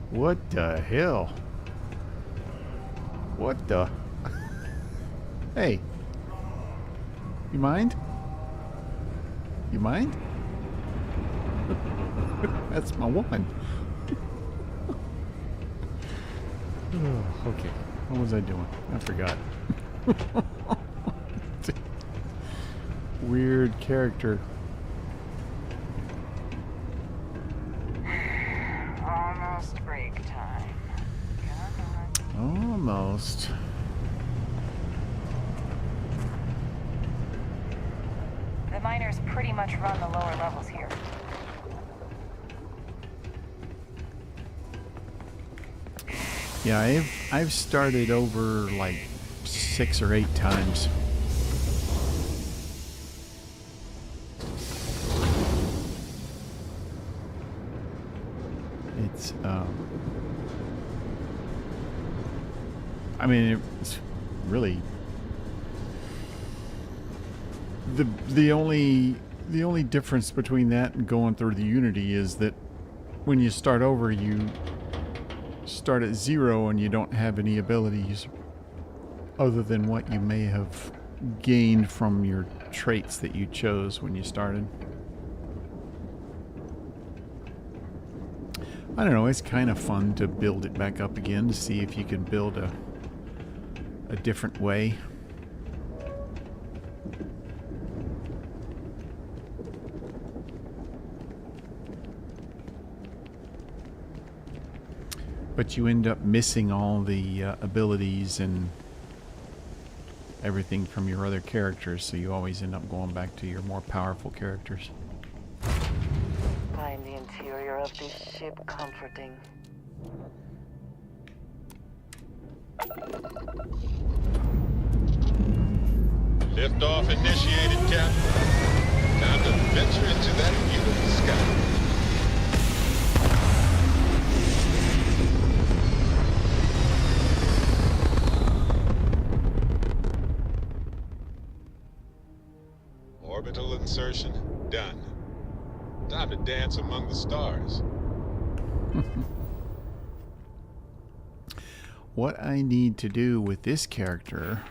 What the hell? What the? Hey. You mind? You mind? That's my woman. Oh, okay. What was I doing? I forgot. Weird character. Almost break time. Almost. The miners pretty much run the lower levels here. Yeah, I've started over like 6 or 8 times. It's I mean, it's really the only difference between that and going through the Unity is that when you start over, you start at 0 and you don't have any abilities other than what you may have gained from your traits that you chose when you started. I don't know, it's kind of fun to build it back up again to see if you can build a different way. But you end up missing all the abilities and everything from your other characters, so you always end up going back to your more powerful characters. Find the interior of this ship comforting. Liftoff initiated, Captain. Time to venture into that beautiful sky. Orbital insertion done. Time to dance among the stars. What I need to do with this character,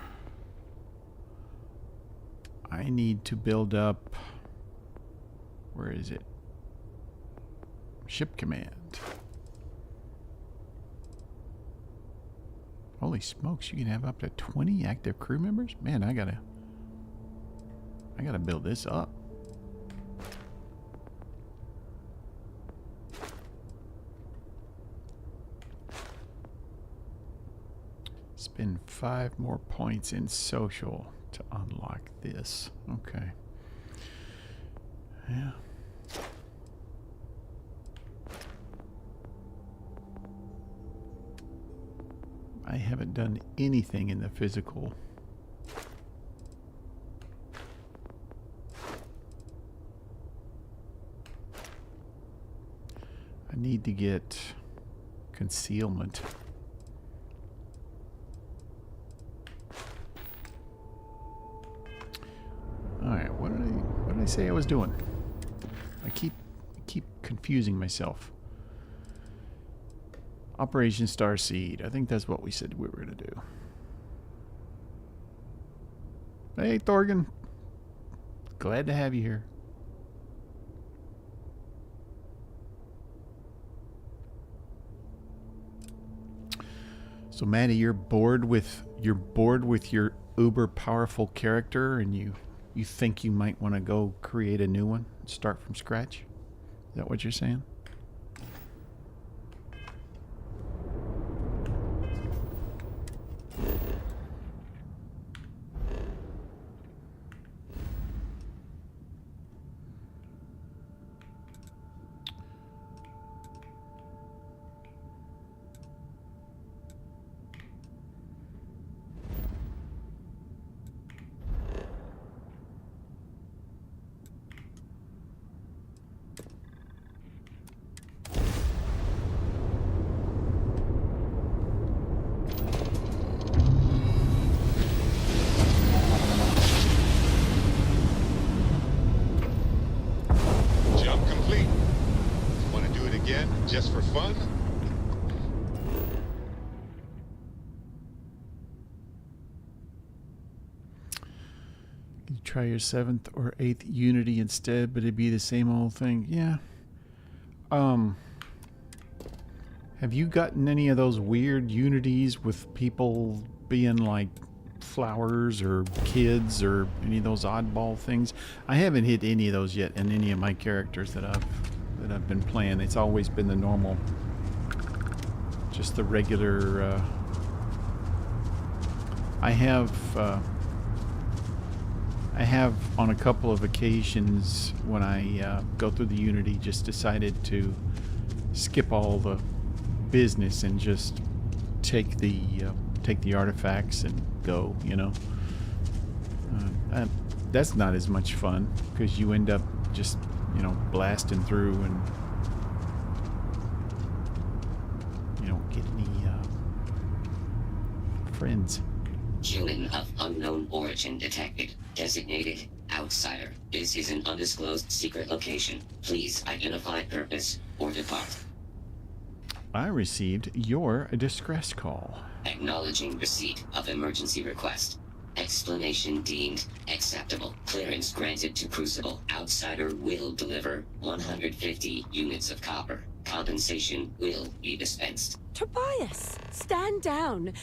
I need to build up, where is it? Ship command. Holy smokes, you can have up to 20 active crew members? Man, I gotta build this up. Spend 5 more points in social to unlock this. Okay. Yeah. I haven't done anything in the physical. I need to get concealment. Alright, what did I say I was doing? I keep confusing myself. Operation Starseed. I think that's what we said we were going to do. Hey, Thorgan. Glad to have you here. So, Maddie, you're bored with your uber powerful character, and you think you might want to go create a new one, start from scratch? Is that what you're saying? Just for fun? You try your 7th or 8th Unity instead, but it'd be the same old thing. Yeah. Have you gotten any of those weird Unities with people being like flowers or kids or any of those oddball things? I haven't hit any of those yet in any of my characters that I've been playing. It's always been the normal, just the regular. I have on a couple of occasions when I go through the Unity, just decided to skip all the business and just take the artifacts and go. You know, that's not as much fun because you end up just, you know, blasting through and you don't get any friends. Human of unknown origin detected. Designated outsider. This is an undisclosed secret location. Please identify purpose or depart. I received your distress call. Acknowledging receipt of emergency request. Explanation deemed acceptable. Clearance granted to Crucible. Outsider will deliver 150 units of copper. Compensation will be dispensed. Tobias, stand down.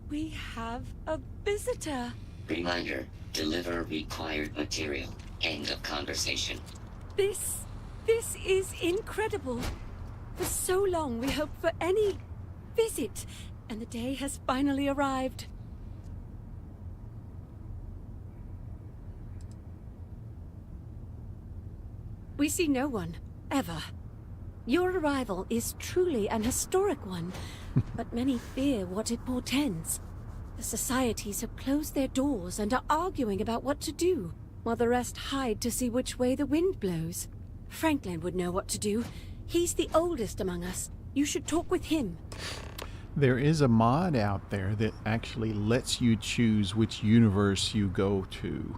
We have a visitor. Reminder, deliver required material. End of conversation. This is incredible. For so long we hoped for any visit, and the day has finally arrived. We see no one, ever. Your arrival is truly an historic one, but many fear what it portends. The societies have closed their doors and are arguing about what to do, while the rest hide to see which way the wind blows. Franklin would know what to do. He's the oldest among us. You should talk with him. There is a mod out there that actually lets you choose which universe you go to.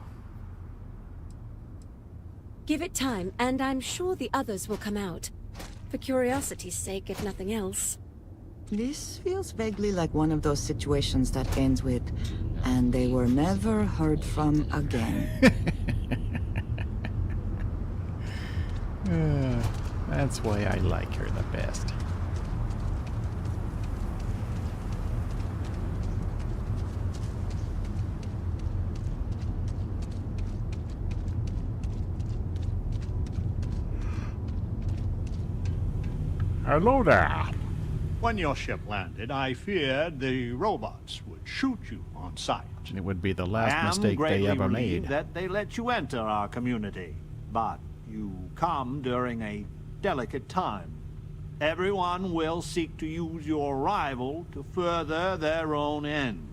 Give it time, and I'm sure the others will come out. For curiosity's sake, if nothing else. This feels vaguely like one of those situations that ends with, and they were never heard from again. That's why I like her the best. Hello there. When your ship landed, I feared the robots would shoot you on sight. It would be the last mistake they ever made. That they let you enter our community, but you come during a delicate time. Everyone will seek to use your arrival to further their own ends.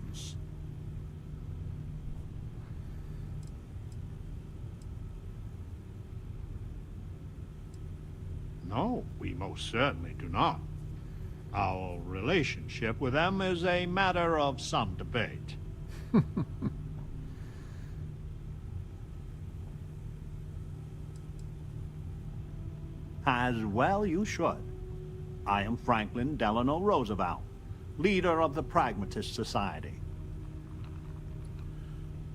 No, we most certainly do not. Our relationship with them is a matter of some debate. As well you should. I am Franklin Delano Roosevelt, leader of the Pragmatist Society.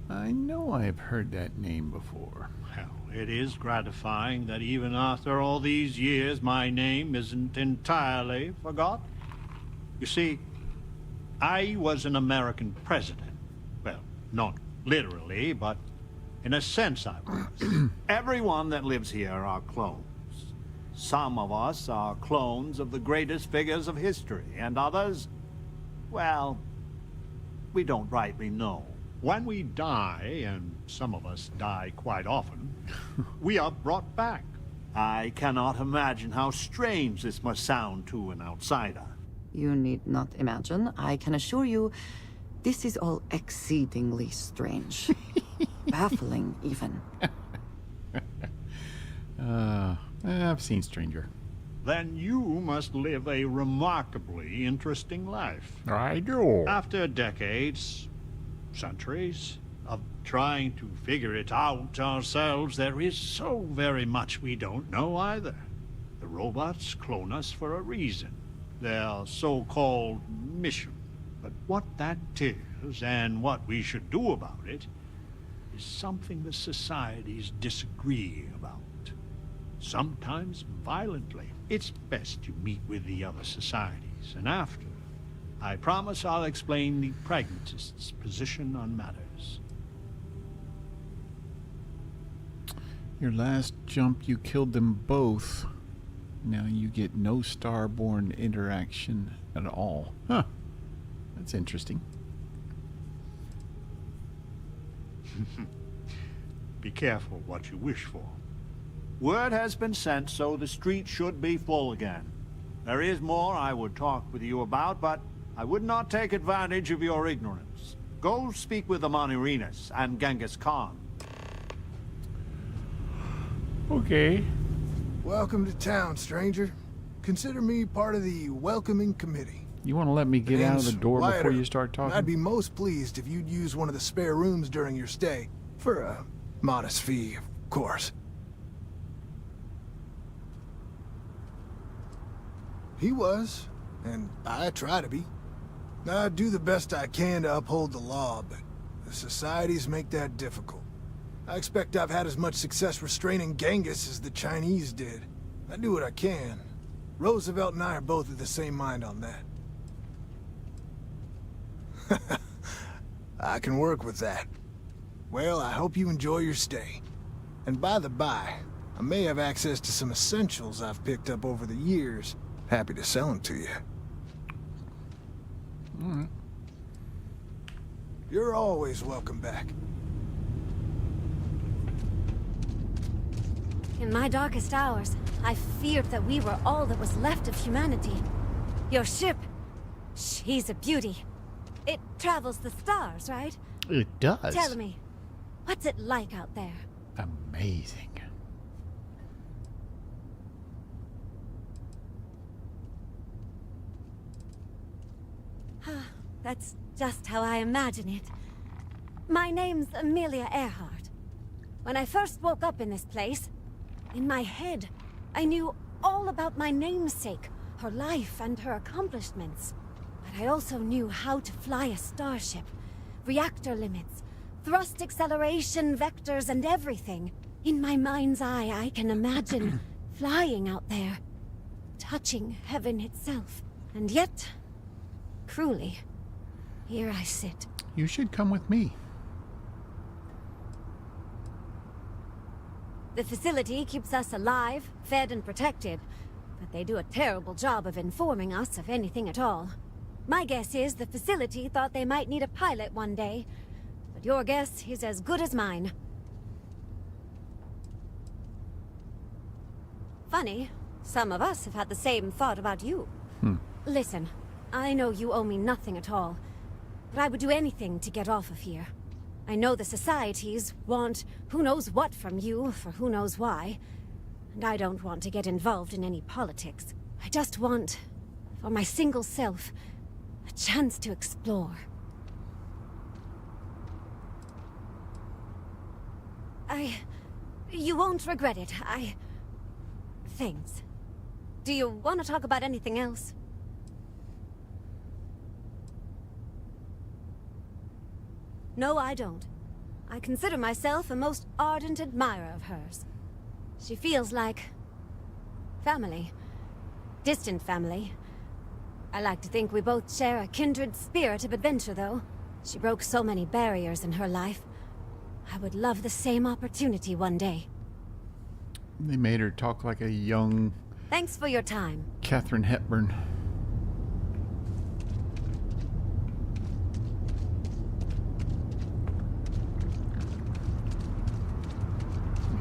I know I've heard that name before. Well, it is gratifying that even after all these years, my name isn't entirely forgotten. You see, I was an American president. Well, not literally, but in a sense I was. Everyone that lives here are clones. Some of us are clones of the greatest figures of history, and others, well, we don't rightly know. When we die, and some of us die quite often, we are brought back. I cannot imagine how strange this must sound to an outsider. You need not imagine. I can assure you, this is all exceedingly strange. Baffling, even. I've seen Stranger. Then you must live a remarkably interesting life. I do. After decades, centuries, of trying to figure it out ourselves, there is so very much we don't know either. The robots clone us for a reason. Their so-called mission. But what that is, and what we should do about it, is something the societies disagree about. Sometimes violently. It's best you meet with the other societies, and after, I promise I'll explain the pragmatists' position on matters. Your last jump, you killed them both. Now you get no starborn interaction at all. Huh. That's interesting. Be careful what you wish for. Word has been sent, so the street should be full again. There is more I would talk with you about, but I would not take advantage of your ignorance. Go speak with the Monirinas and Genghis Khan. Okay. Welcome to town, stranger. Consider me part of the welcoming committee. You want to let me get out of the door before you start talking? I'd be most pleased if you'd use one of the spare rooms during your stay. For a modest fee, of course. He was, and I try to be. I do the best I can to uphold the law, but the societies make that difficult. I expect I've had as much success restraining Genghis as the Chinese did. I do what I can. Roosevelt and I are both of the same mind on that. I can work with that. Well, I hope you enjoy your stay. And by the by, I may have access to some essentials I've picked up over the years. Happy to sell them to you. All right. You're always welcome back. In my darkest hours, I feared that we were all that was left of humanity. Your ship, she's a beauty. It travels the stars, right? It does. Tell me, what's it like out there? Amazing. That's just how I imagine it. My name's Amelia Earhart. When I first woke up in this place, In my head, I knew all about my namesake, her life and her accomplishments. But I also knew how to fly a starship, reactor limits, thrust acceleration vectors and everything. In my mind's eye, I can imagine flying out there, touching heaven itself. And yet, cruelly, here I sit. You should come with me. The facility keeps us alive, fed and protected, but they do a terrible job of informing us of anything at all. My guess is the facility thought they might need a pilot one day, but your guess is as good as mine. Funny, some of us have had the same thought about you. Listen, I know you owe me nothing at all, but I would do anything to get off of here. I know the societies want who knows what from you for who knows why, and I don't want to get involved in any politics. I just want, for my single self, a chance to explore. You won't regret it. Thanks. Do you want to talk about anything else? No, I don't. I consider myself a most ardent admirer of hers. She feels like family. Distant family. I like to think we both share a kindred spirit of adventure, though. She broke so many barriers in her life. I would love the same opportunity one day. They made her talk like a young... Thanks for your time. Katharine Hepburn.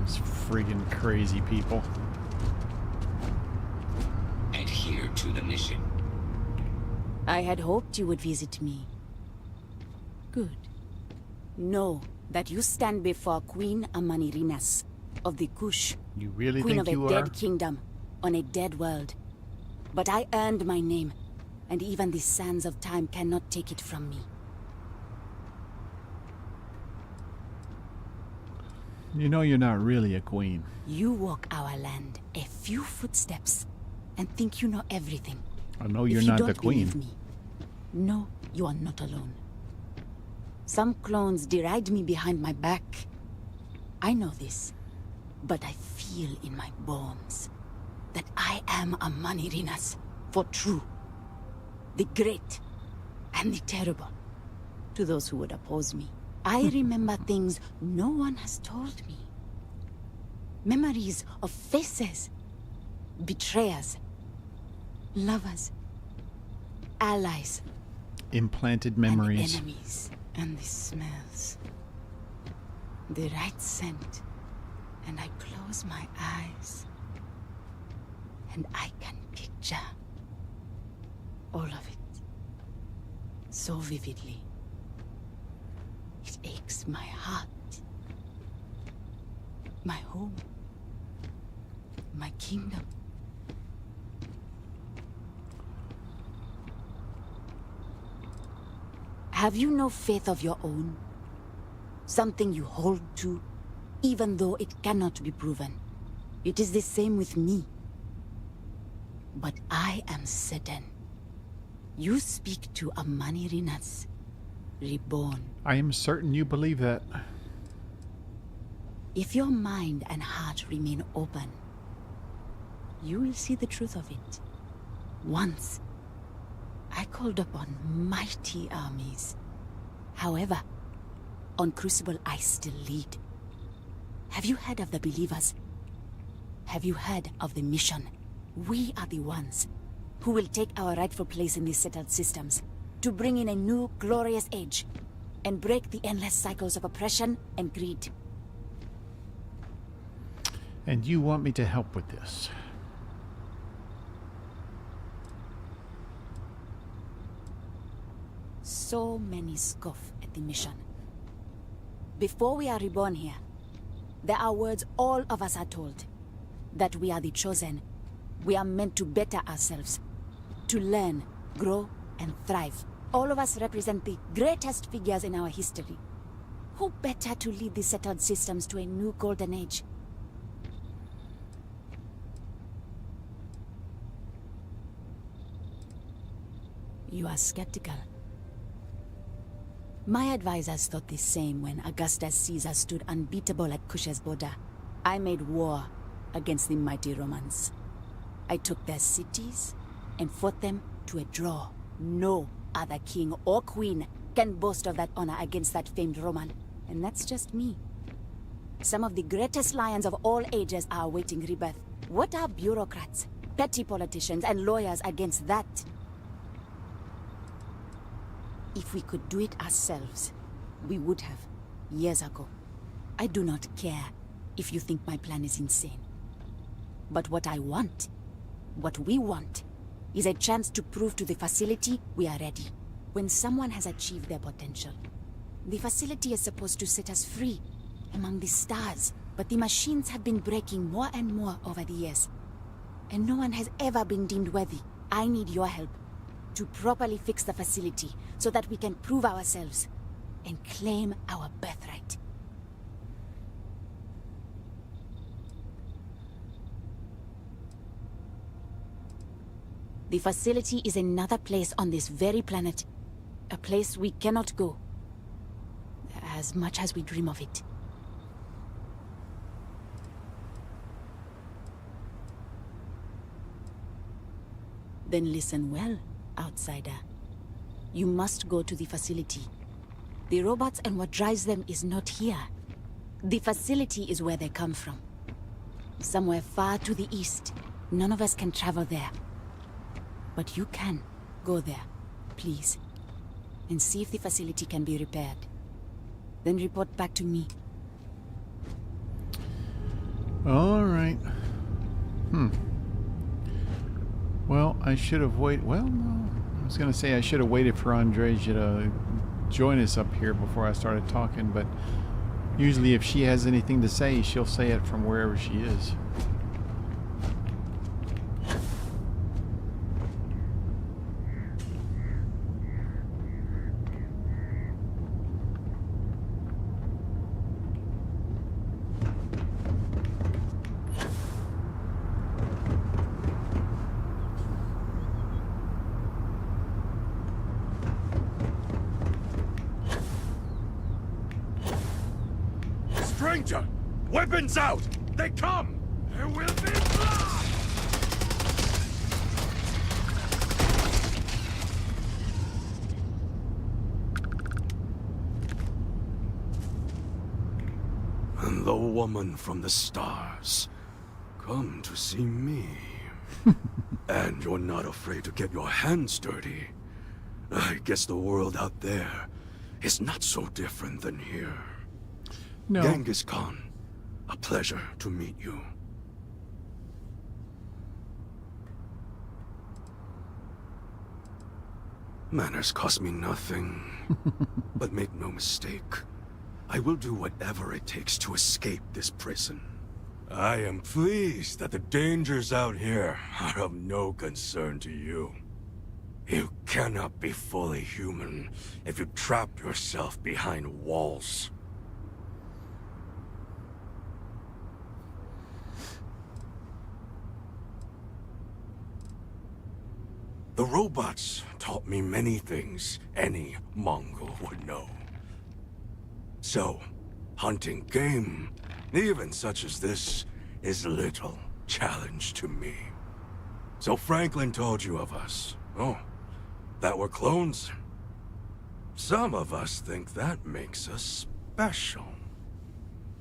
These friggin' crazy people. Adhere to the mission. I had hoped you would visit me. Good. Know that you stand before Queen Amanirinas of the Kush. You really Queen think of you a are? dead kingdom on a dead world. But I earned my name, and even the sands of time cannot take it from me. You know you're not really a queen. You walk our land a few footsteps and think you know everything. I know you're If not you the don't queen. believe me, no, you are not alone. Some clones deride me behind my back. I know this, but I feel in my bones that I am a Manirinas for true. The great and the terrible. To those who would oppose me, I remember things no one has told me. Memories of faces, betrayers, lovers, allies, Implanted memories. and enemies, and the smells. The right scent, and I close my eyes, and I can picture all of it so vividly. It aches my heart, my home, my kingdom. Have you no faith of your own? Something you hold to, even though it cannot be proven. It is the same with me. But I am certain. You speak to a Manirinas, reborn. I am certain you believe that. If your mind and heart remain open, you will see the truth of it. Once, I called upon mighty armies. However, on Crucible I still lead. Have you heard of the believers? Have you heard of the mission? We are the ones who will take our rightful place in these settled systems to bring in a new glorious age and break the endless cycles of oppression and greed. And you want me to help with this? So many scoff at the mission. Before we are reborn here, there are words all of us are told. That we are the chosen. We are meant to better ourselves. To learn, grow, and thrive. All of us represent the greatest figures in our history. Who better to lead the settled systems to a new golden age? You are skeptical. My advisors thought the same when Augustus Caesar stood unbeatable at Kush's border. I made war against the mighty Romans. I took their cities and fought them to a draw. No other king or queen can boast of that honor against that famed Roman. And that's just me. Some of the greatest lions of all ages are awaiting rebirth. What are bureaucrats, petty politicians, and lawyers against that? If we could do it ourselves, we would have, years ago. I do not care if you think my plan is insane. But what I want, what we want, is a chance to prove to the facility we are ready. When someone has achieved their potential, the facility is supposed to set us free among the stars. But the machines have been breaking more and more over the years, and no one has ever been deemed worthy. I need your help to properly fix the facility so that we can prove ourselves and claim our birthright. The facility is another place on this very planet. A place we cannot go, as much as we dream of it. Then listen well, outsider. You must go to the facility. The robots and what drives them is not here. The facility is where they come from. Somewhere far to the east. None of us can travel there. But you can. Go there, please. And see if the facility can be repaired. Then report back to me. All right. Well, I should have waited. Well, no. I was going to say I should have waited for Andreja to join us up here before I started talking, but usually if she has anything to say, she'll say it from wherever she is. Stranger! Weapons out! They come! There will be blood! And the woman from the stars. Come to see me. And you're not afraid to get your hands dirty. I guess the world out there is not so different than here. No. Genghis Khan, a pleasure to meet you. Manners cost me nothing. But make no mistake, I will do whatever it takes to escape this prison. I am pleased that the dangers out here are of no concern to you. You cannot be fully human if you trap yourself behind walls. The robots taught me many things any Mongol would know. So, hunting game, even such as this, is little challenge to me. So Franklin told you of us. Oh, that we're clones. Some of us think that makes us special.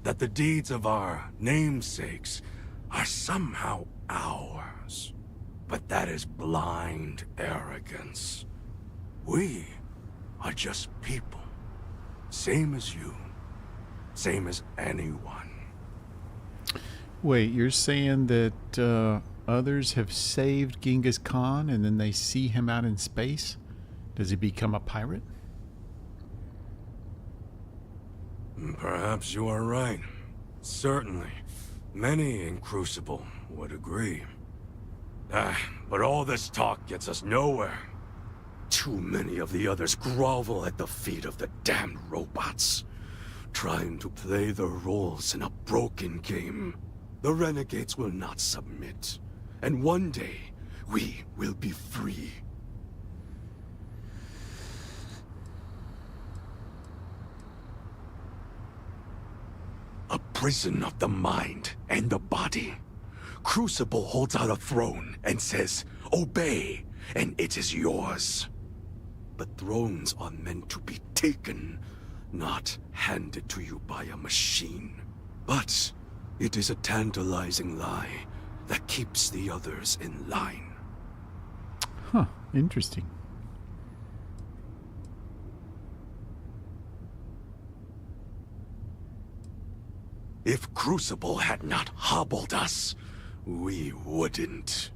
That the deeds of our namesakes are somehow ours. But that is blind arrogance. We are just people. Same as you. Same as anyone. Wait, you're saying that others have saved Genghis Khan and then they see him out in space? Does he become a pirate? Perhaps you are right. Certainly. Many in Crucible would agree. But all this talk gets us nowhere. Too many of the others grovel at the feet of the damned robots, trying to play their roles in a broken game. The renegades will not submit, and one day we will be free. prison of the mind and the body. Crucible holds out a throne and says, "Obey, and it is yours." But thrones are meant to be taken, not handed to you by a machine. But it is a tantalizing lie that keeps the others in line. Huh, interesting. If Crucible had not hobbled us, we wouldn't.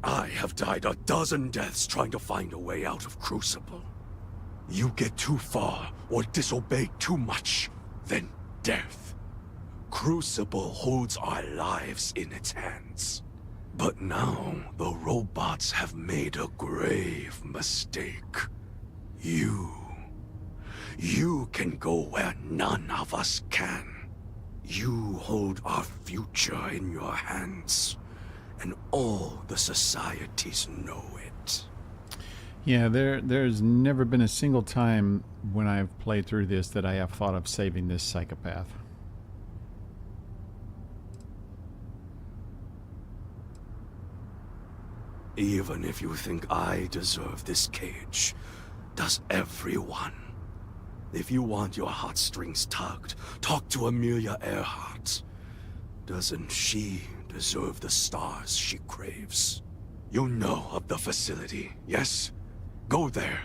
I have died a dozen deaths trying to find a way out of Crucible. You get too far or disobey too much, then death. Crucible holds our lives in its hands. But now the robots have made a grave mistake. You can go where none of us can. You hold our future in your hands, and all the societies know it. Yeah, there's never been a single time when I've played through this that I have thought of saving this psychopath. Even if you think I deserve this cage, does everyone? If you want your heartstrings tugged, talk to Amelia Earhart. Doesn't she deserve the stars she craves? You know of the facility, yes? Go there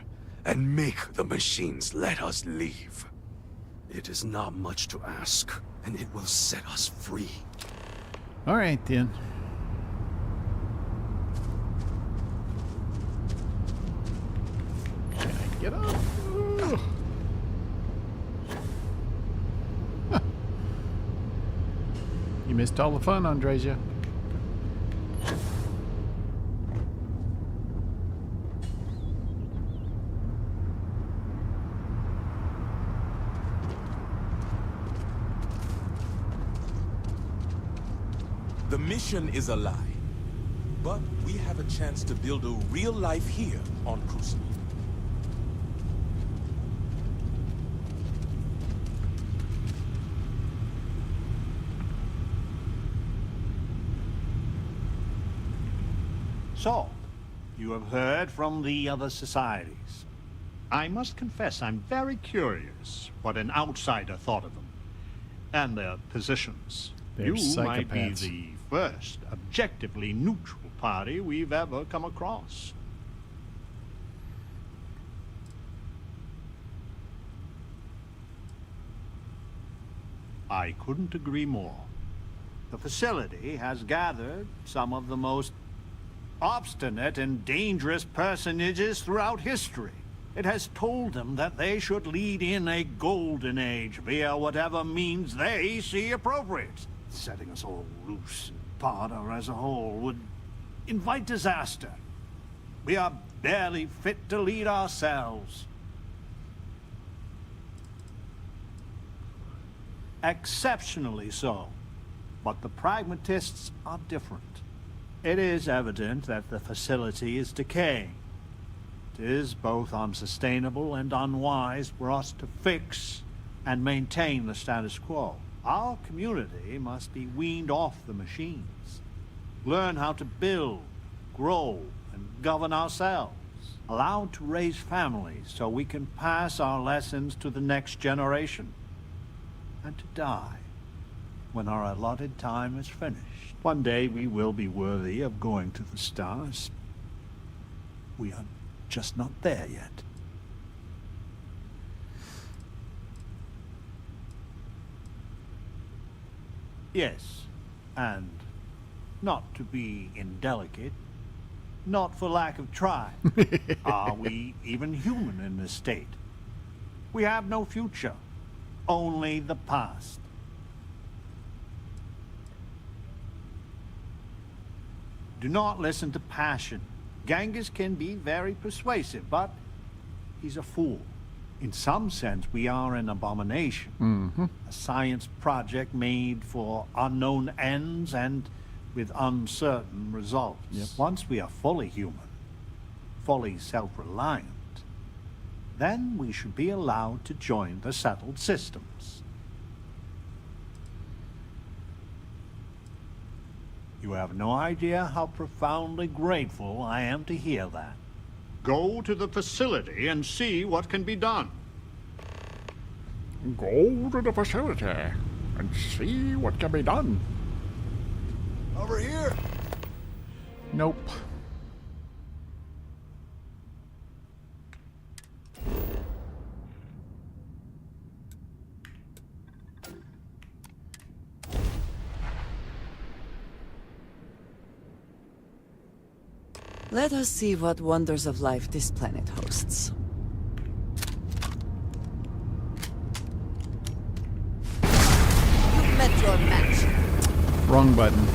and make the machines let us leave. It is not much to ask, and it will set us free. All right, then. Can I get up? Ugh. You missed all the fun, Andresia. The mission is a lie, but we have a chance to build a real life here on Crucible. So, you have heard from the other societies. I must confess I'm very curious what an outsider thought of them and their positions. They're You might be psychopaths. the first objectively neutral party we've ever come across. I couldn't agree more. The facility has gathered some of the most obstinate and dangerous personages throughout history. It has told them that they should lead in a golden age via whatever means they see appropriate. Setting us all loose and barter as a whole would invite disaster. We are barely fit to lead ourselves. Exceptionally so. But the pragmatists are different. It is evident that the facility is decaying. It is both unsustainable and unwise for us to fix and maintain the status quo. Our community must be weaned off the machines. Learn how to build, grow, and govern ourselves. Allowed to raise families so we can pass our lessons to the next generation. And to die when our allotted time is finished. One day we will be worthy of going to the stars. We are just not there yet. Yes, and not to be indelicate, not for lack of trying. Are we even human in this state? We have no future, only the past. Do not listen to passion. Genghis can be very persuasive, but he's a fool. In some sense, we are an abomination. Mm-hmm. A science project made for unknown ends and with uncertain results. Yep. Once we are fully human, fully self-reliant, then we should be allowed to join the settled systems. You have no idea how profoundly grateful I am to hear that. Go to the facility and see what can be done. Go to the facility and see what can be done. Over here. Nope. Let us see what wonders of life this planet hosts. You've met your match. Wrong button.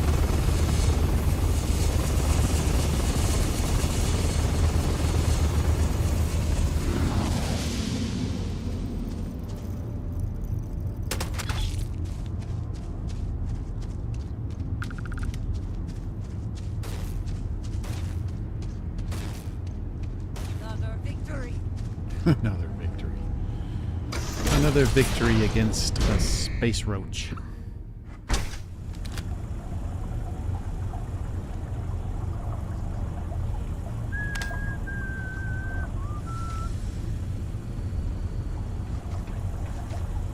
Another victory. Another victory against a space roach.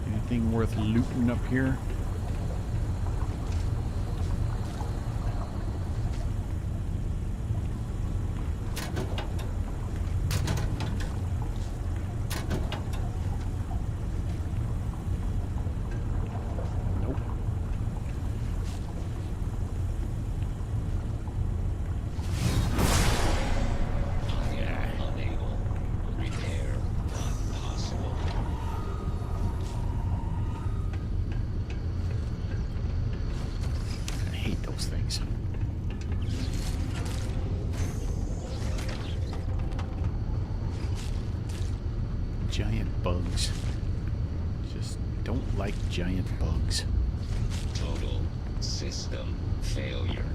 Anything worth looting up here? Things. Giant bugs. Just don't like giant bugs. Total system failure.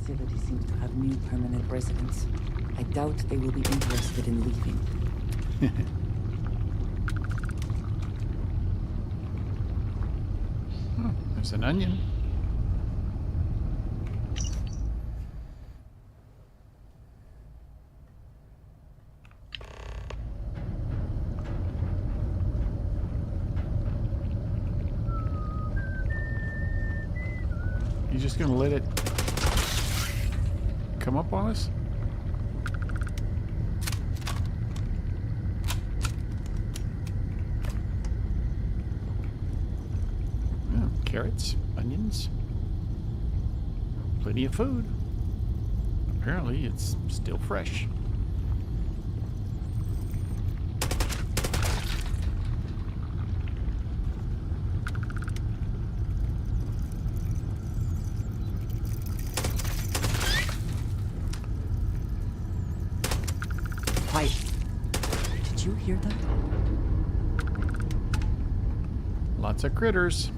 The facility seems to have new permanent residents. I doubt they will be interested in leaving. Oh, there's an onion. You just gonna let it come up on us? Oh, carrots, onions, plenty of food. Apparently it's still fresh. Quiet. Did you hear that? Lots of critters.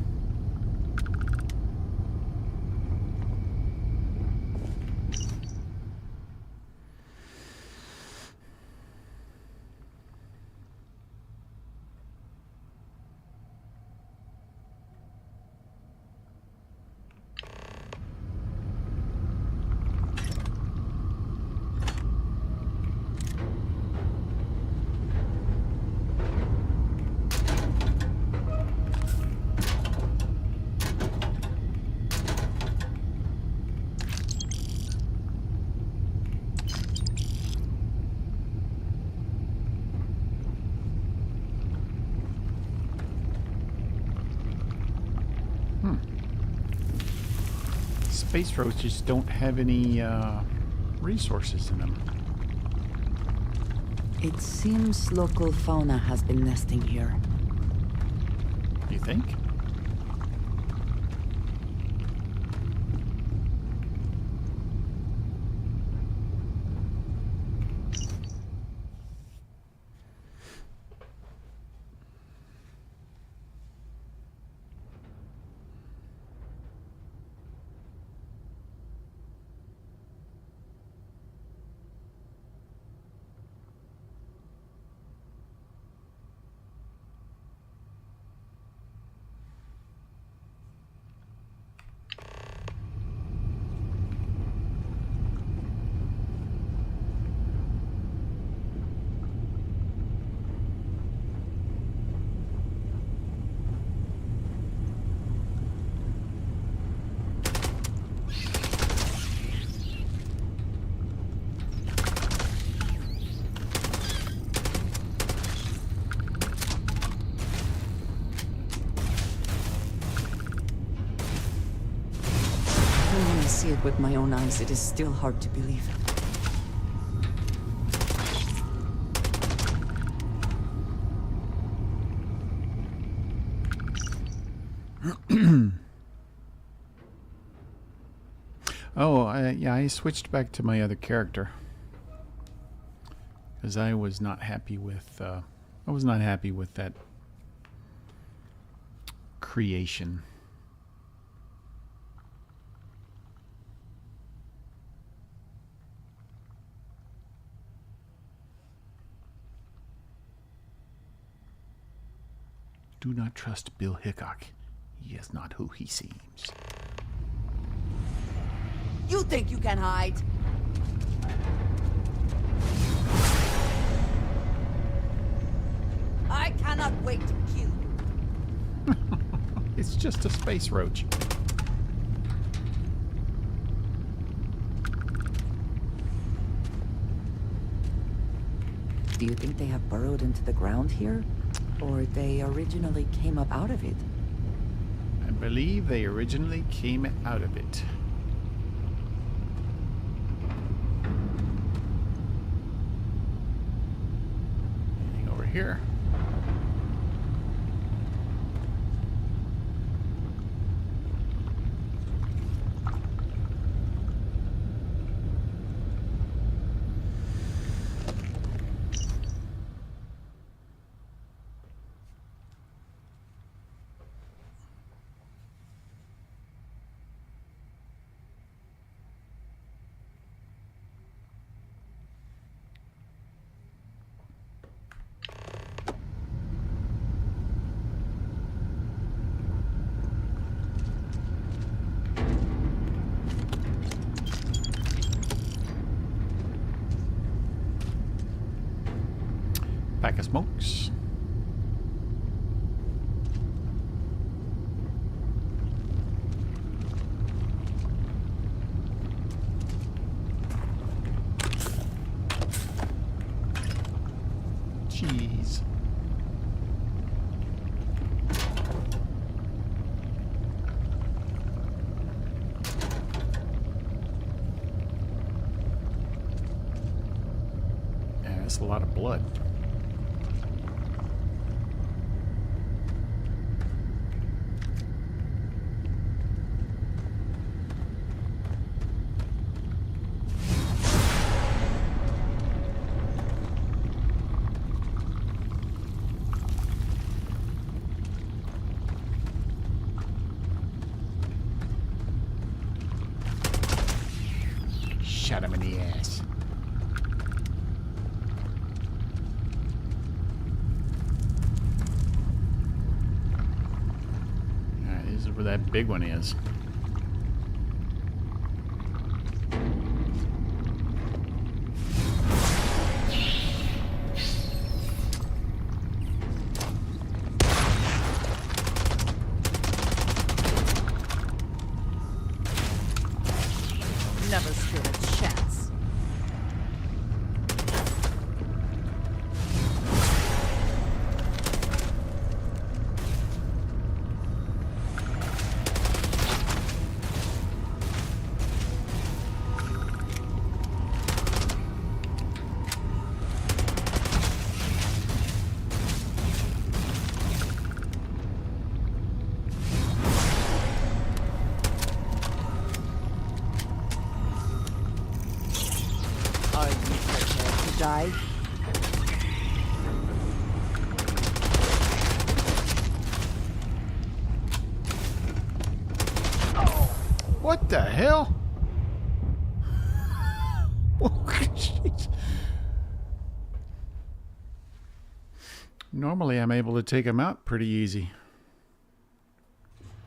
Space roaches don't have any resources in them. It seems local fauna has been nesting here. You think? When I see it with my own eyes, it is still hard to believe. Yeah, I switched back to my other character because I was not happy with that creation. Do not trust Bill Hickok. He is not who he seems. You think you can hide? I cannot wait to kill you. It's just a space roach. Do you think they have burrowed into the ground here? Or they originally came up out of it? I believe they originally came out of it. Anything over here? Pack of smokes. Cheese. Yeah, that's a lot of blood. Shot him in the ass. Alright, this is where that big one is. Never stood a chance. die. What the hell? Oh, jeez. Normally I'm able to take them out pretty easy.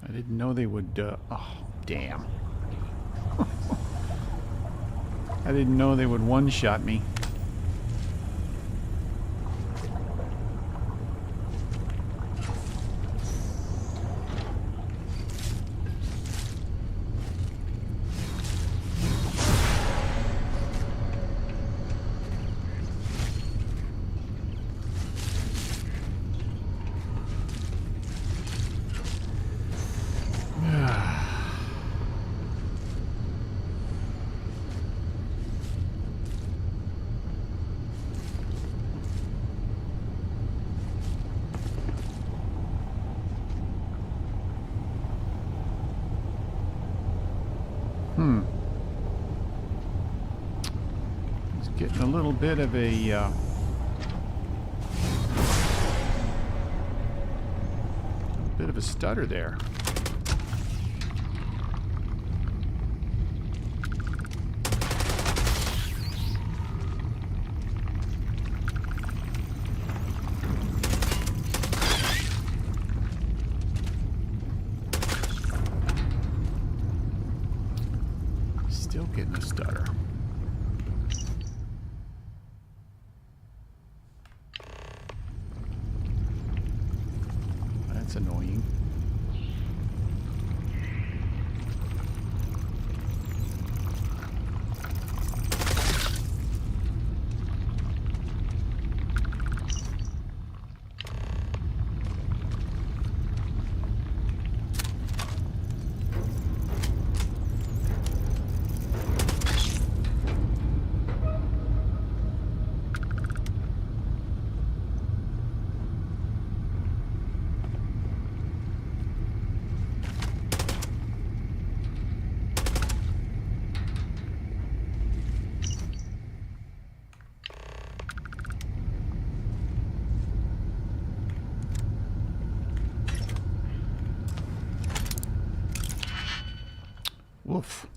I didn't know they would, oh, damn. I didn't know they would one-shot me. It's getting a little bit of a stutter there. Still getting a stutter. That's annoying. Woof.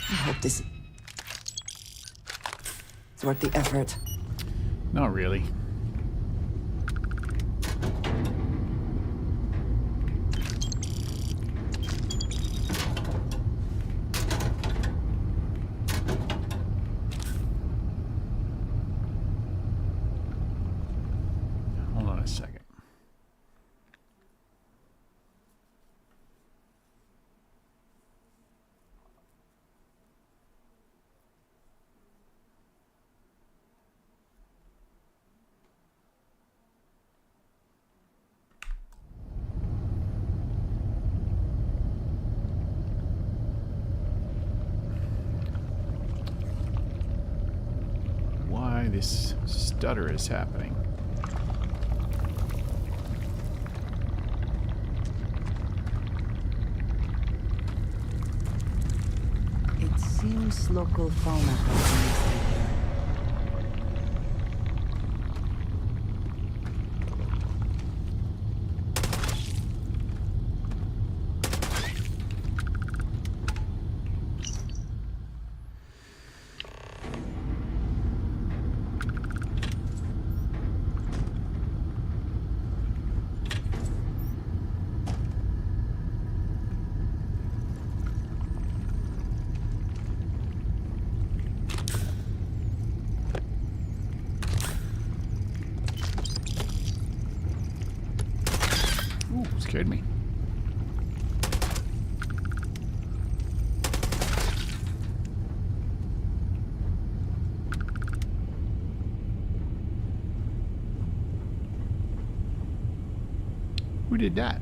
I hope this is worth the effort. Not really. Hold on a second. Why this stutter is happening. It seems local fauna has been listed here. Ooh, scared me. did that?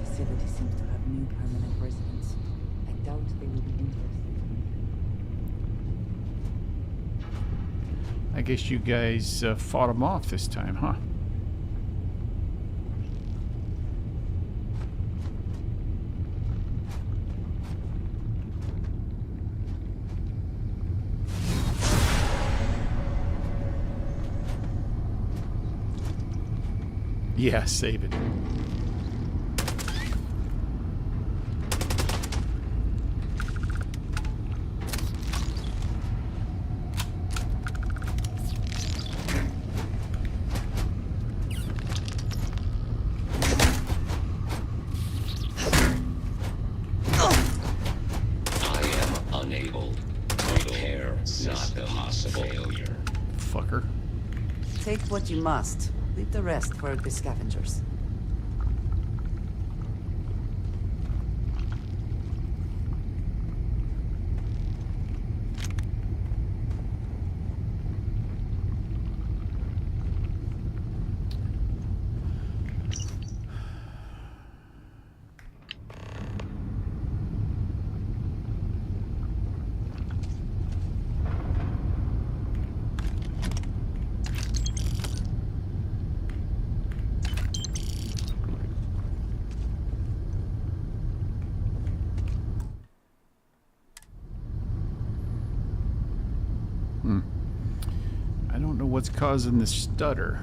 The facility seems to have new permanent residents. I doubt they will be interested. I guess you guys fought them off this time, huh? Yeah, save it. Fucker. Take what you must. Leave the rest for the scavengers. I don't know what's causing the stutter.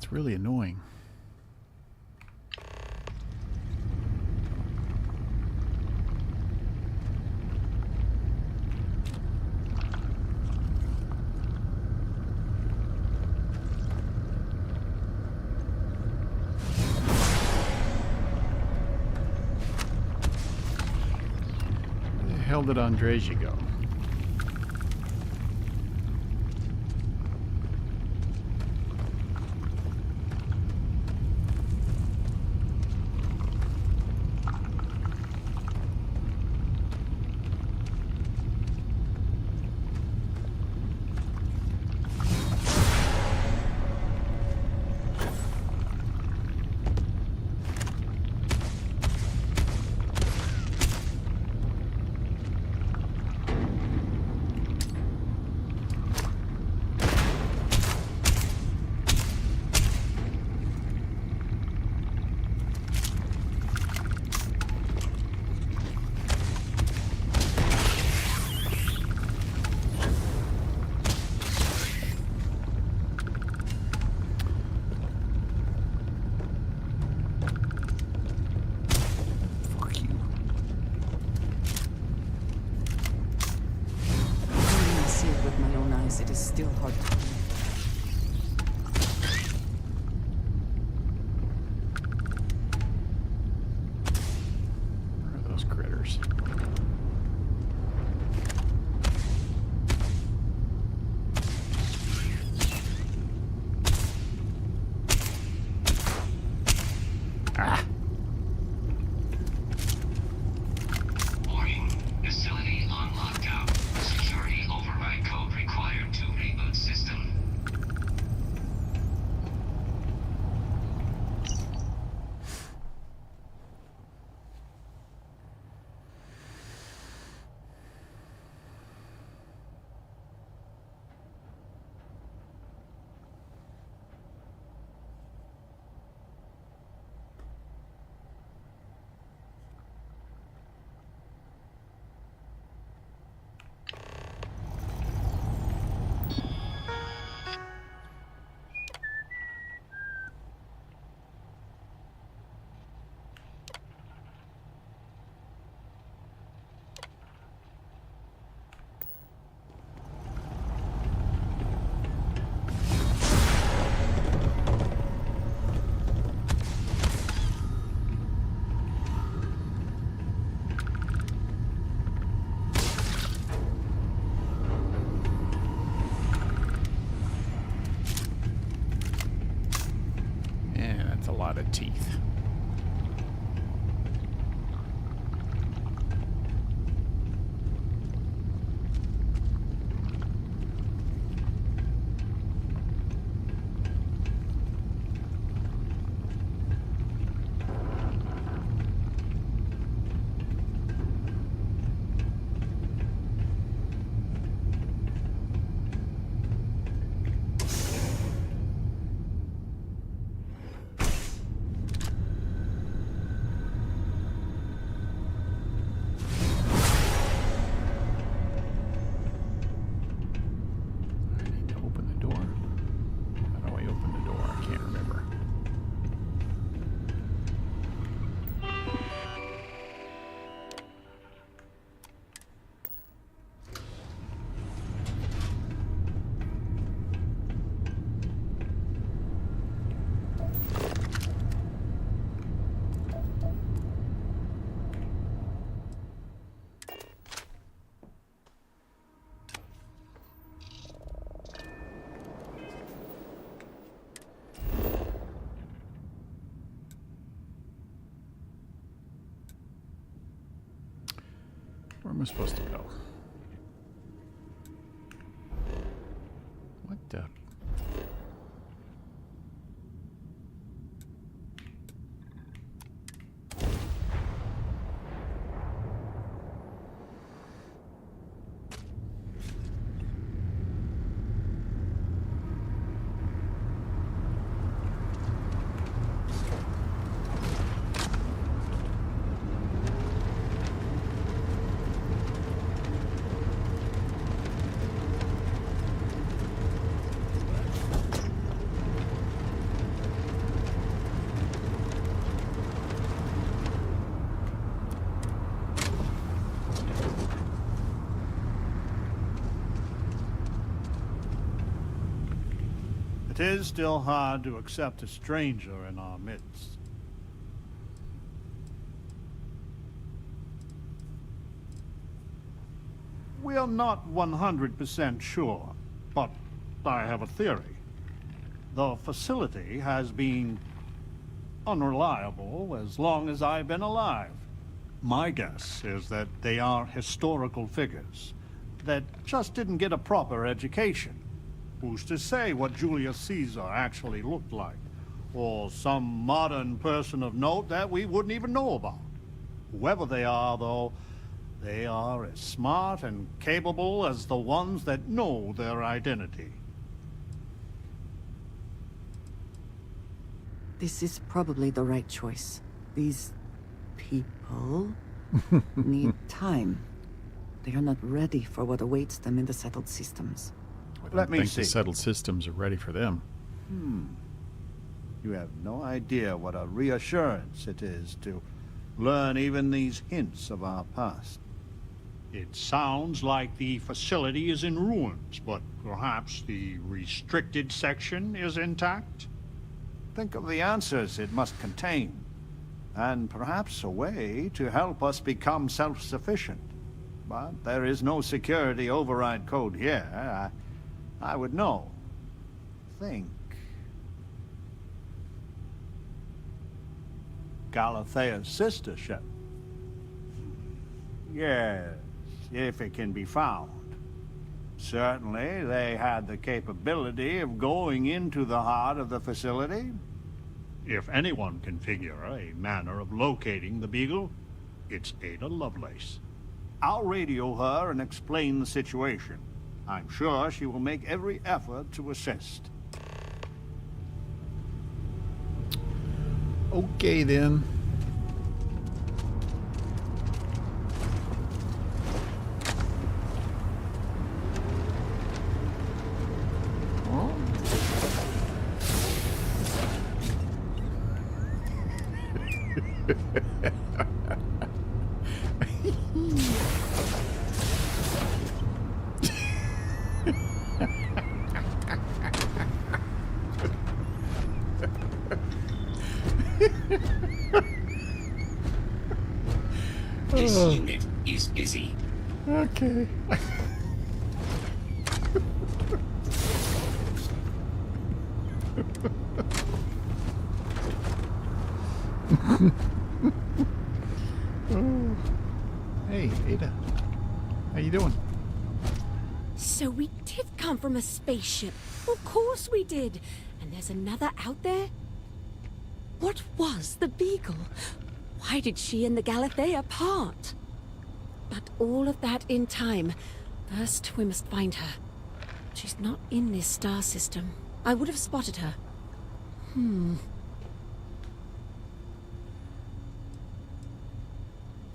Really annoying. Where the hell did Andreja go? It is still hard to believe. Where are those critters? Ah! Warning. Facility on lockdown. Security override code required to reboot system. Where am I supposed to go? What the? It is still hard to accept a stranger in our midst. We are not 100% sure, but I have a theory. The facility has been unreliable as long as I've been alive. My guess is that they are historical figures that just didn't get a proper education. Who's to say what Julius Caesar actually looked like? Or some modern person of note that we wouldn't even know about? Whoever they are, though, they are as smart and capable as the ones that know their identity. This is probably the right choice. These people need time. They are not ready for what awaits them in the settled systems. Let me think see. the settled systems are ready for them. You have no idea what a reassurance it is to learn even these hints of our past. It sounds like the facility is in ruins, but perhaps the restricted section is intact? Think of the answers it must contain, and perhaps a way to help us become self-sufficient. But there is no security override code here. I would know. Think. Galathea's sister ship. Yes, if it can be found. Certainly, they had the capability of going into the heart of the facility. If anyone can figure a manner of locating the Beagle, it's Ada Lovelace. I'll radio her and explain the situation. I'm sure she will make every effort to assist. Okay, then. This unit is busy. Okay. Oh. Hey, Ada. How you doing? So we did come from a spaceship. Of course we did. And there's another out there? What was the Beagle? Why did she and the Galathea part? But all of that in time. First, we must find her. She's not in this star system. I would have spotted her.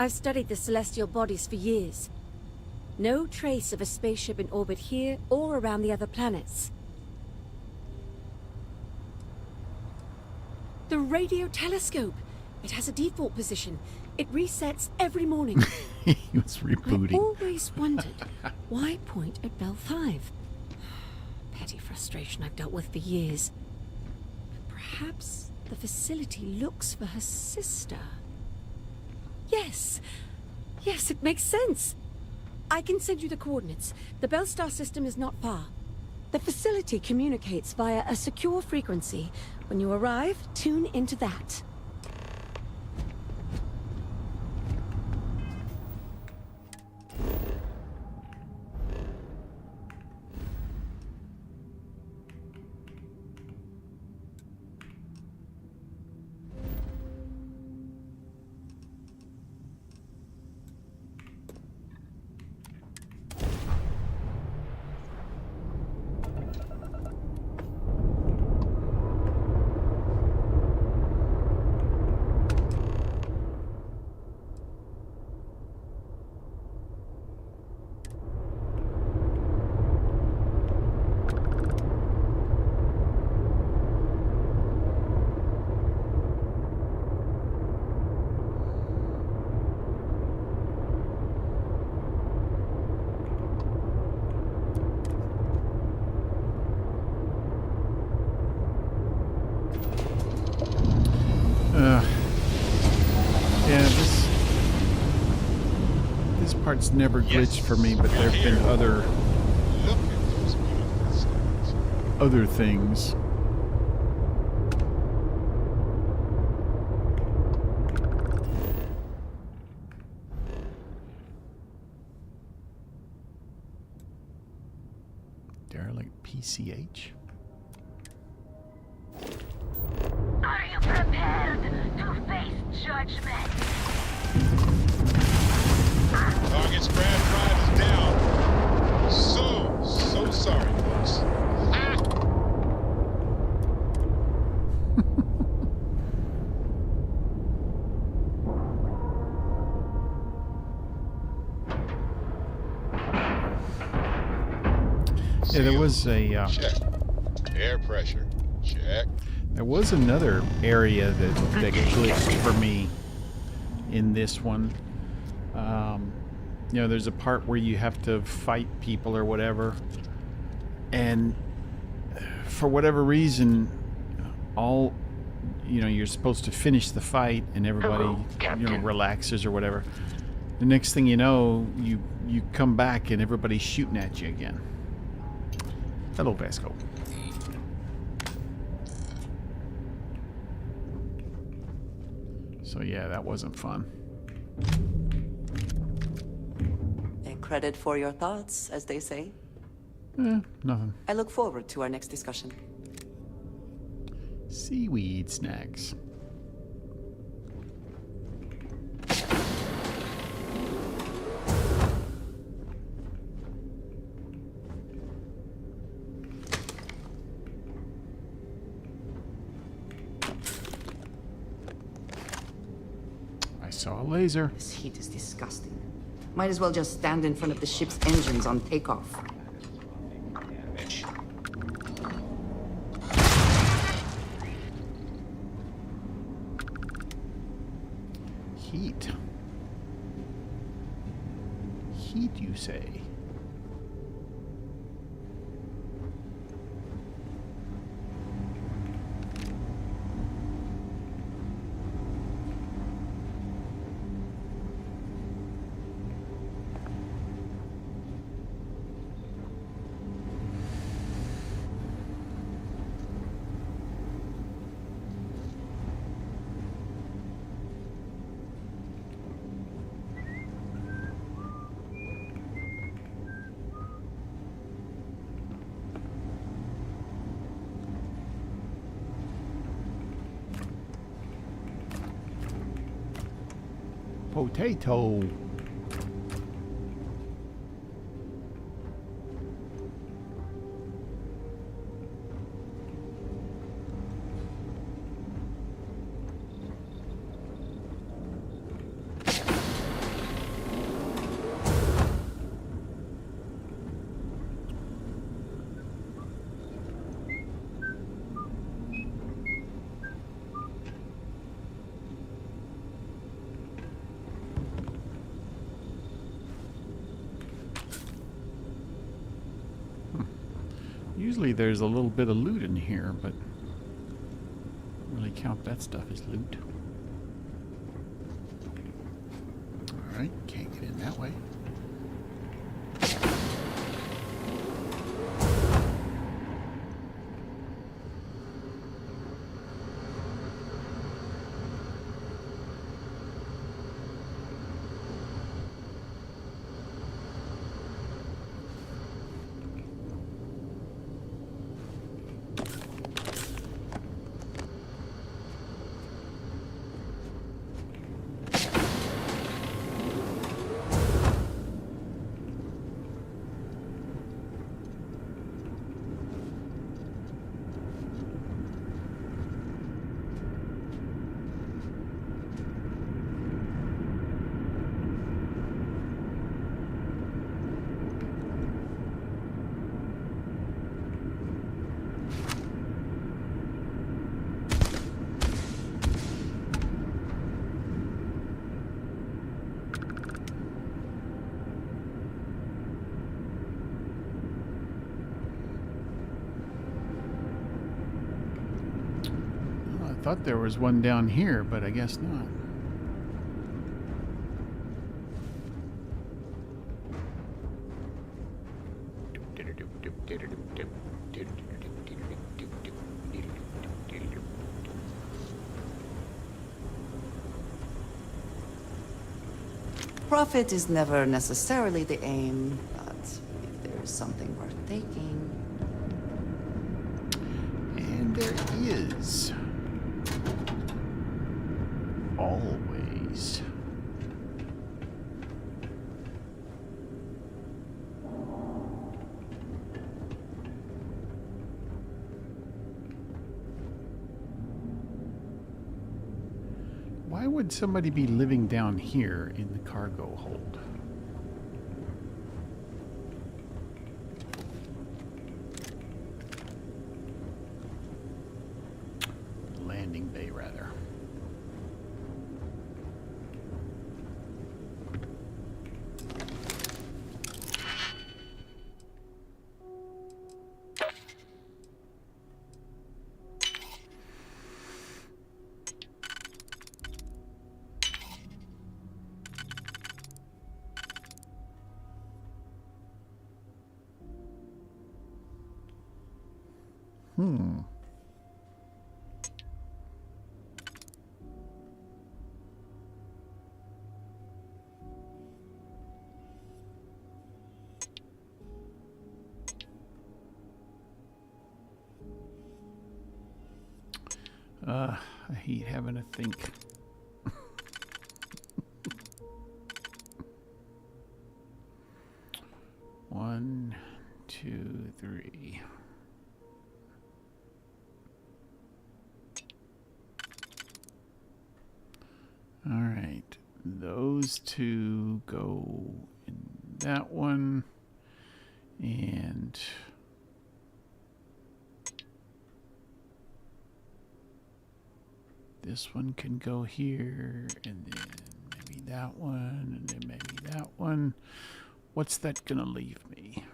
I've studied the celestial bodies for years. No trace of a spaceship in orbit here or around the other planets. The radio telescope. It has a default position. It resets every morning. He was rebooting. I always wondered, why point at Bell 5? Petty frustration I've dealt with for years. But perhaps the facility looks for her sister. Yes. Yes, it makes sense. I can send you the coordinates. The Bell Star system is not far. The facility communicates via a secure frequency. When you arrive, tune into that. Yeah, this part's never glitched for me, but there have been other things. Derelict PCH. Are you prepared to face judgment? Target spread drive is down. So sorry, folks. Yeah, there was a check. Air pressure. Check. There was another area that glitched for me in this one. You know, there's a part where you have to fight people or whatever, and for whatever reason, you're supposed to finish the fight, and everybody relaxes or whatever. The next thing you know, you come back and everybody's shooting at you again. Hello, Vasco. So yeah, that wasn't fun. A credit for your thoughts, as they say. Nothing. I look forward to our next discussion. Seaweed snacks. I saw a laser. This heat is disgusting. Might as well just stand in front of the ship's engines on takeoff. Heat. Heat, you say? Potato. Usually there's a little bit of loot in here, but I don't really count that stuff as loot. Alright, can't get in that way. I thought there was one down here, but I guess not. Profit is never necessarily the aim, but if there is something worth taking... And there is. Always. Why would somebody be living down here in the cargo hold? Landing bay, rather. I hate having to think. One, two, three. All right, those two go in that one, and this one can go here, and then maybe that one, and then maybe that one. What's that gonna leave me?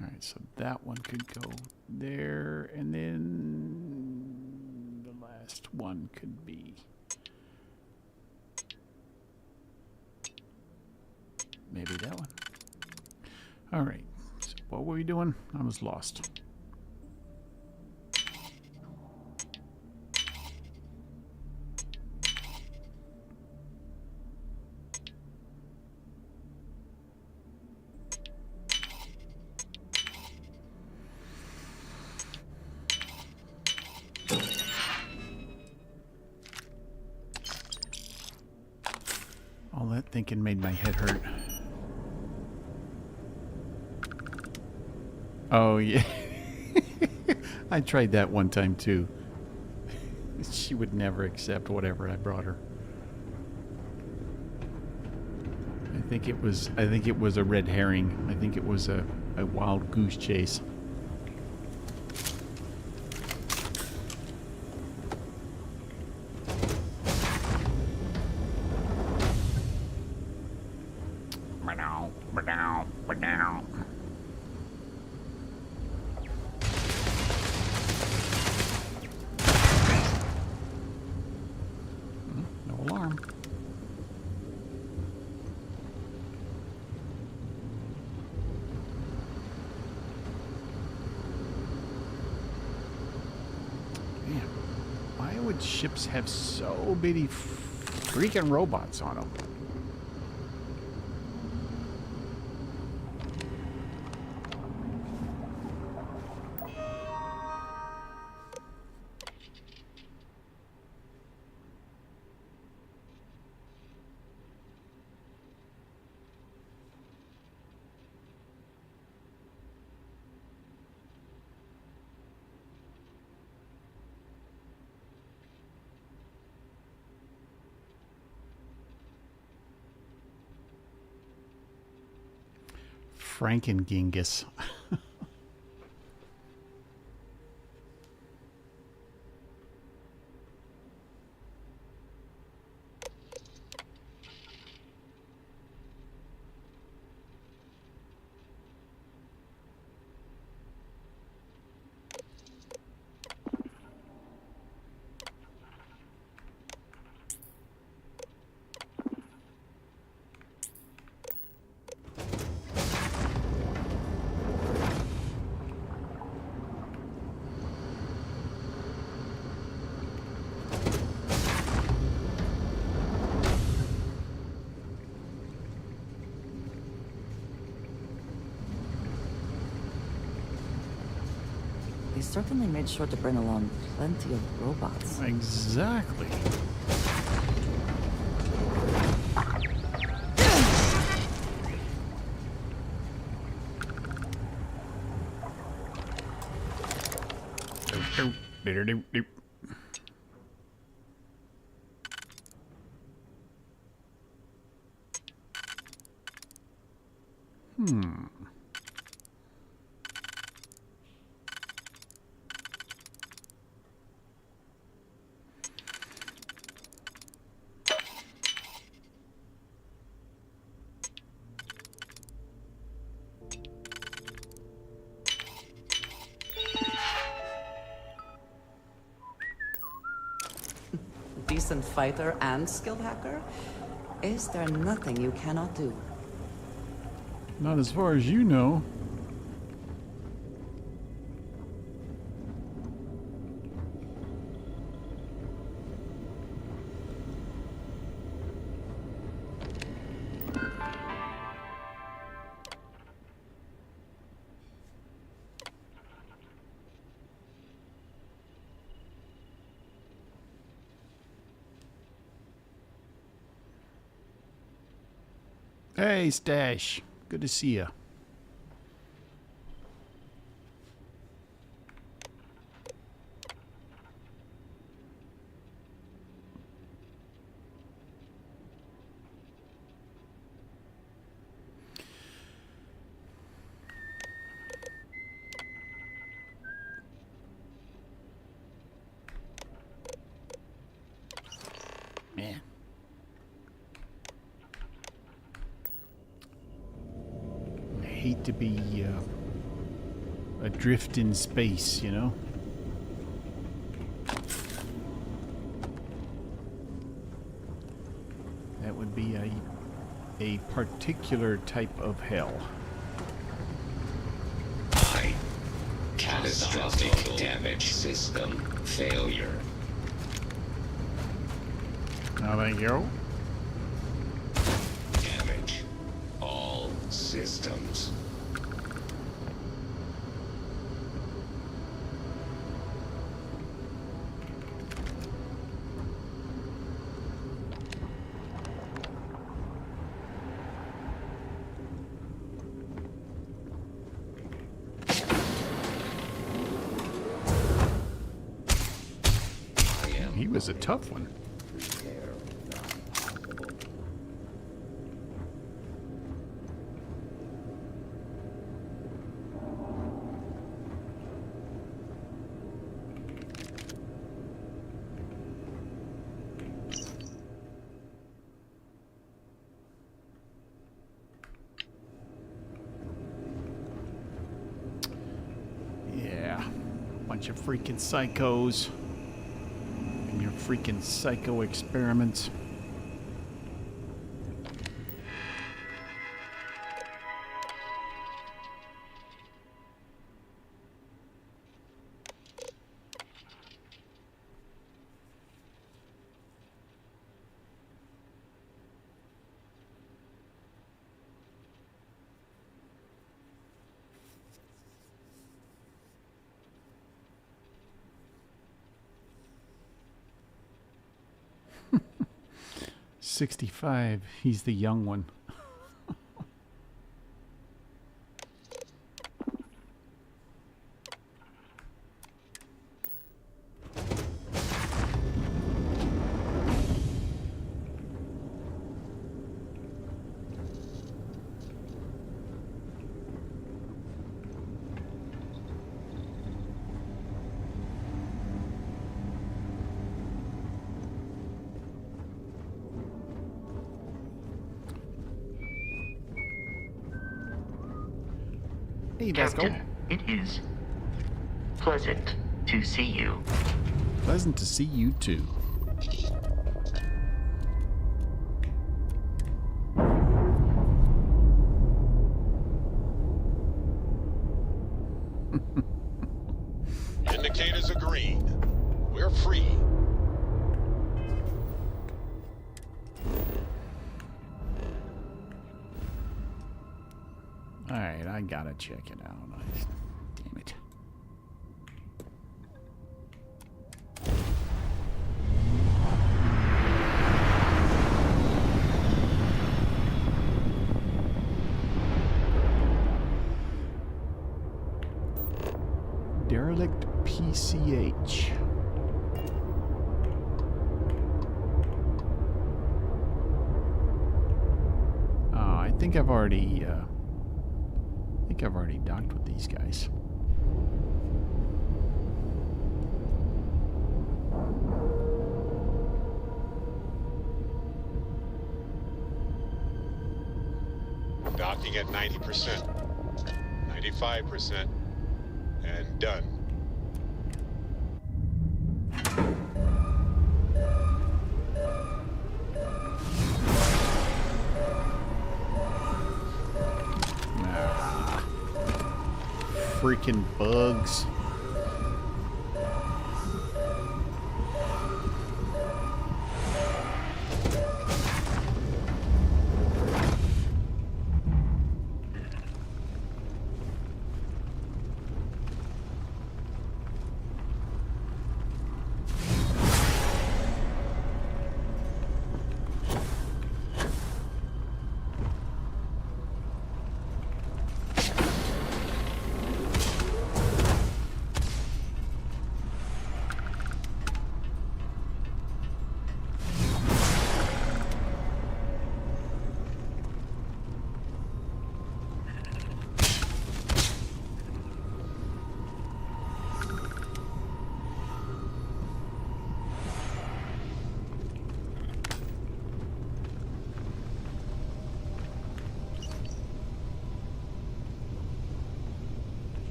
All right, so that one could go there, and then the last one could be maybe that one. All right, so what were we doing? I was lost. All that thinking made my head hurt. Oh, yeah. I tried that one time, too. She would never accept whatever I brought her. I think it was a red herring. I think it was a wild goose chase. No alarm. Man, why would ships have so many freaking robots on them? Franken-Genghis. certainly made sure to bring along plenty of robots. Exactly. Decent fighter and skilled hacker? Is there nothing you cannot do? Not as far as you know. Hey, Stash. Good to see you. Man. I hate to be adrift in space, you know? That would be a particular type of hell. Catastrophic damage system failure. No, thank you. Damage all systems. He was a tough one. Yeah, bunch of freaking psychos. And your freaking psycho experiments. $65. He's the young one. Hey, Captain, it is pleasant to see you. Pleasant to see you too. Indicators are green. We're free. Alright, I gotta check it out. Damn it. PCH. I think I've already docked with these guys. Docking at 90%, 95%, and done. Freaking bugs.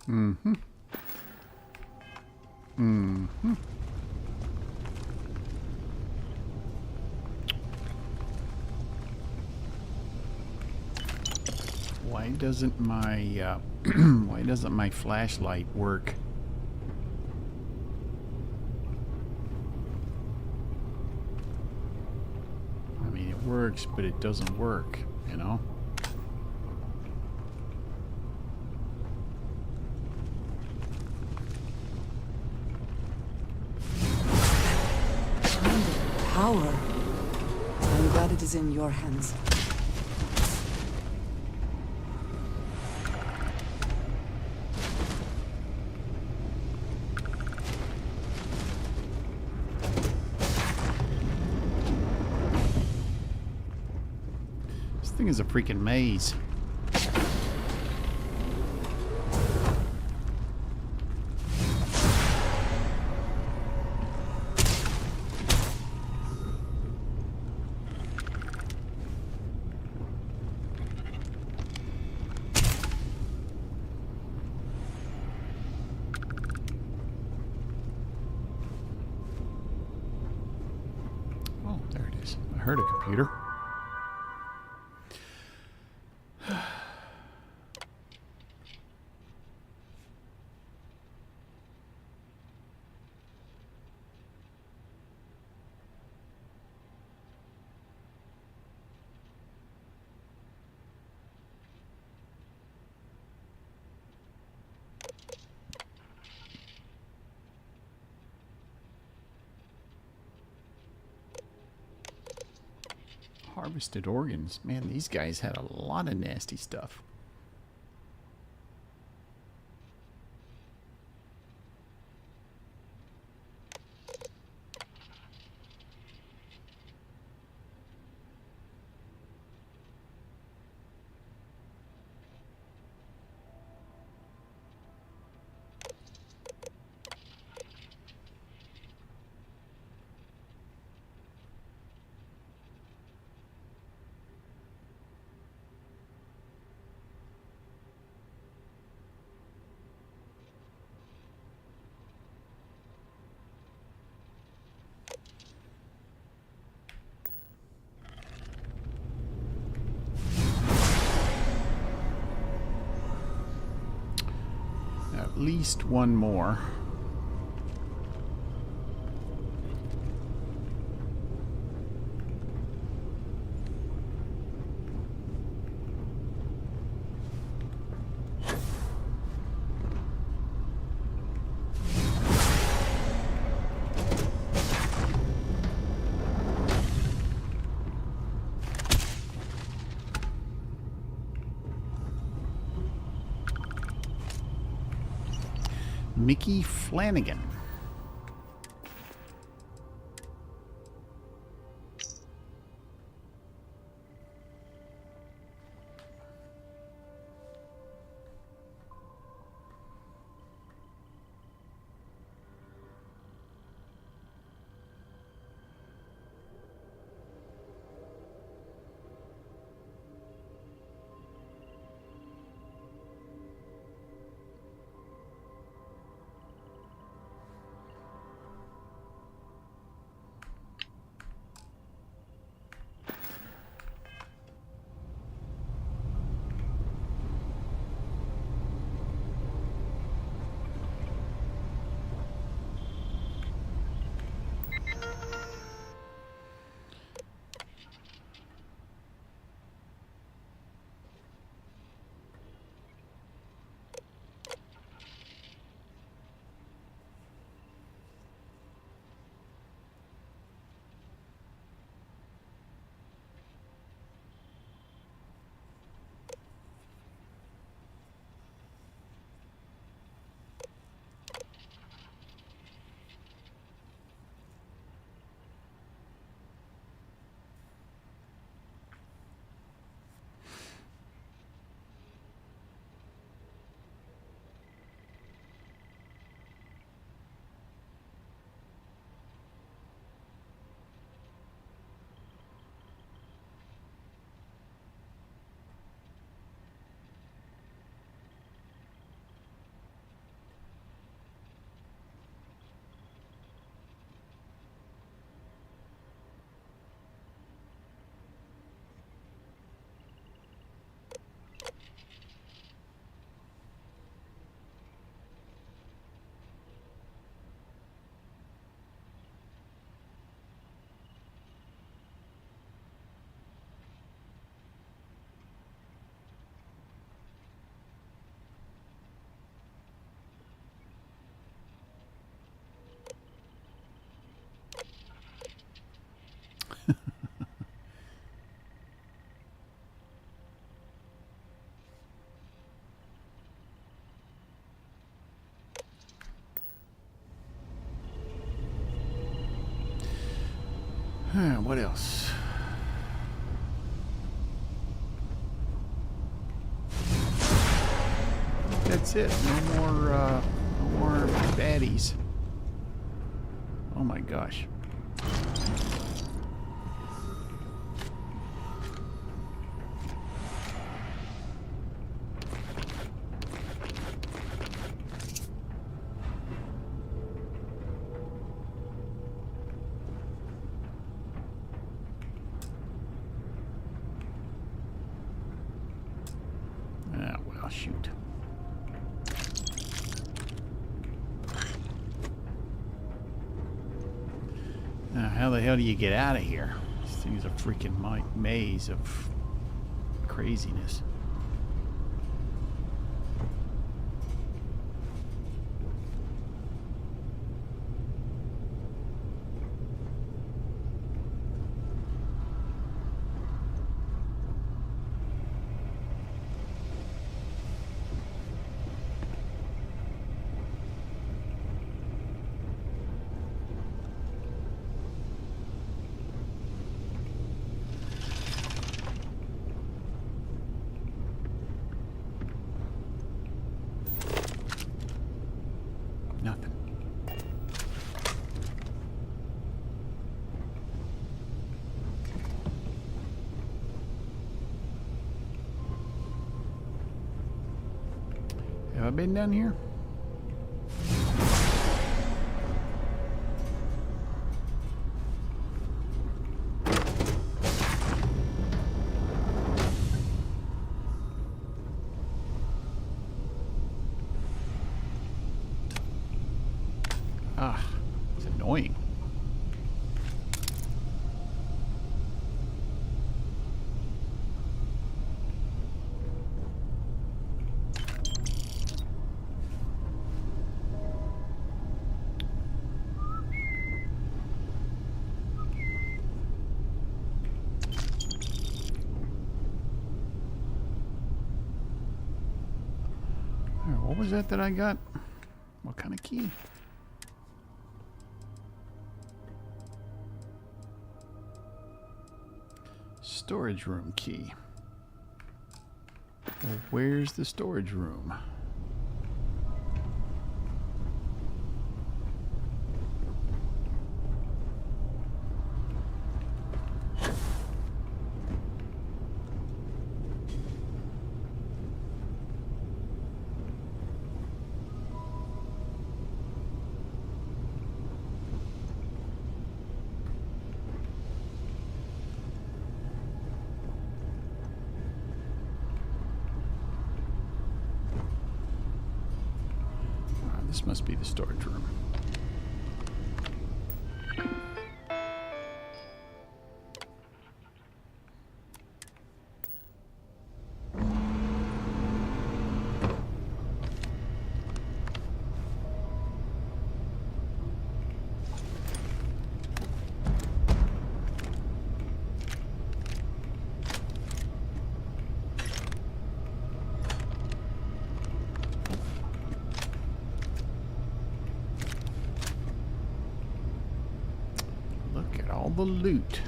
Mm-hmm. Mm-hmm. Why doesn't my why doesn't my flashlight work? I mean, it works, but it doesn't work, you know? Power. I'm glad it is in your hands. This thing is a freaking maze. I heard a computer. Harvested organs. Man, these guys had a lot of nasty stuff. least one more. Mickey Flanagan. What else? That's it. No more baddies. Oh my gosh. Shoot. Now, how the hell do you get out of here? This thing's a freaking maze of craziness. Nothing. Have I been down here? Ah, it's annoying. What was that I got? What kind of key? Storage room key. Well, where's the storage room? This must be the storage room. All the loot.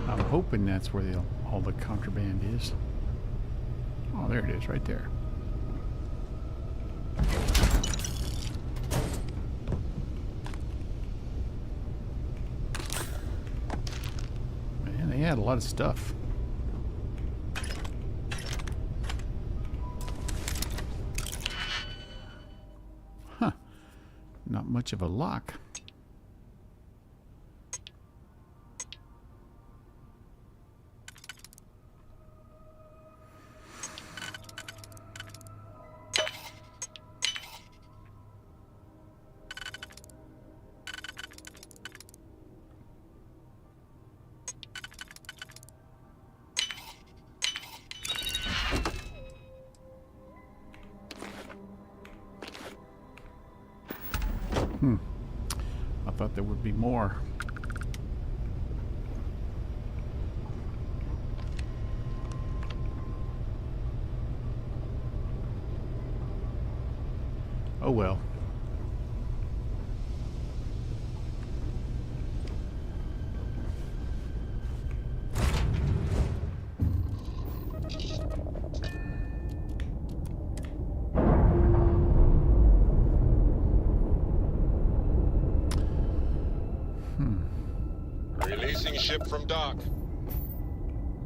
I'm hoping that's where all the contraband is. Oh, there it is, right there. They had a lot of stuff. Huh. Not much of a lock. I thought there would be more. Oh well. Releasing ship from dock.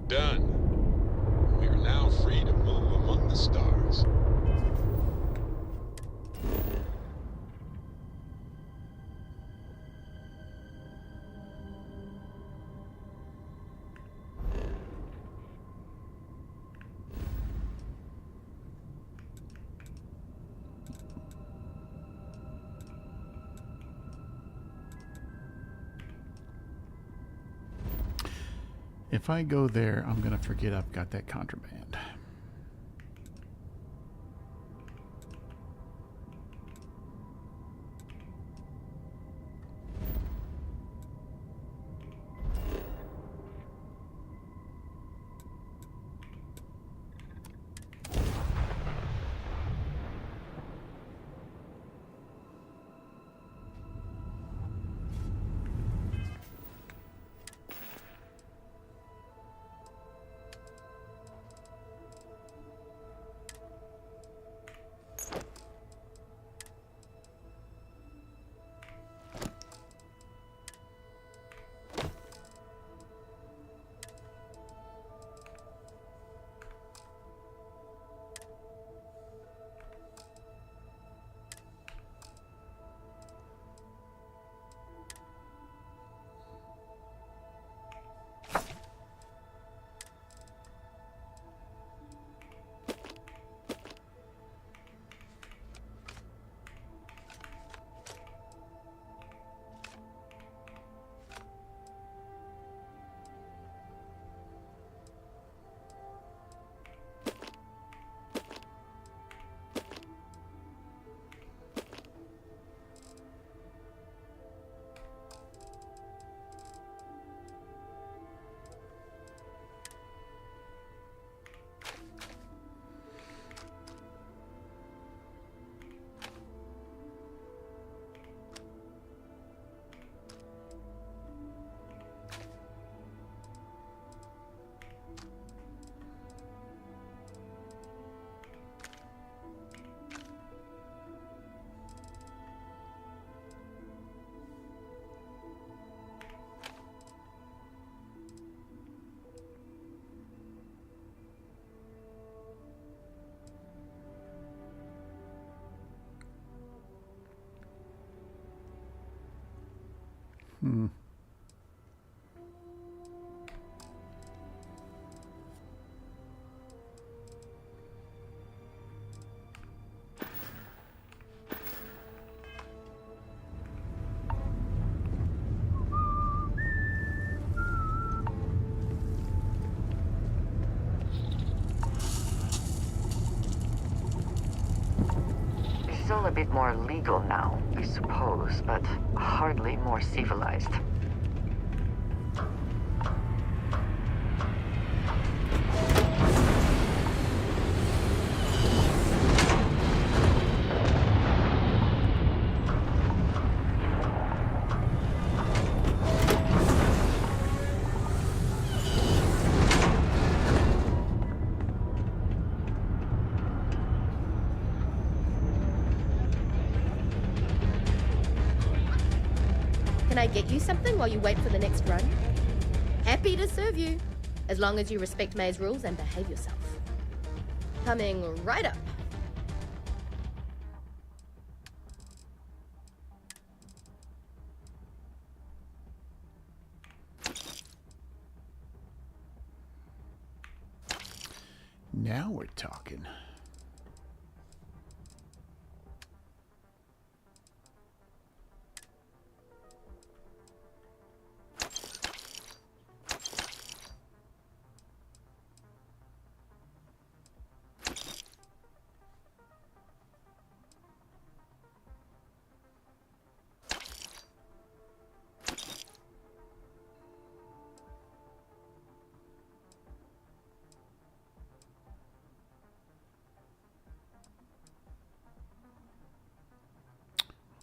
Done. We are now free to move among the stars. If I go there, I'm gonna forget I've got that contraband. still a bit more legal now, I suppose, but hardly more civilized. Can I get you something while you wait for the next run? Happy to serve you, as long as you respect May's rules and behave yourself. Coming right up. Now we're talking.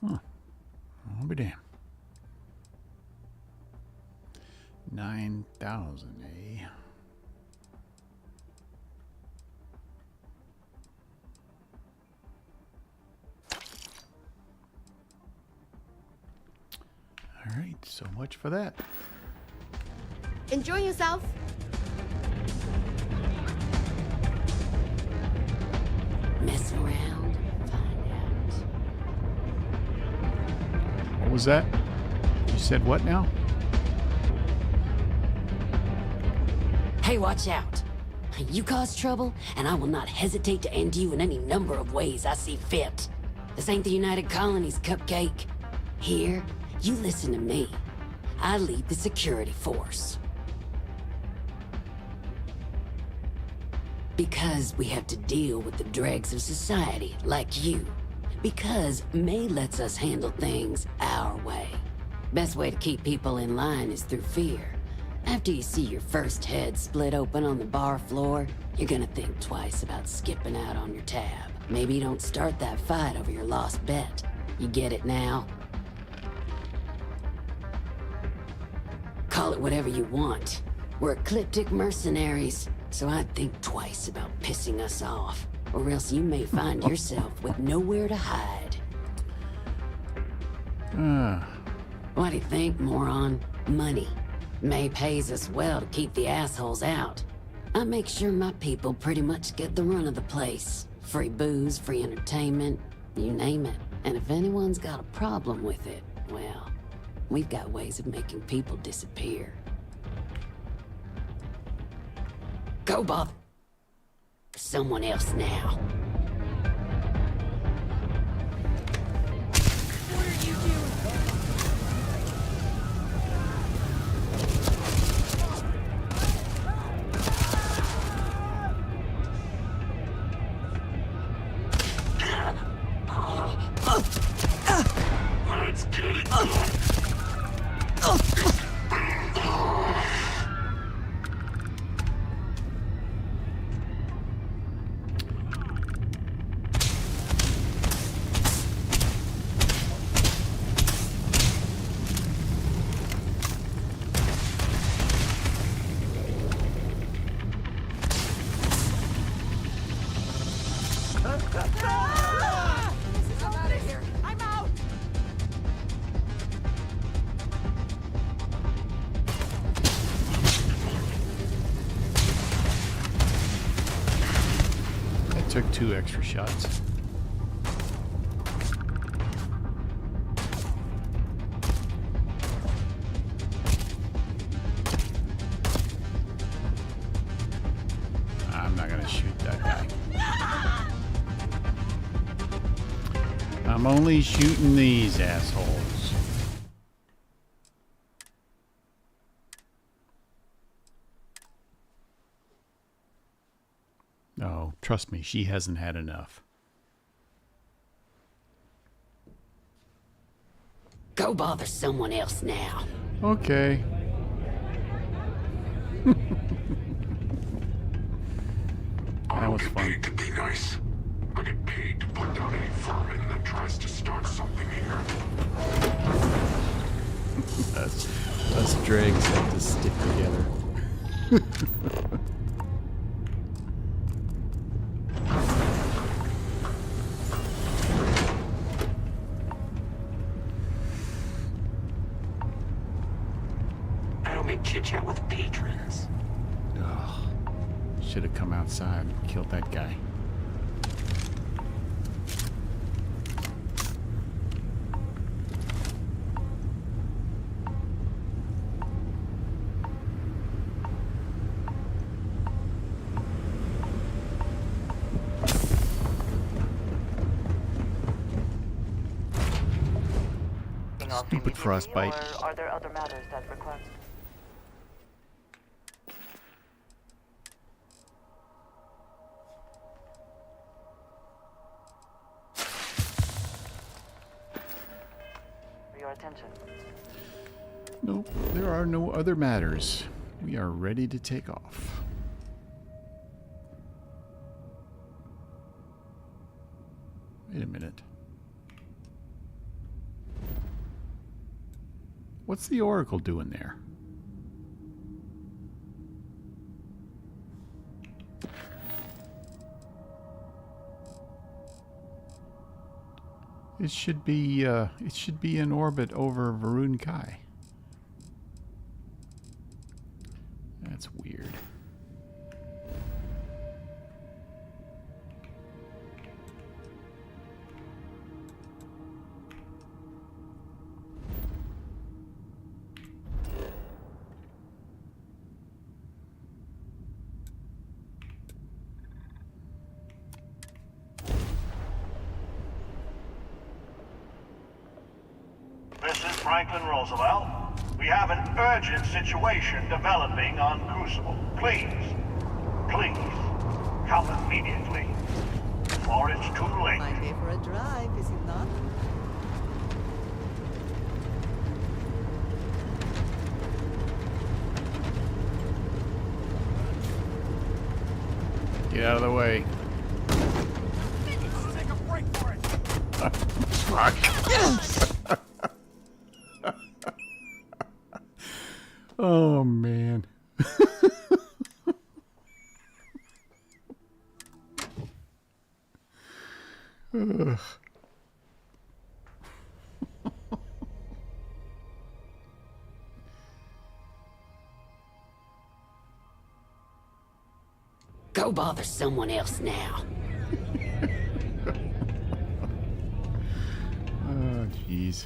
Huh. I'll be damned. 9,000, eh? All right, so much for that. Enjoy yourself. Mess around, find out. What was that? You said what now? Hey, watch out. You cause trouble, and I will not hesitate to end you in any number of ways I see fit. This ain't the United Colonies, Cupcake. Here, you listen to me. I lead the security force. Because we have to deal with the dregs of society, like you. Because May lets us handle things our way. Best way to keep people in line is through fear. After you see your first head split open on the bar floor, you're gonna think twice about skipping out on your tab. Maybe you don't start that fight over your lost bet. You get it now? Call it whatever you want. We're ecliptic mercenaries, so I'd think twice about pissing us off, or else you may find yourself with nowhere to hide. What do you think, moron? Money. May pays us well to keep the assholes out. I make sure my people pretty much get the run of the place. Free booze, free entertainment, you name it. And if anyone's got a problem with it, well, we've got ways of making people disappear. Go bother someone else now. What are you doing? Let's get it done. I'm out of here. I'm out. That took 2 extra shots. I'm not gonna shoot that guy. I'm only shooting these assholes. Oh, trust me, she hasn't had enough. Go bother someone else now. Okay. That was fun. To be nice. I get paid to put down any vermin that tries to start something here. us dregs have to stick together. I don't make chit-chat with patrons. Should have come outside and killed that guy. Stupid frostbite. Or are there other matters that request? For your attention. Nope, there are no other matters. We are ready to take off. Wait a minute. What's the Oracle doing there? It should be in orbit over Varun Kai. That's weird. This is Franklin Roosevelt. We have an urgent situation developing on Crucible. Please, come immediately, before it's too late. My day for a drive, is it not? Get out of the way. Take a break for it. Fuck. Oh, man. Ugh. Go bother someone else now. Oh, jeez.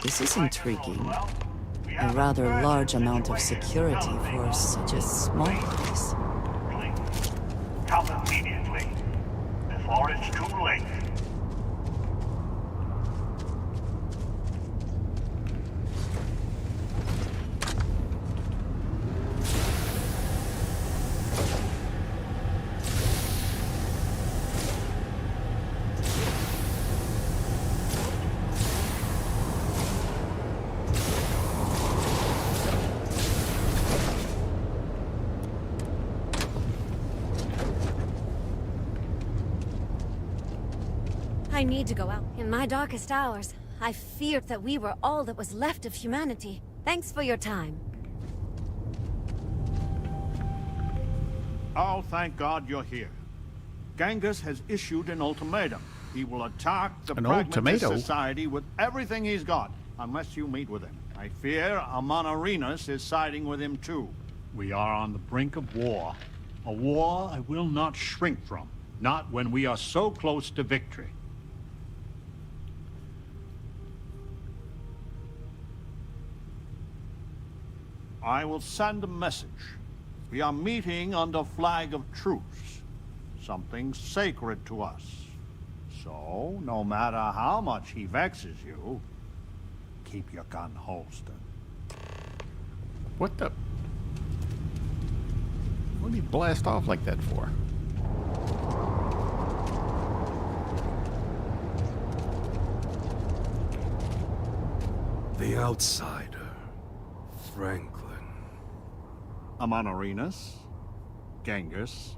This is intriguing. A rather large amount of security for such a small place. Come immediately, before it's too late. I need to go out. In my darkest hours, I feared that we were all that was left of humanity. Thanks for your time. Oh, thank God you're here. Genghis has issued an ultimatum. He will attack the Pragmatist Society with everything he's got, unless you meet with him. I fear Amon-Arenas is siding with him too. We are on the brink of war. A war I will not shrink from. Not when we are so close to victory. I will send a message. We are meeting under flag of truce. something sacred to us. So, no matter how much he vexes you, keep your gun holstered. What the? What did he blast off like that for? The outsider, Franklin. Amanarinas, Genghis.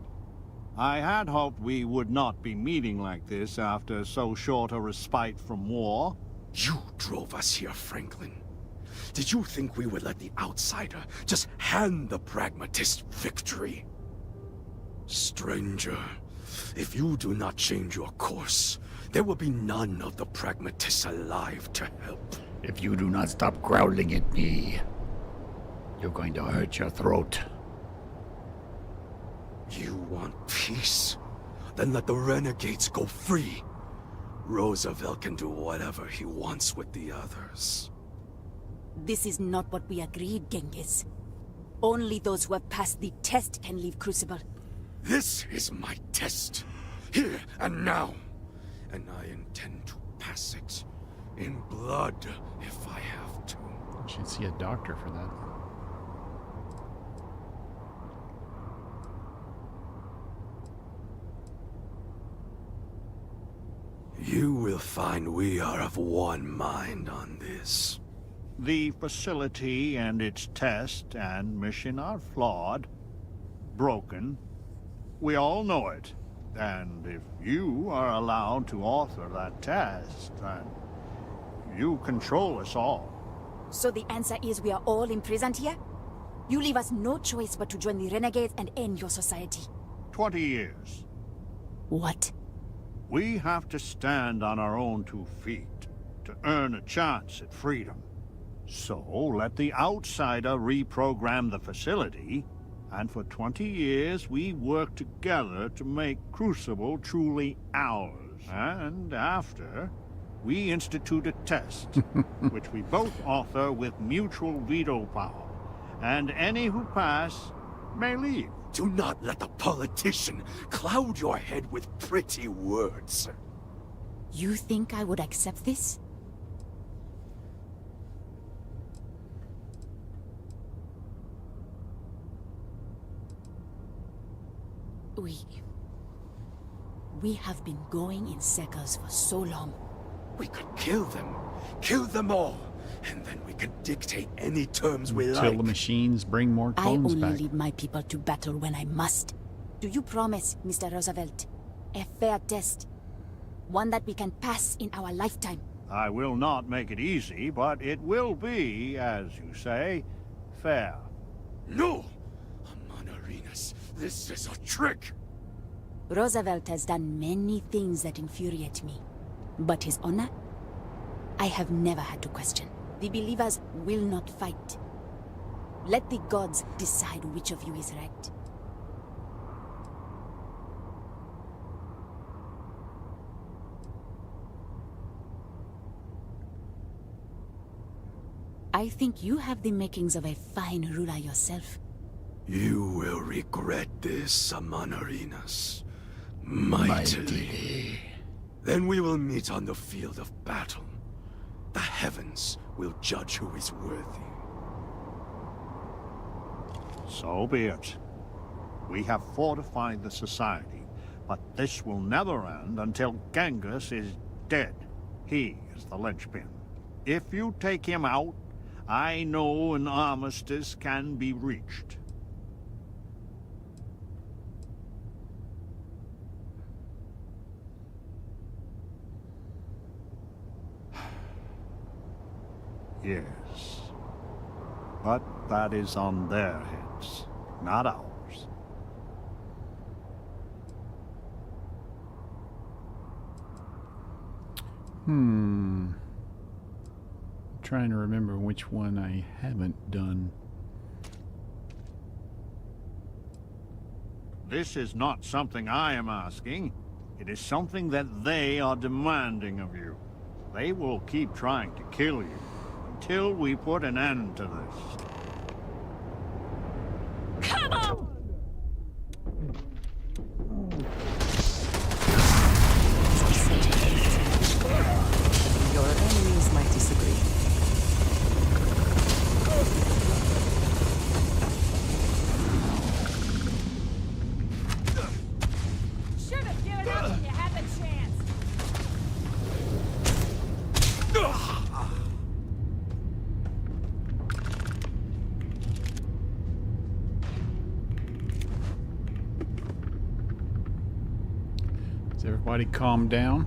I had hoped we would not be meeting like this after so short a respite from war. You drove us here, Franklin. Did you think we would let the outsider just hand the pragmatist victory? Stranger, if you do not change your course, there will be none of the pragmatists alive to help. If you do not stop growling at me, you're going to hurt your throat. You want peace? Then let the renegades go free. Roosevelt can do whatever he wants with the others. This is not what we agreed, Genghis. Only those who have passed the test can leave Crucible. This is my test. Here and now. And I intend to pass it. In blood, if I have to. You should see a doctor for that. You will find we are of one mind on this. The facility and its test and mission are flawed, broken. We all know it. And if you are allowed to author that test, then you control us all. So the answer is we are all imprisoned here? You leave us no choice but to join the renegades and end your society. 20 years. What? We have to stand on our own 2 feet to earn a chance at freedom. So let the outsider reprogram the facility, and for 20 years we work together to make Crucible truly ours. And after, we institute a test, which we both author with mutual veto power, and any who pass may leave. Do not let the politician cloud your head with pretty words. You think I would accept this? We have been going in circles for so long. We could kill them all, and then we could dictate any terms we like. Until the machines bring more clones back. I only lead my people to battle when I must. Do you promise, Mr. Roosevelt, a fair test? One that we can pass in our lifetime? I will not make it easy, but it will be, as you say, fair. No! Amanarinas, this is a trick! Roosevelt has done many things that infuriate me. But his honor? I have never had to question. The believers will not fight. Let the gods decide which of you is right. I think you have the makings of a fine ruler yourself. You will regret this, Amanarinas. Mightily. Then we will meet on the field of battle. The heavens will judge who is worthy. So be it. We have fortified the society, but this will never end until Genghis is dead. He is the linchpin. If you take him out, I know an armistice can be reached. Yes. But that is on their heads, not ours. I'm trying to remember which one I haven't done. This is not something I am asking. It is something that they are demanding of you. They will keep trying to kill you until we put an end to this. Come on! Has everybody calmed down?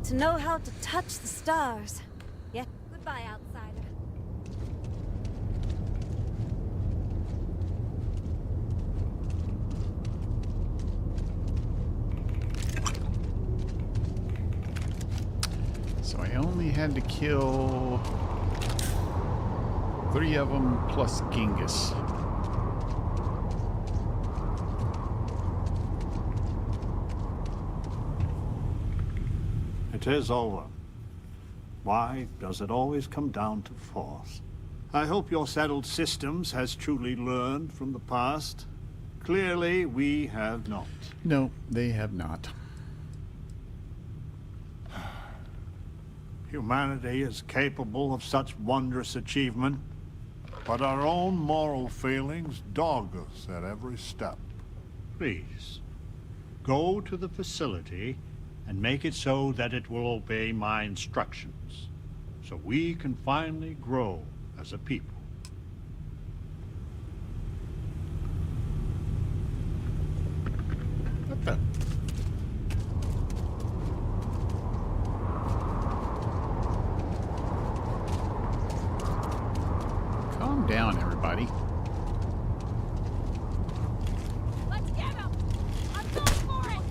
To know how to touch the stars. Yet, goodbye, outsider. So I only had to kill 3 of them plus Genghis. It is over. Why does it always come down to force? I hope your settled systems has truly learned from the past. Clearly, we have not. No, they have not. Humanity is capable of such wondrous achievement, but our own moral failings dog us at every step. Please, go to the facility and make it so that it will obey my instructions, so we can finally grow as a people. What the? Calm down, everybody. Let's get him! I'm going for it!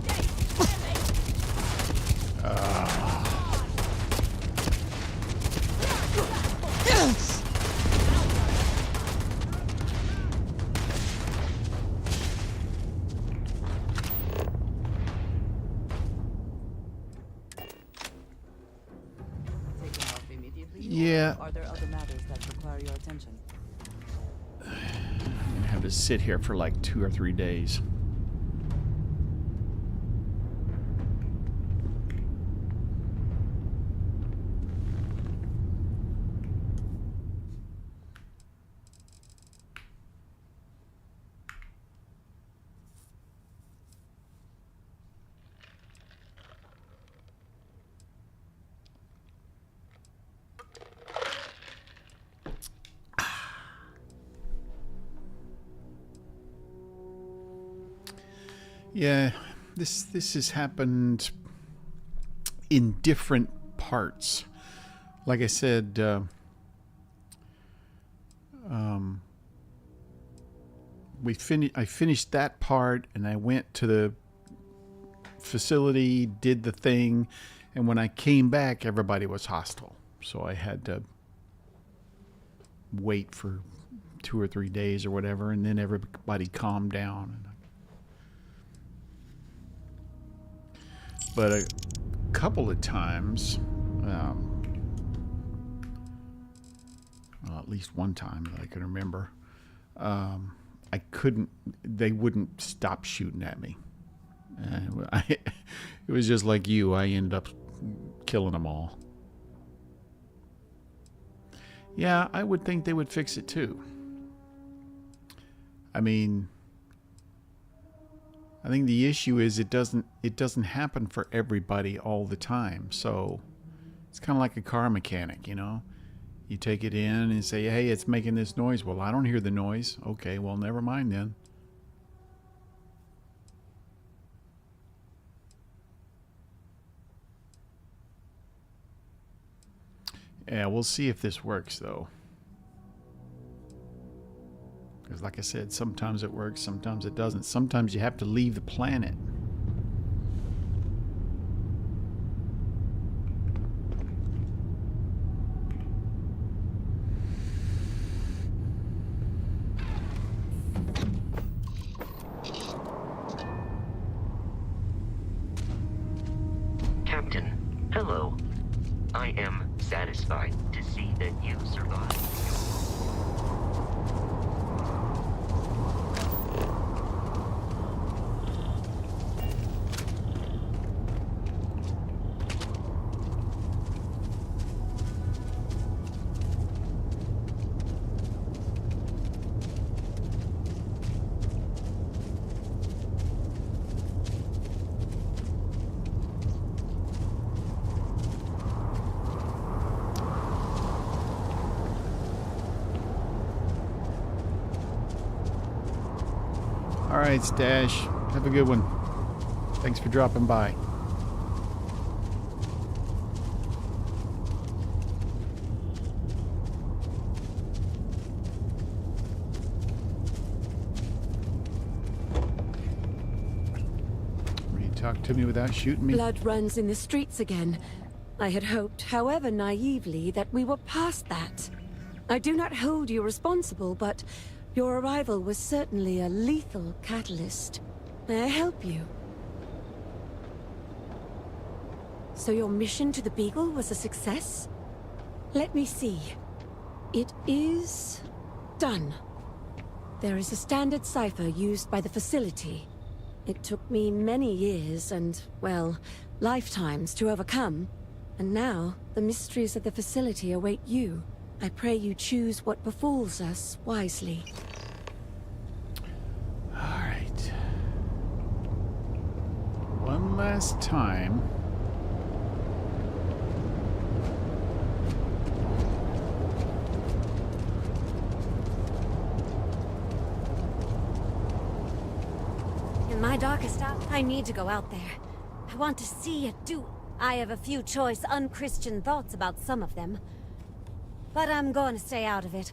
Yes! Yeah. Are there other matters that require your attention? I'm gonna have to sit here for like 2 or 3 days. Yeah, this has happened in different parts. Like I said, I finished that part, and I went to the facility, did the thing, and when I came back, everybody was hostile. So I had to wait for 2 or 3 days or whatever, and then everybody calmed down. But a couple of times, well, at least one time that I can remember, I couldn't, they wouldn't stop shooting at me. It was just like you, I ended up killing them all. Yeah, I would think they would fix it too. I mean, I think the issue is it doesn't happen for everybody all the time. So it's kind of like a car mechanic, you know. You take it in and say, hey, it's making this noise. Well, I don't hear the noise. Okay, well, never mind then. Yeah, we'll see if this works, though. Because like I said, sometimes it works, sometimes it doesn't. Sometimes you have to leave the planet. Captain, hello. I am satisfied to see that you survived. All right, Stash. Have a good one. Thanks for dropping by. Will you talk to me without shooting me? Blood runs in the streets again. I had hoped, however naively, that we were past that. I do not hold you responsible, but your arrival was certainly a lethal catalyst. May I help you? So your mission to the Beagle was a success? Let me see. It is done. There is a standard cipher used by the facility. It took me many years and, well, lifetimes to overcome. And now, the mysteries of the facility await you. I pray you choose what befalls us wisely. All right. One last time. In my darkest hour, I need to go out there. I want to see it, do. I have a few choice, unchristian thoughts about some of them. But I'm going to stay out of it.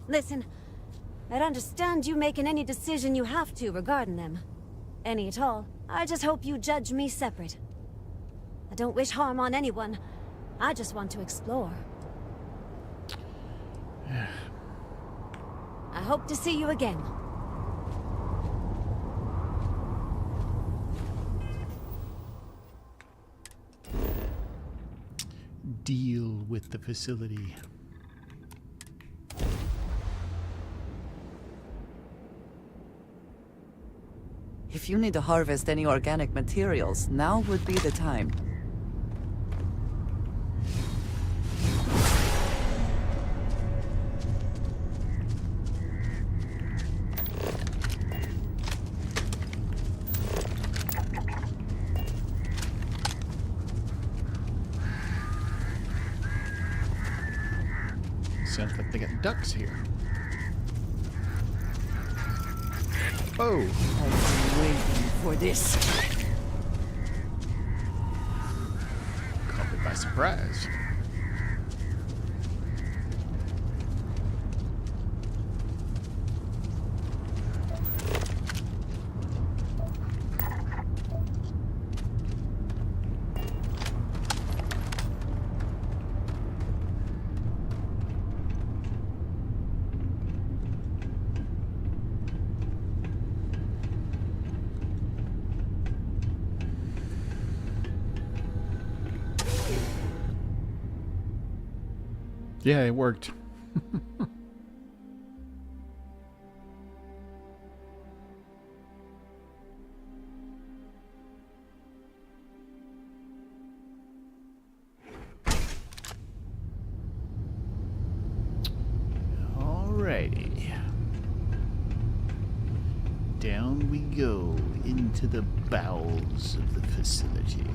Listen, I'd understand you making any decision you have to regarding them. Any at all. I just hope you judge me separate. I don't wish harm on anyone. I just want to explore. I hope to see you again. Deal with the facility. If you need to harvest any organic materials, now would be the time. Sounds like they got ducks here. Oh! I've been waiting for this. Caught me by surprise. Yeah, it worked. Alrighty. Down we go into the bowels of the facility.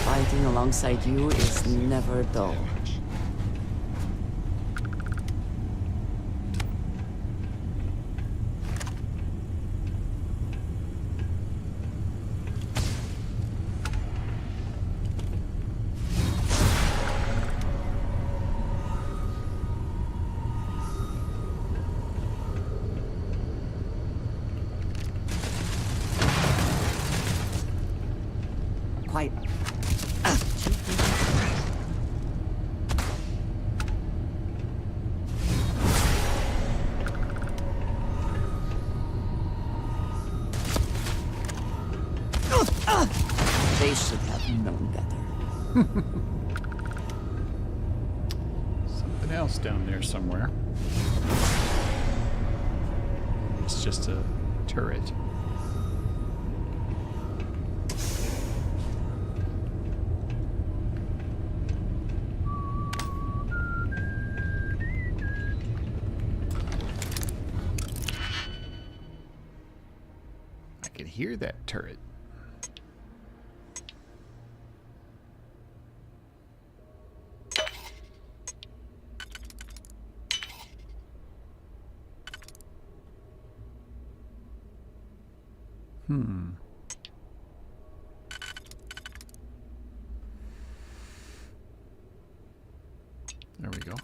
Fighting alongside you is never dull. Something else down there somewhere. It's just a turret. I can hear that turret. There we go.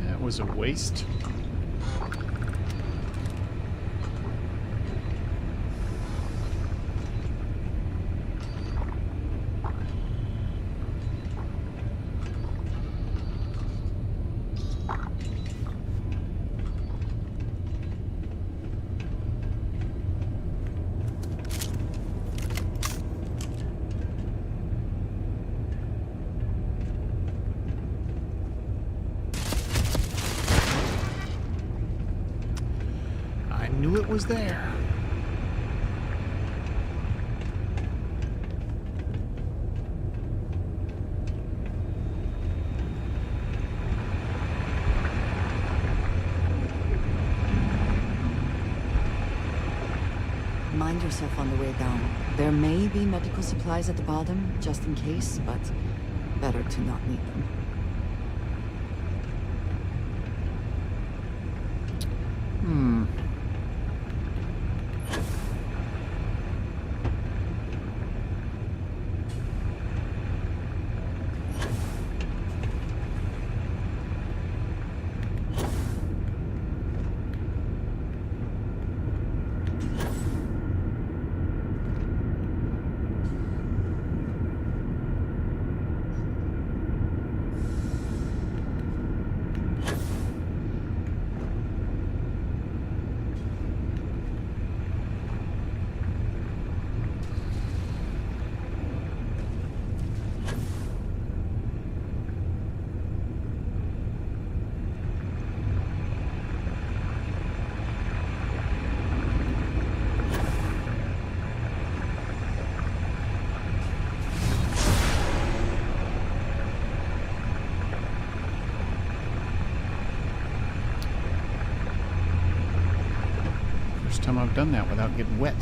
That was a waste. Knew it was there. Mind yourself on the way down. There may be medical supplies at the bottom, just in case, but better to not need them. First time I've done that without getting wet.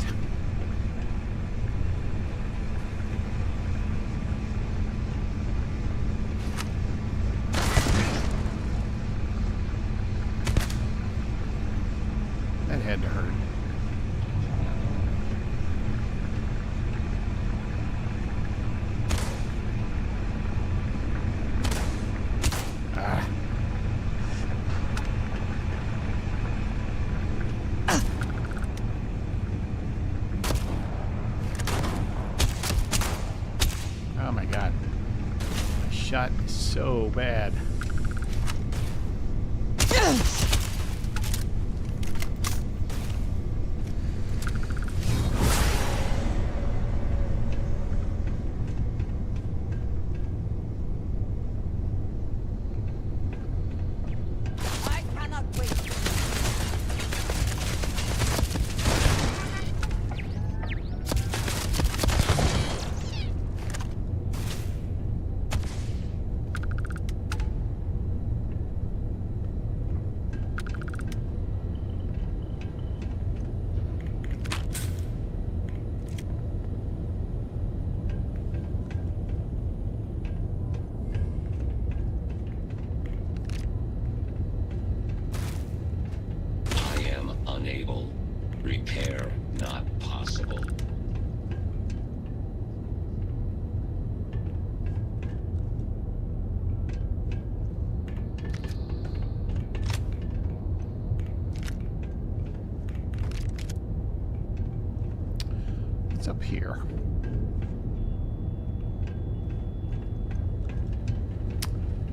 That had to hurt. Oh my god. My shot is so bad. I cannot wait. Repair not possible. What's up here?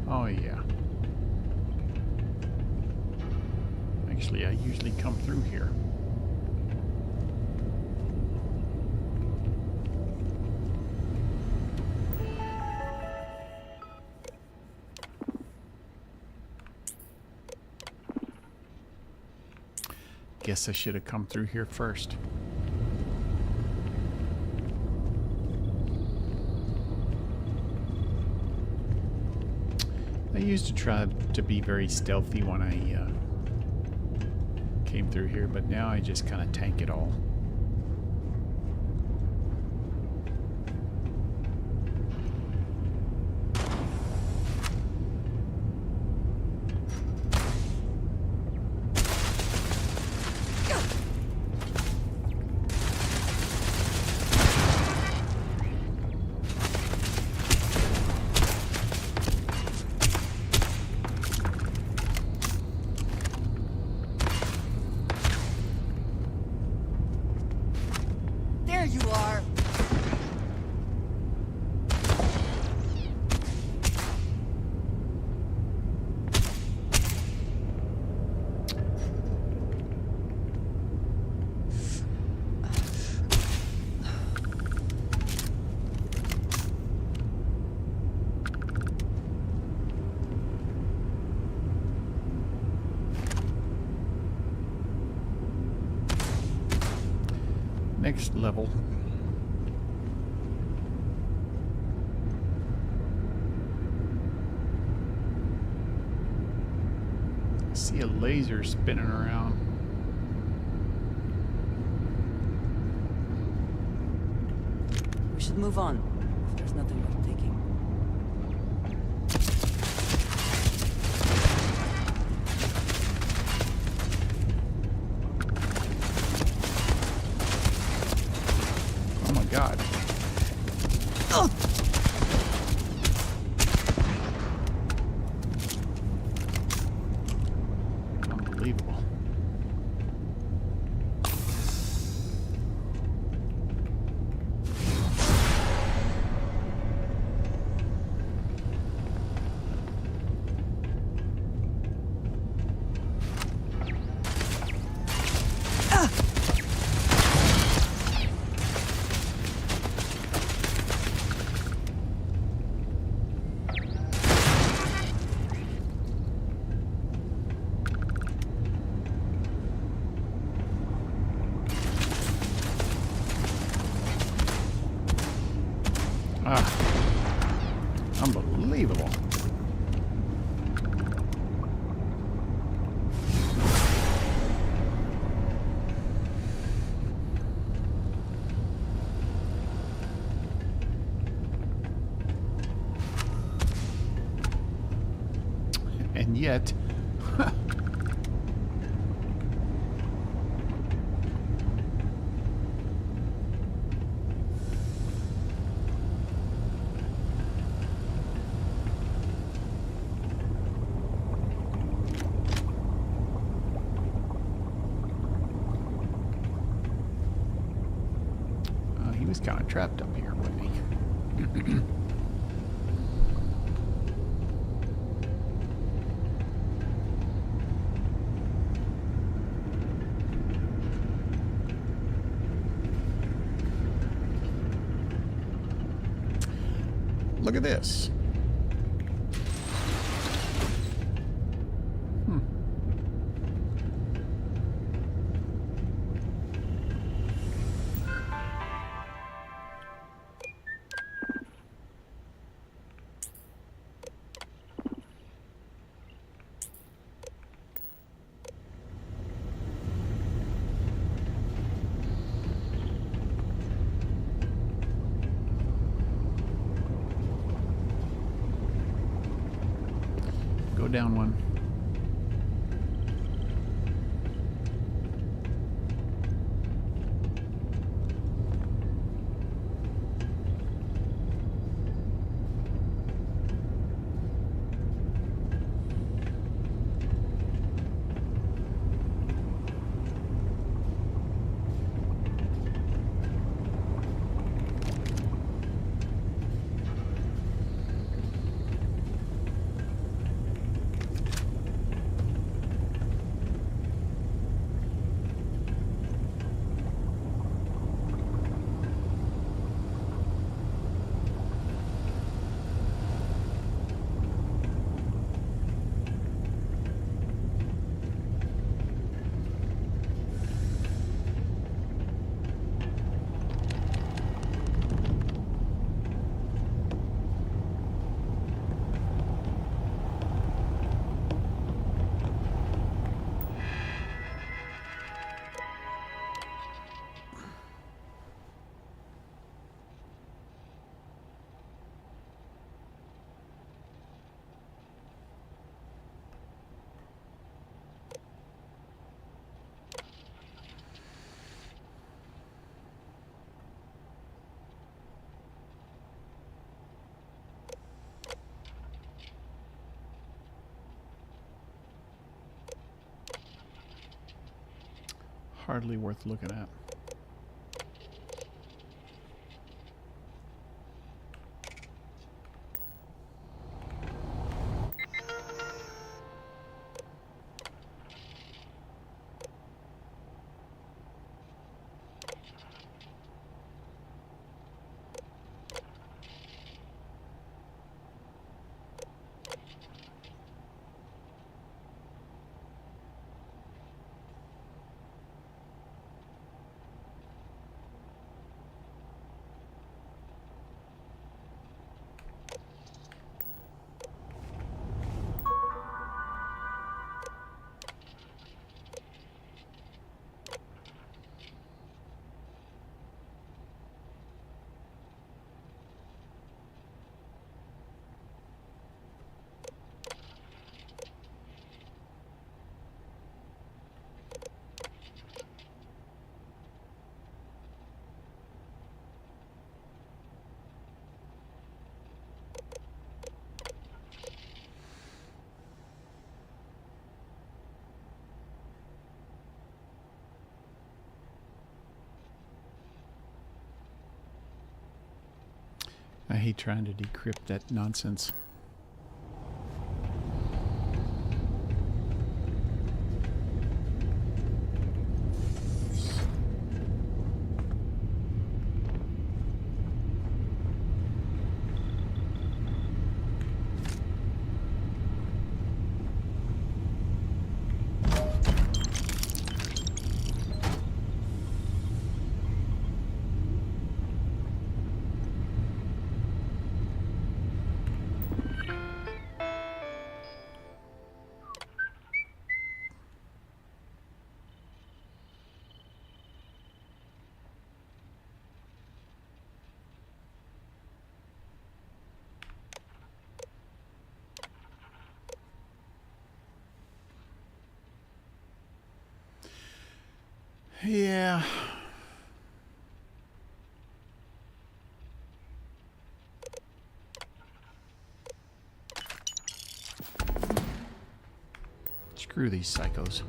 Oh yeah. Actually, I usually come through here. Guess I should have come through here first. I used to try to be very stealthy when I came through here, but now I just kind of tank it all. There you are. Next level. I see a laser spinning around. We should move on, if there's nothing worth taking. Oh my god. Unbelievable. Unbelievable. And yet, he was kind of trapped up here, wasn't he? Look at this. Go down one. hardly worth looking at. I hate trying to decrypt that nonsense. Yeah. Screw these psychos.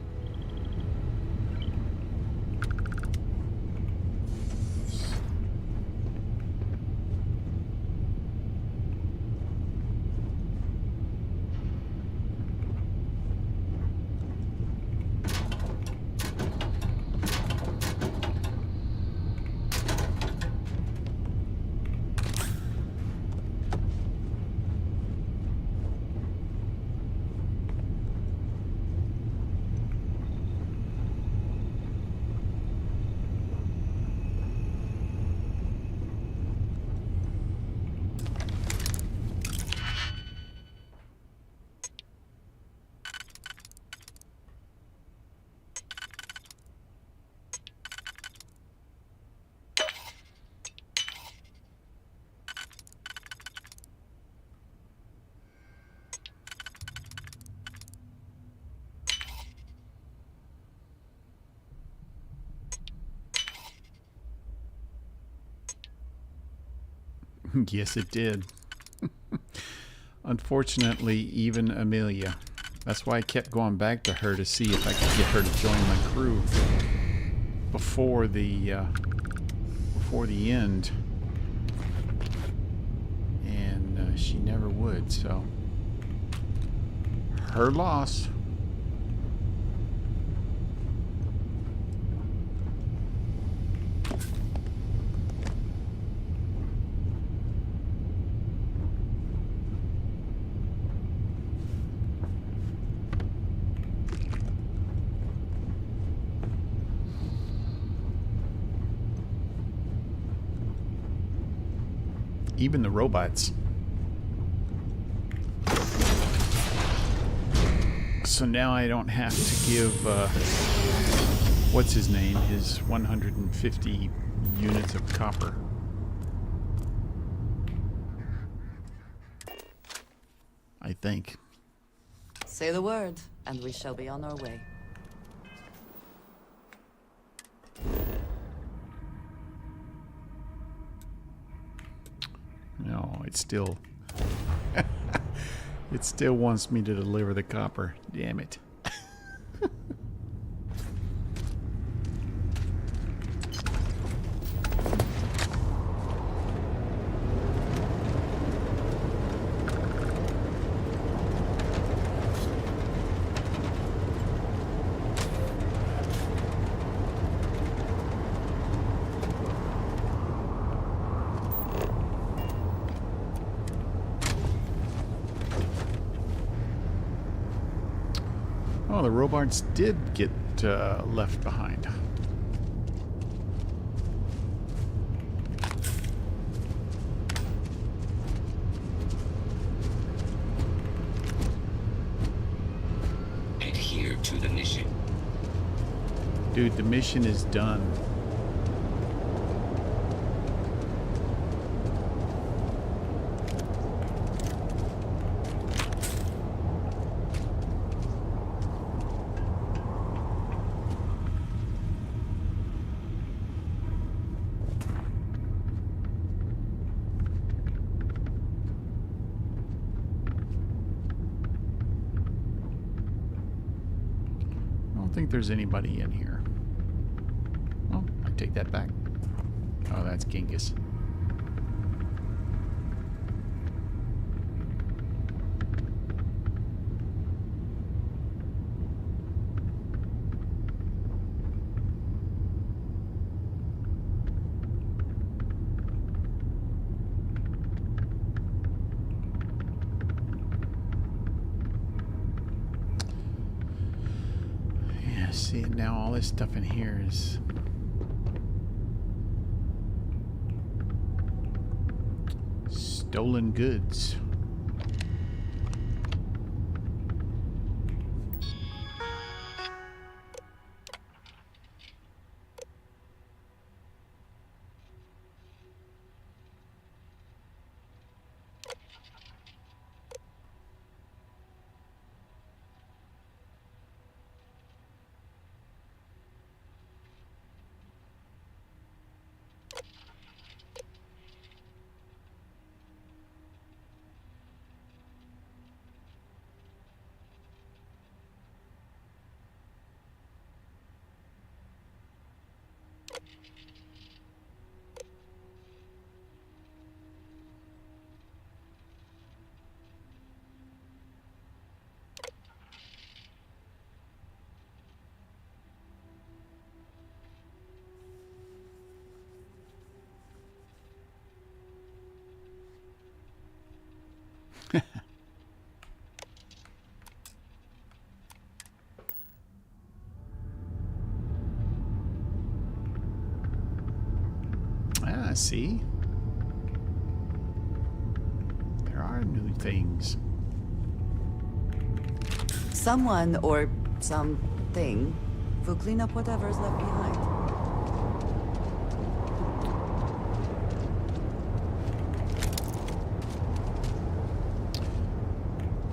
Yes, it did. Unfortunately, even Amelia. That's why I kept going back to her to see if I could get her to join my crew before the end. And she never would, so her loss. Even the robots. So now I don't have to give, what's his name, his 150 units of copper. I think. Say the word, and we shall be on our way. No, it still it still wants me to deliver the copper. Damn it. the robots did get left behind. Adhere to the mission. Dude, the mission is done. I don't think there's anybody in here. Oh, I take that back. Oh, that's Genghis. See, now all this stuff in here is stolen goods. Ah, see? There are new things. Someone or something will clean up whatever's left behind.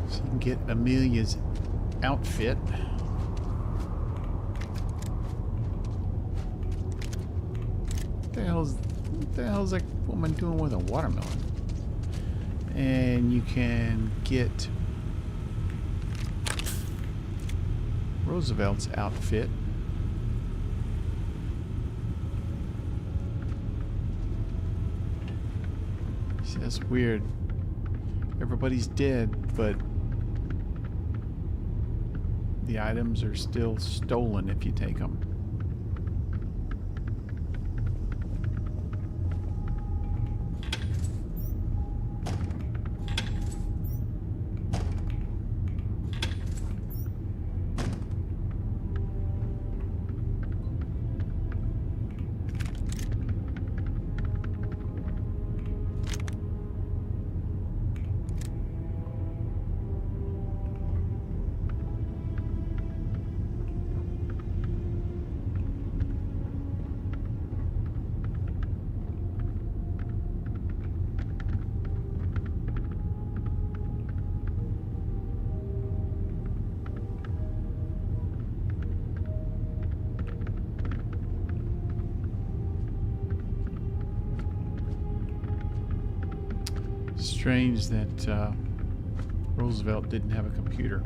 So you can get Amelia's outfit. What the hell's that woman doing with a watermelon? And you can get Roosevelt's outfit. See, that's weird. Everybody's dead, but the items are still stolen if you take them. Strange that Roosevelt didn't have a computer.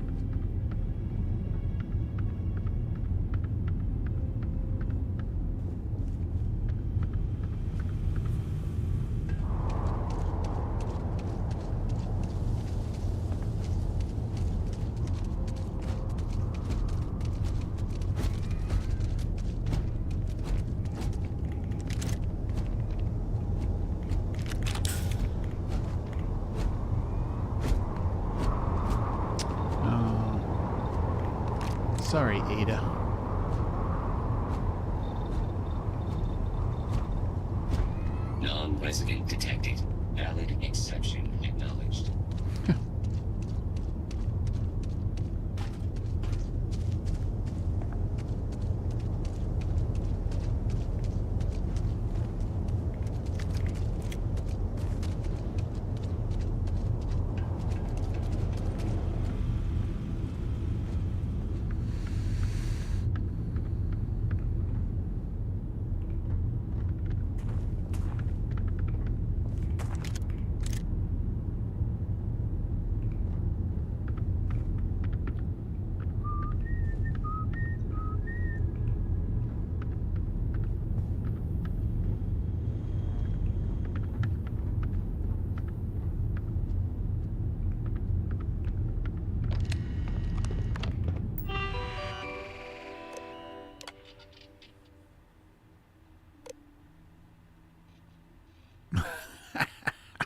Sorry, Ada. Non-resident detected. Valid exception acknowledged.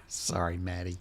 Sorry, Maddie.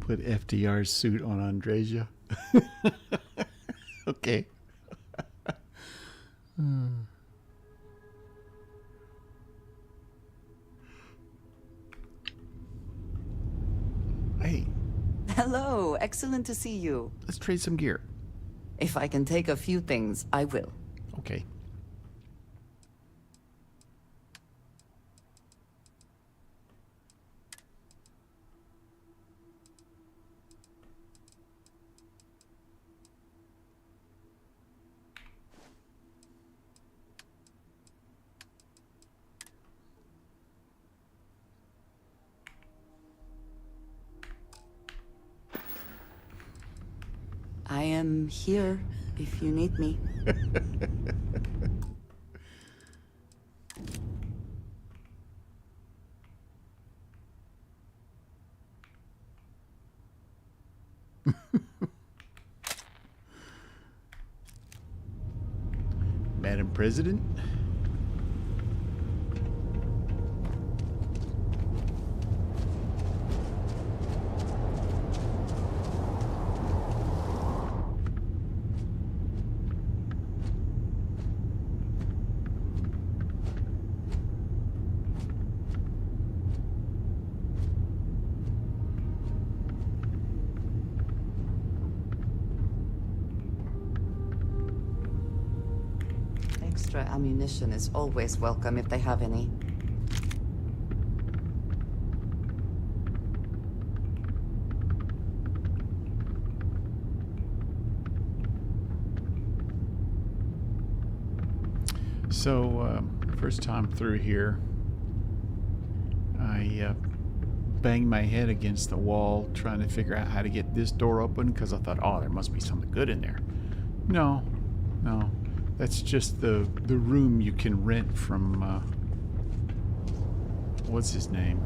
Put FDR's suit on Andresia. Okay. Hey. Hello, excellent to see you. Let's trade some gear. If I can take a few things, I will. Okay. I am here if you need me. Madam President? Extra ammunition is always welcome if they have any. So, first time through here, I banged my head against the wall trying to figure out how to get this door open because I thought, oh, there must be something good in there. No. That's just the room you can rent from, what's his name?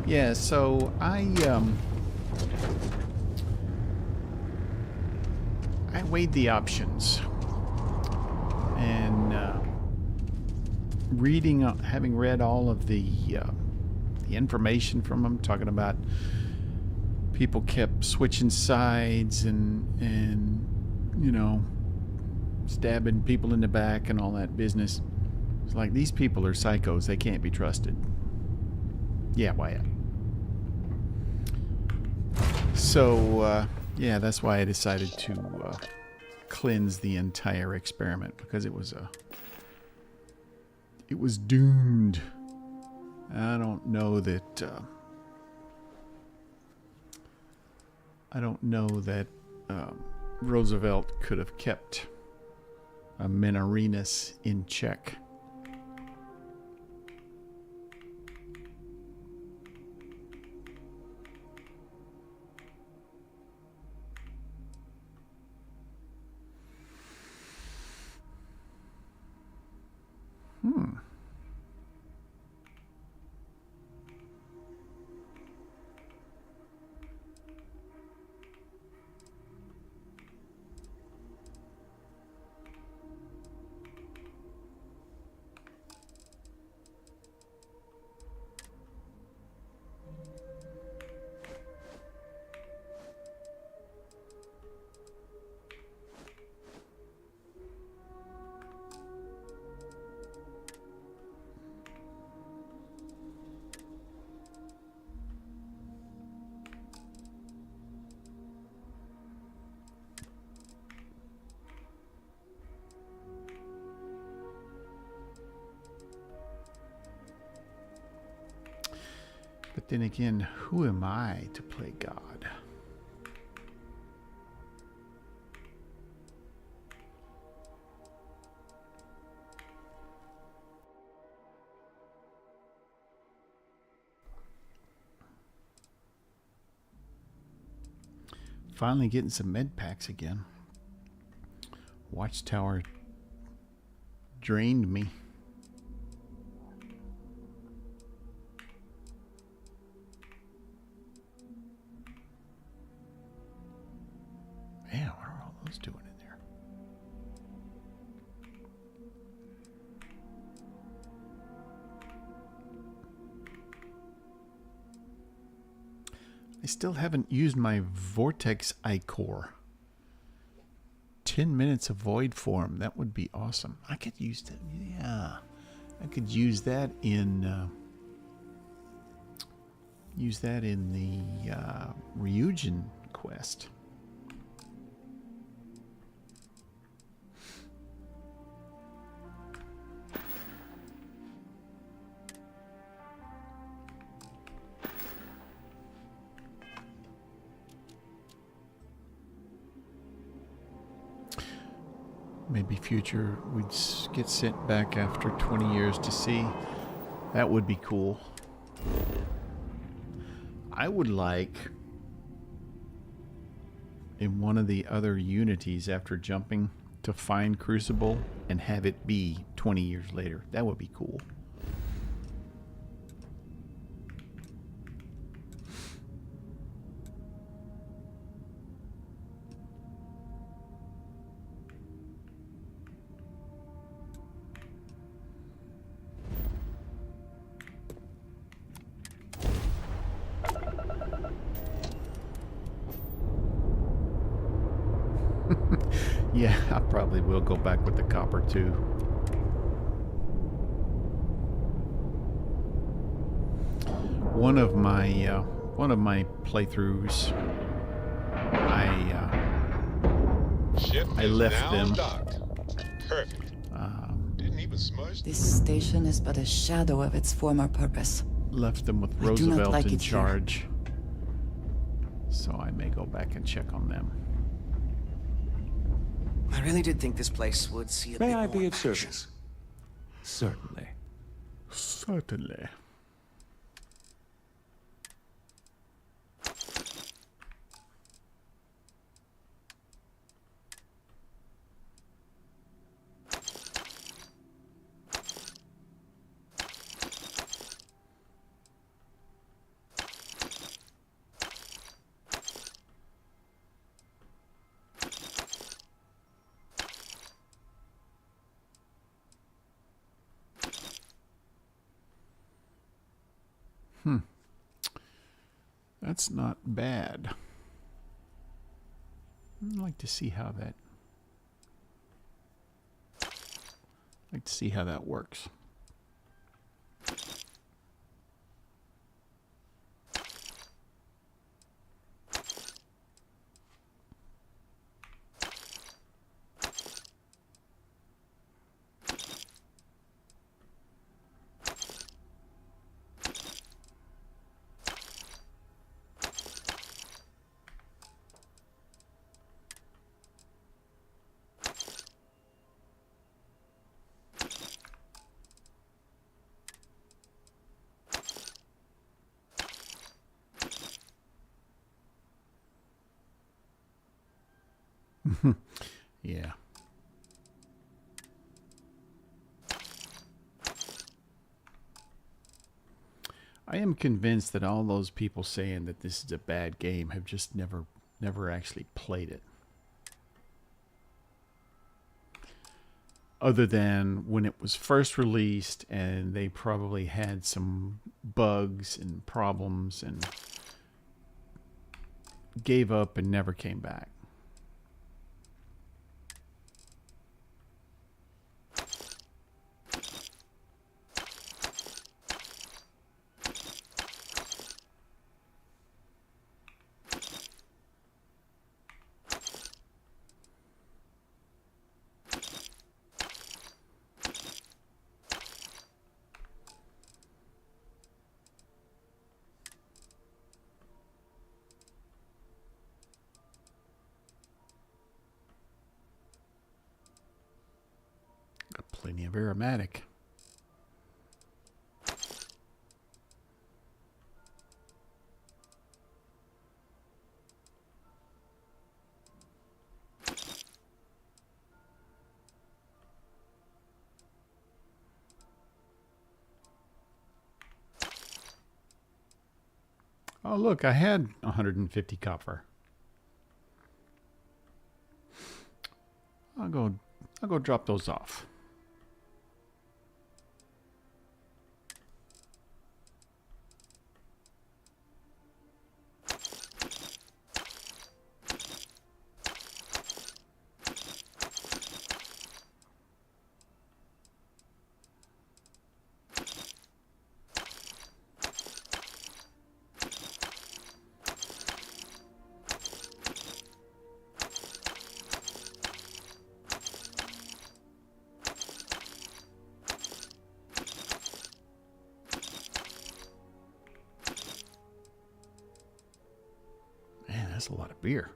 Yeah, so I weighed the options, and having read all of the information from them, talking about people kept switching sides and you know, stabbing people in the back and all that business. It's like, these people are psychos. They can't be trusted. Yeah, why? So, yeah, that's why I decided to cleanse the entire experiment, because it was doomed. I don't know that Roosevelt could have kept a Menorinus in check. But then again, who am I to play God? Finally getting some med packs again. Watchtower drained me. Man, what are all those doing in there? I still haven't used my Vortex Ichor. 10 minutes of void form. That would be awesome. I could use that. Yeah. I could use that in the Ryujin quest. Maybe future we'd get sent back after 20 years to see. That would be cool. I would like, in one of the other unities after jumping, to find Crucible and have it be 20 years later. That would be cool. Yeah, I probably will go back with the copper too. One of my playthroughs, I left them. Docked. Perfect. Didn't even smudge. This station is but a shadow of its former purpose. Left them with I do not Roosevelt like in it here. charge. So I may go back and check on them. I really did think this place would see a bit May I more be of action. service? Certainly. Certainly. That's not bad. I'd like to see how that like to see how that works. Yeah. I am convinced that all those people saying that this is a bad game have just never actually played it. Other than when it was first released and they probably had some bugs and problems and gave up and never came back. Got plenty of aromatic. Oh, look, I had 150 copper. I'll go drop those off. Man, that's a lot of beer.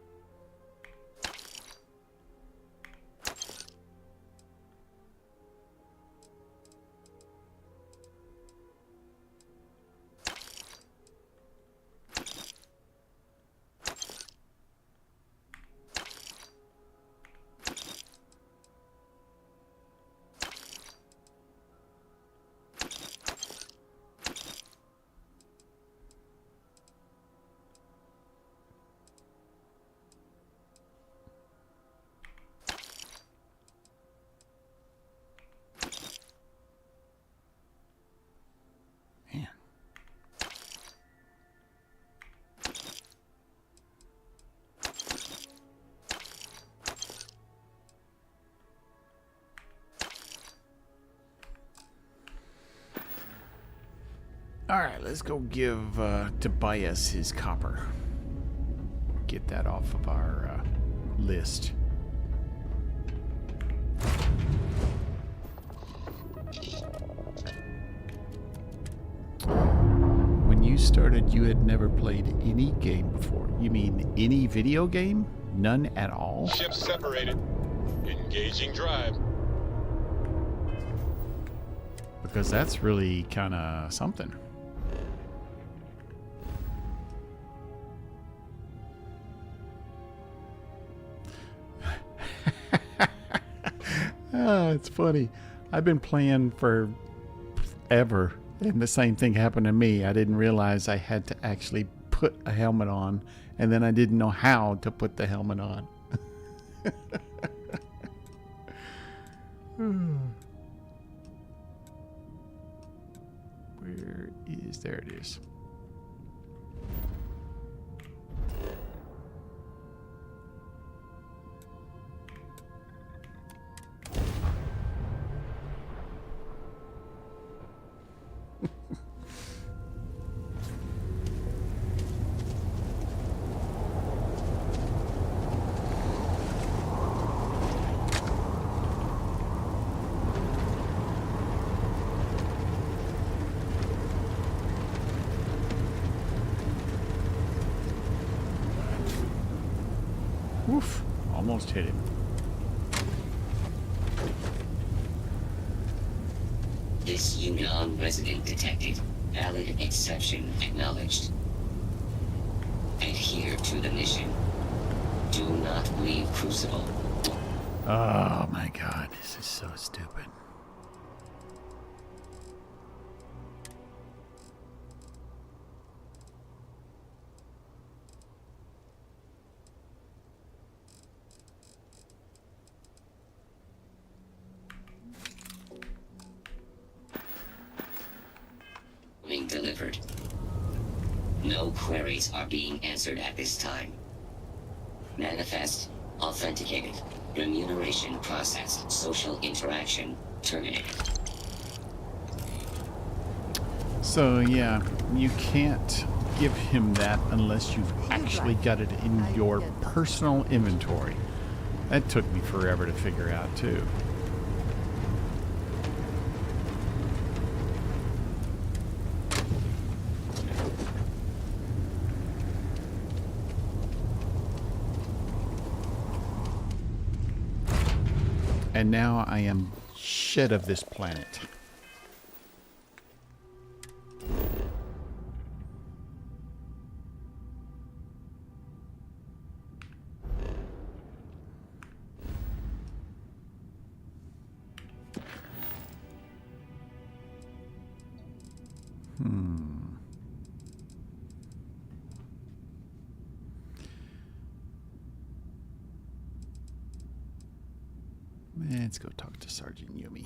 All right, let's go give Tobias his copper. Get that off of our list. When you started, you had never played any game before. You mean any video game? None at all? Ships separated. Engaging drive. Because that's really kind of something. It's funny. I've been playing for ever, and the same thing happened to me. I didn't realize I had to actually put a helmet on, and then I didn't know how to put the helmet on. Where is... There it is. Oof, almost hit him. This Union resident detected. Valid exception acknowledged. Adhere to the mission. Do not leave Crucible. Oh my god, this is so stupid. Link delivered. No queries are being answered at this time. Manifest authenticated. Remuneration processed. Social interaction terminated. So yeah, you can't give him that unless you've actually got it in your personal inventory. That took me forever to figure out too. And now I am shed of this planet. Let's go talk to Sergeant Yumi.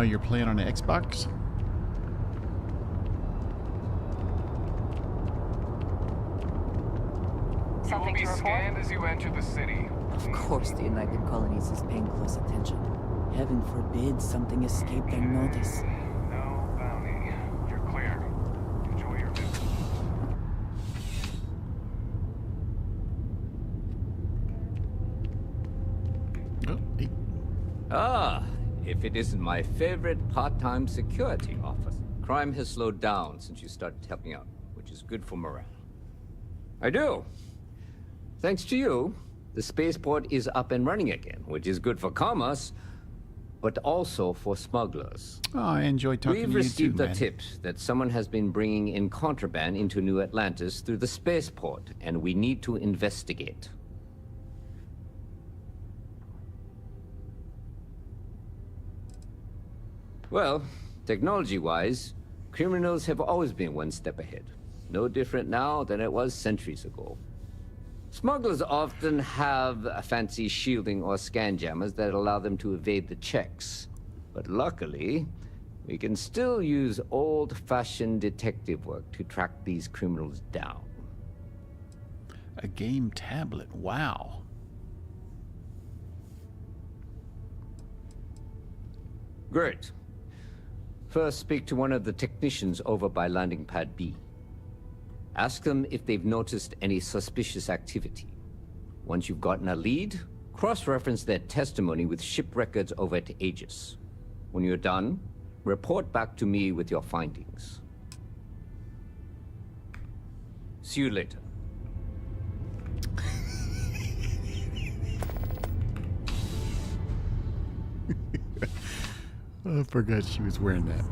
You're playing on an Xbox? You will be scanned as you enter the city. Of course the United Colonies is paying close attention. Heaven forbid something escaped their notice. No bounty. You're clear. Enjoy your visit. Ah, if it isn't my favorite part-time security office. Crime has slowed down since you started helping out, which is good for morale. I do. Thanks to you, the spaceport is up and running again, which is good for commerce, but also for smugglers. Oh, I enjoy talking We've to you too, received the man. tip that someone has been bringing in contraband into New Atlantis through the spaceport, and we need to investigate. Well, technology-wise, criminals have always been one step ahead. No different now than it was centuries ago. Smugglers often have a fancy shielding or scan jammers that allow them to evade the checks. But luckily, we can still use old-fashioned detective work to track these criminals down. A game tablet, wow. Great. First, speak to one of the technicians over by landing pad B. Ask them if they've noticed any suspicious activity. Once you've gotten a lead, cross-reference their testimony with ship records over at Aegis. When you're done, report back to me with your findings. See you later. I forgot she was wearing that.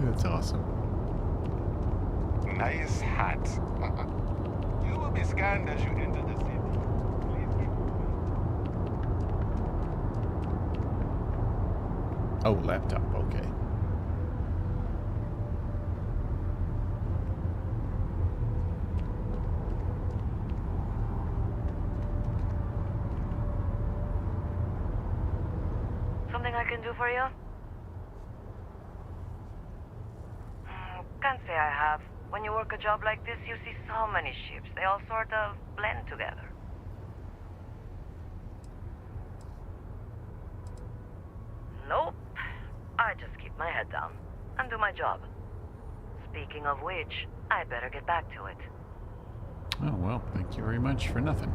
That's awesome. Nice hat. You will be scanned as you enter the city. Oh, laptop, okay. Anything I can do for you? Can't say I have. When you work a job like this, you see so many ships. They all sort of blend together. Nope. I just keep my head down and do my job. Speaking of which, I better get back to it. Oh, well, thank you very much for nothing.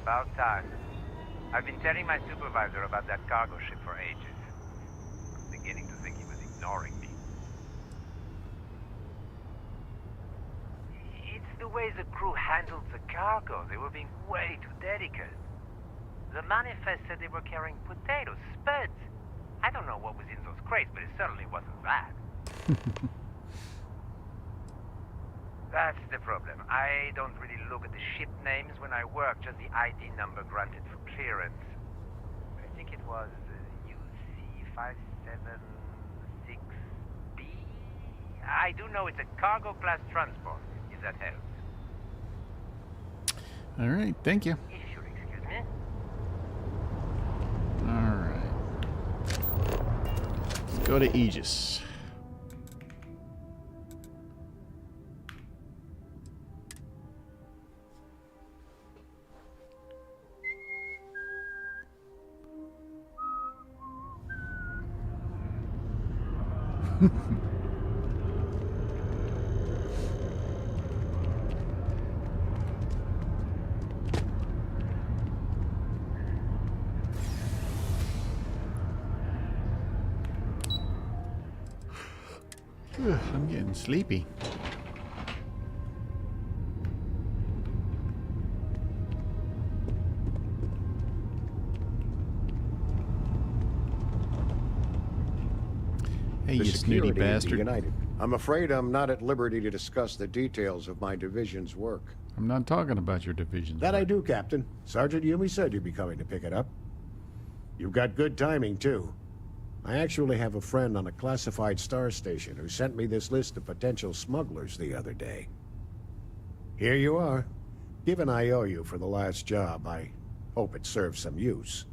About time. I've been telling my supervisor about that cargo ship for ages. I'm beginning to think he was ignoring me. It's the way the crew handled the cargo. They were being way too delicate. The manifest said they were carrying potatoes, spuds. I don't know what was in those crates, but it certainly wasn't that. That's the problem. I don't really look at the ship names when I work, just the ID number granted for clearance. I think it was UC576B. I do know it's a cargo class transport, if that helps. All right, thank you. If you'll excuse me. All right. Let's go to Aegis. I'm getting sleepy. Hey, you snooty bastard. United. I'm afraid I'm not at liberty to discuss the details of my division's work. I'm not talking about your division's That work. I do, Captain. Sergeant Yumi said you'd be coming to pick it up. You've got good timing, too. I actually have a friend on a classified star station who sent me this list of potential smugglers the other day. Here you are. Given I owe you for the last job, I hope it serves some use.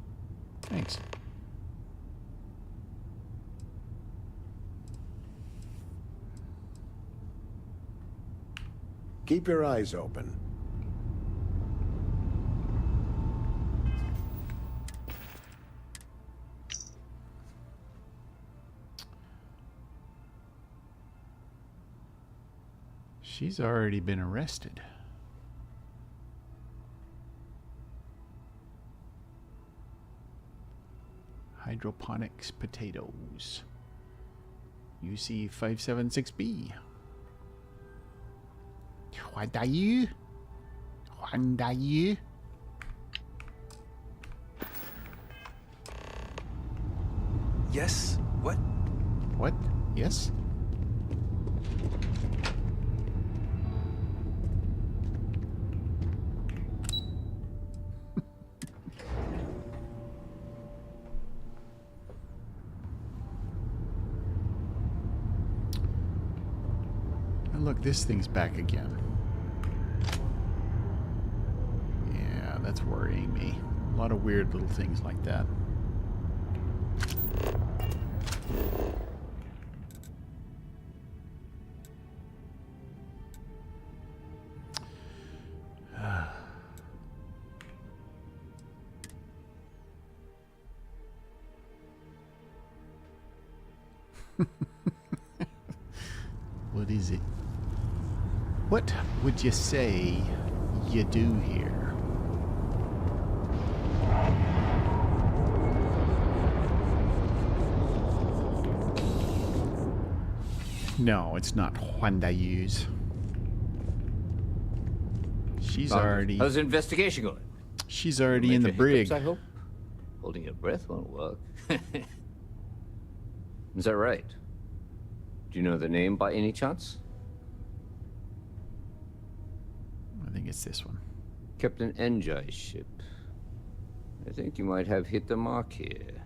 Thanks. Keep your eyes open. She's already been arrested. Hydroponics potatoes. UC576B. What are you? What are you? Yes? What? What? Yes? And look, this thing's back again. Yeah, that's worrying me. A lot of weird little things like that. What is it? What would you say you do here? No, it's not Huandayus. She's already... How's the investigation going? She's already in the brig. I hope. Holding your breath won't work. Is that right? Do you know the name by any chance? think it's this one. Captain Enjai's ship. I think you might have hit the mark here.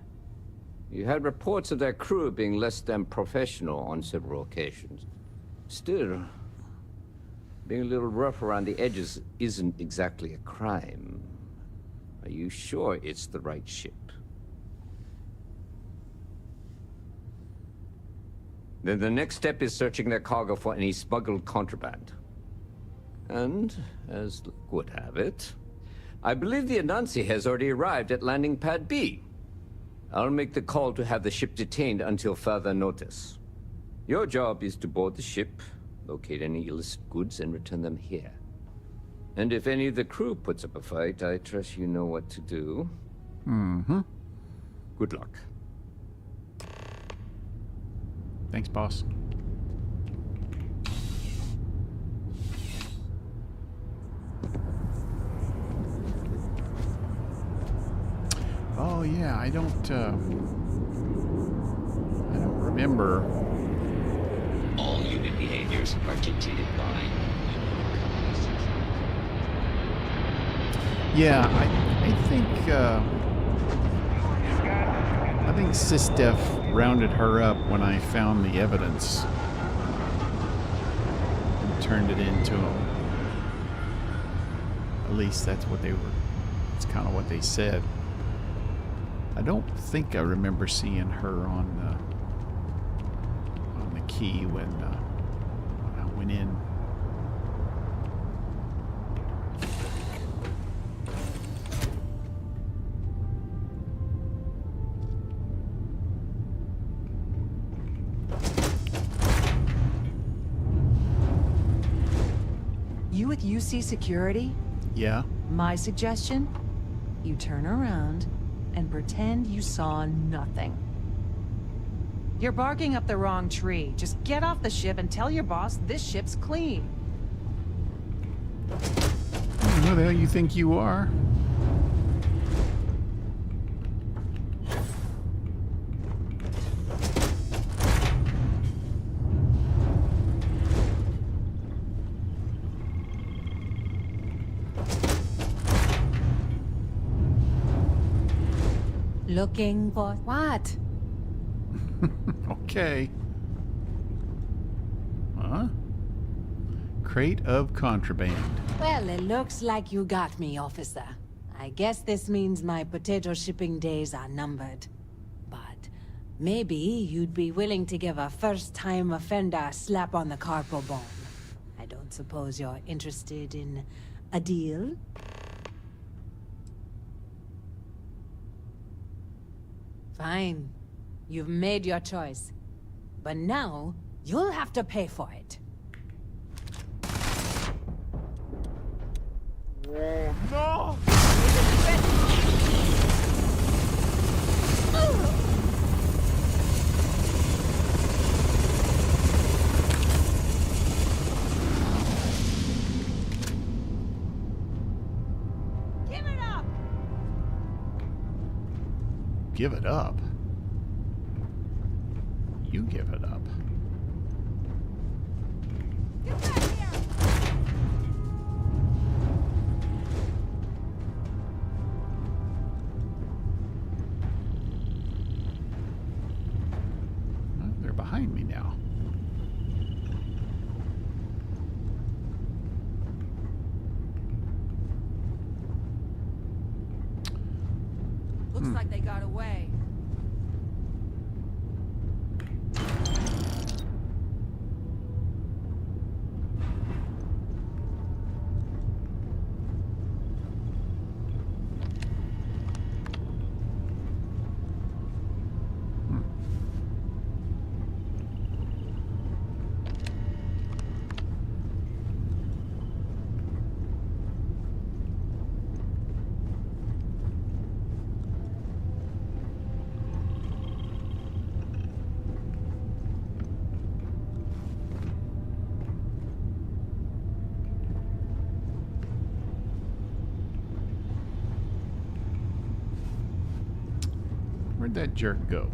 You had reports of their crew being less than professional on several occasions. Still, being a little rough around the edges isn't exactly a crime. Are you sure it's the right ship? Then the next step is searching their cargo for any smuggled contraband. And, as luck would have it, I believe the Anansi has already arrived at landing pad B. I'll make the call to have the ship detained until further notice. Your job is to board the ship, locate any illicit goods, and return them here. And if any of the crew puts up a fight, I trust you know what to do. Mm-hmm. Good luck. Thanks, boss. Oh yeah, I don't remember. All human behaviors are dictated by Yeah, I think SysDef rounded her up when I found the evidence and turned it into them. At least that's what they were. It's kind of what they said. I don't think I remember seeing her on the key when I went in. You with UC Security? Yeah. My suggestion? You turn around and pretend you saw nothing. You're barking up the wrong tree. Just get off the ship and tell your boss this ship's clean. Who the hell you think you are? Looking for what? Okay. Huh? Crate of contraband. Well, it looks like you got me, officer. I guess this means my potato shipping days are numbered. But maybe you'd be willing to give a first-time offender a slap on the carpal bone. I don't suppose you're interested in a deal? Fine. You've made your choice. But now, you'll have to pay for it. Oh, no! Give it up! Give it up? You give it up. Get back here! They're behind me now. Looks like they got away. Where'd that jerk go?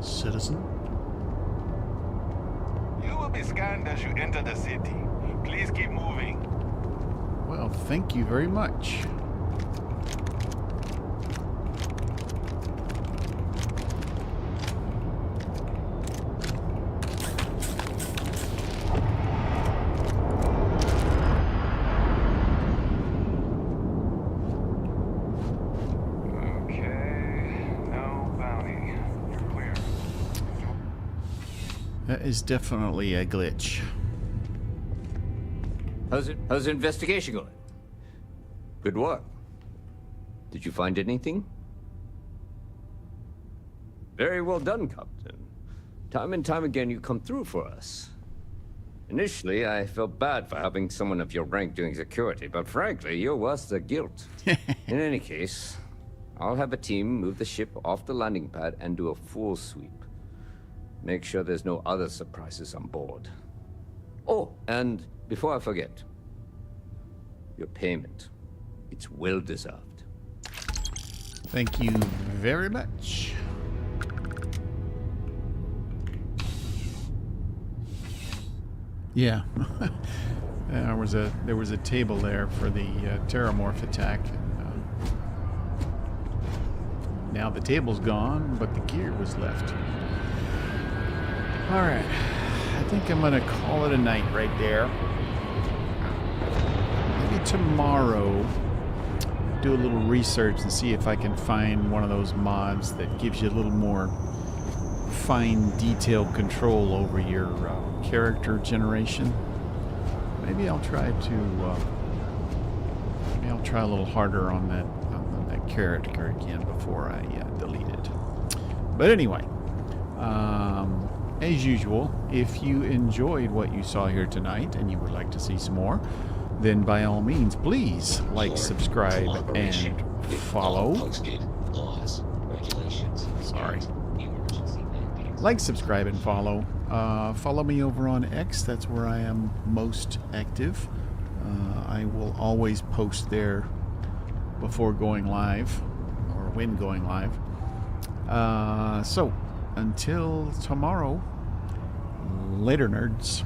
citizen. You will be scanned as you enter the city. Please keep moving. Well, thank you very much. That is definitely a glitch. How's the investigation going? Good work. Did you find anything? Very well done, Captain. Time and time again, you come through for us. Initially, I felt bad for having someone of your rank doing security, but frankly, you're worth the guilt. In any case, I'll have a team move the ship off the landing pad and do a full sweep. Make sure there's no other surprises on board. Oh, and before I forget, your payment. It's well deserved. Thank you very much. Yeah. there was a table there for the Terramorph attack. And, now the table's gone, but the gear was left. Alright, I think I'm going to call it a night right there. Maybe tomorrow, do a little research and see if I can find one of those mods that gives you a little more fine detailed control over your character generation. Maybe I'll try a little harder on that character again before I delete it. But anyway, as usual, if you enjoyed what you saw here tonight and you would like to see some more, then by all means, please like, subscribe, and follow. Sorry. Like, subscribe, and follow. Follow me over on X. That's where I am most active. I will always post there before going live, or when going live. So, until tomorrow, later, nerds.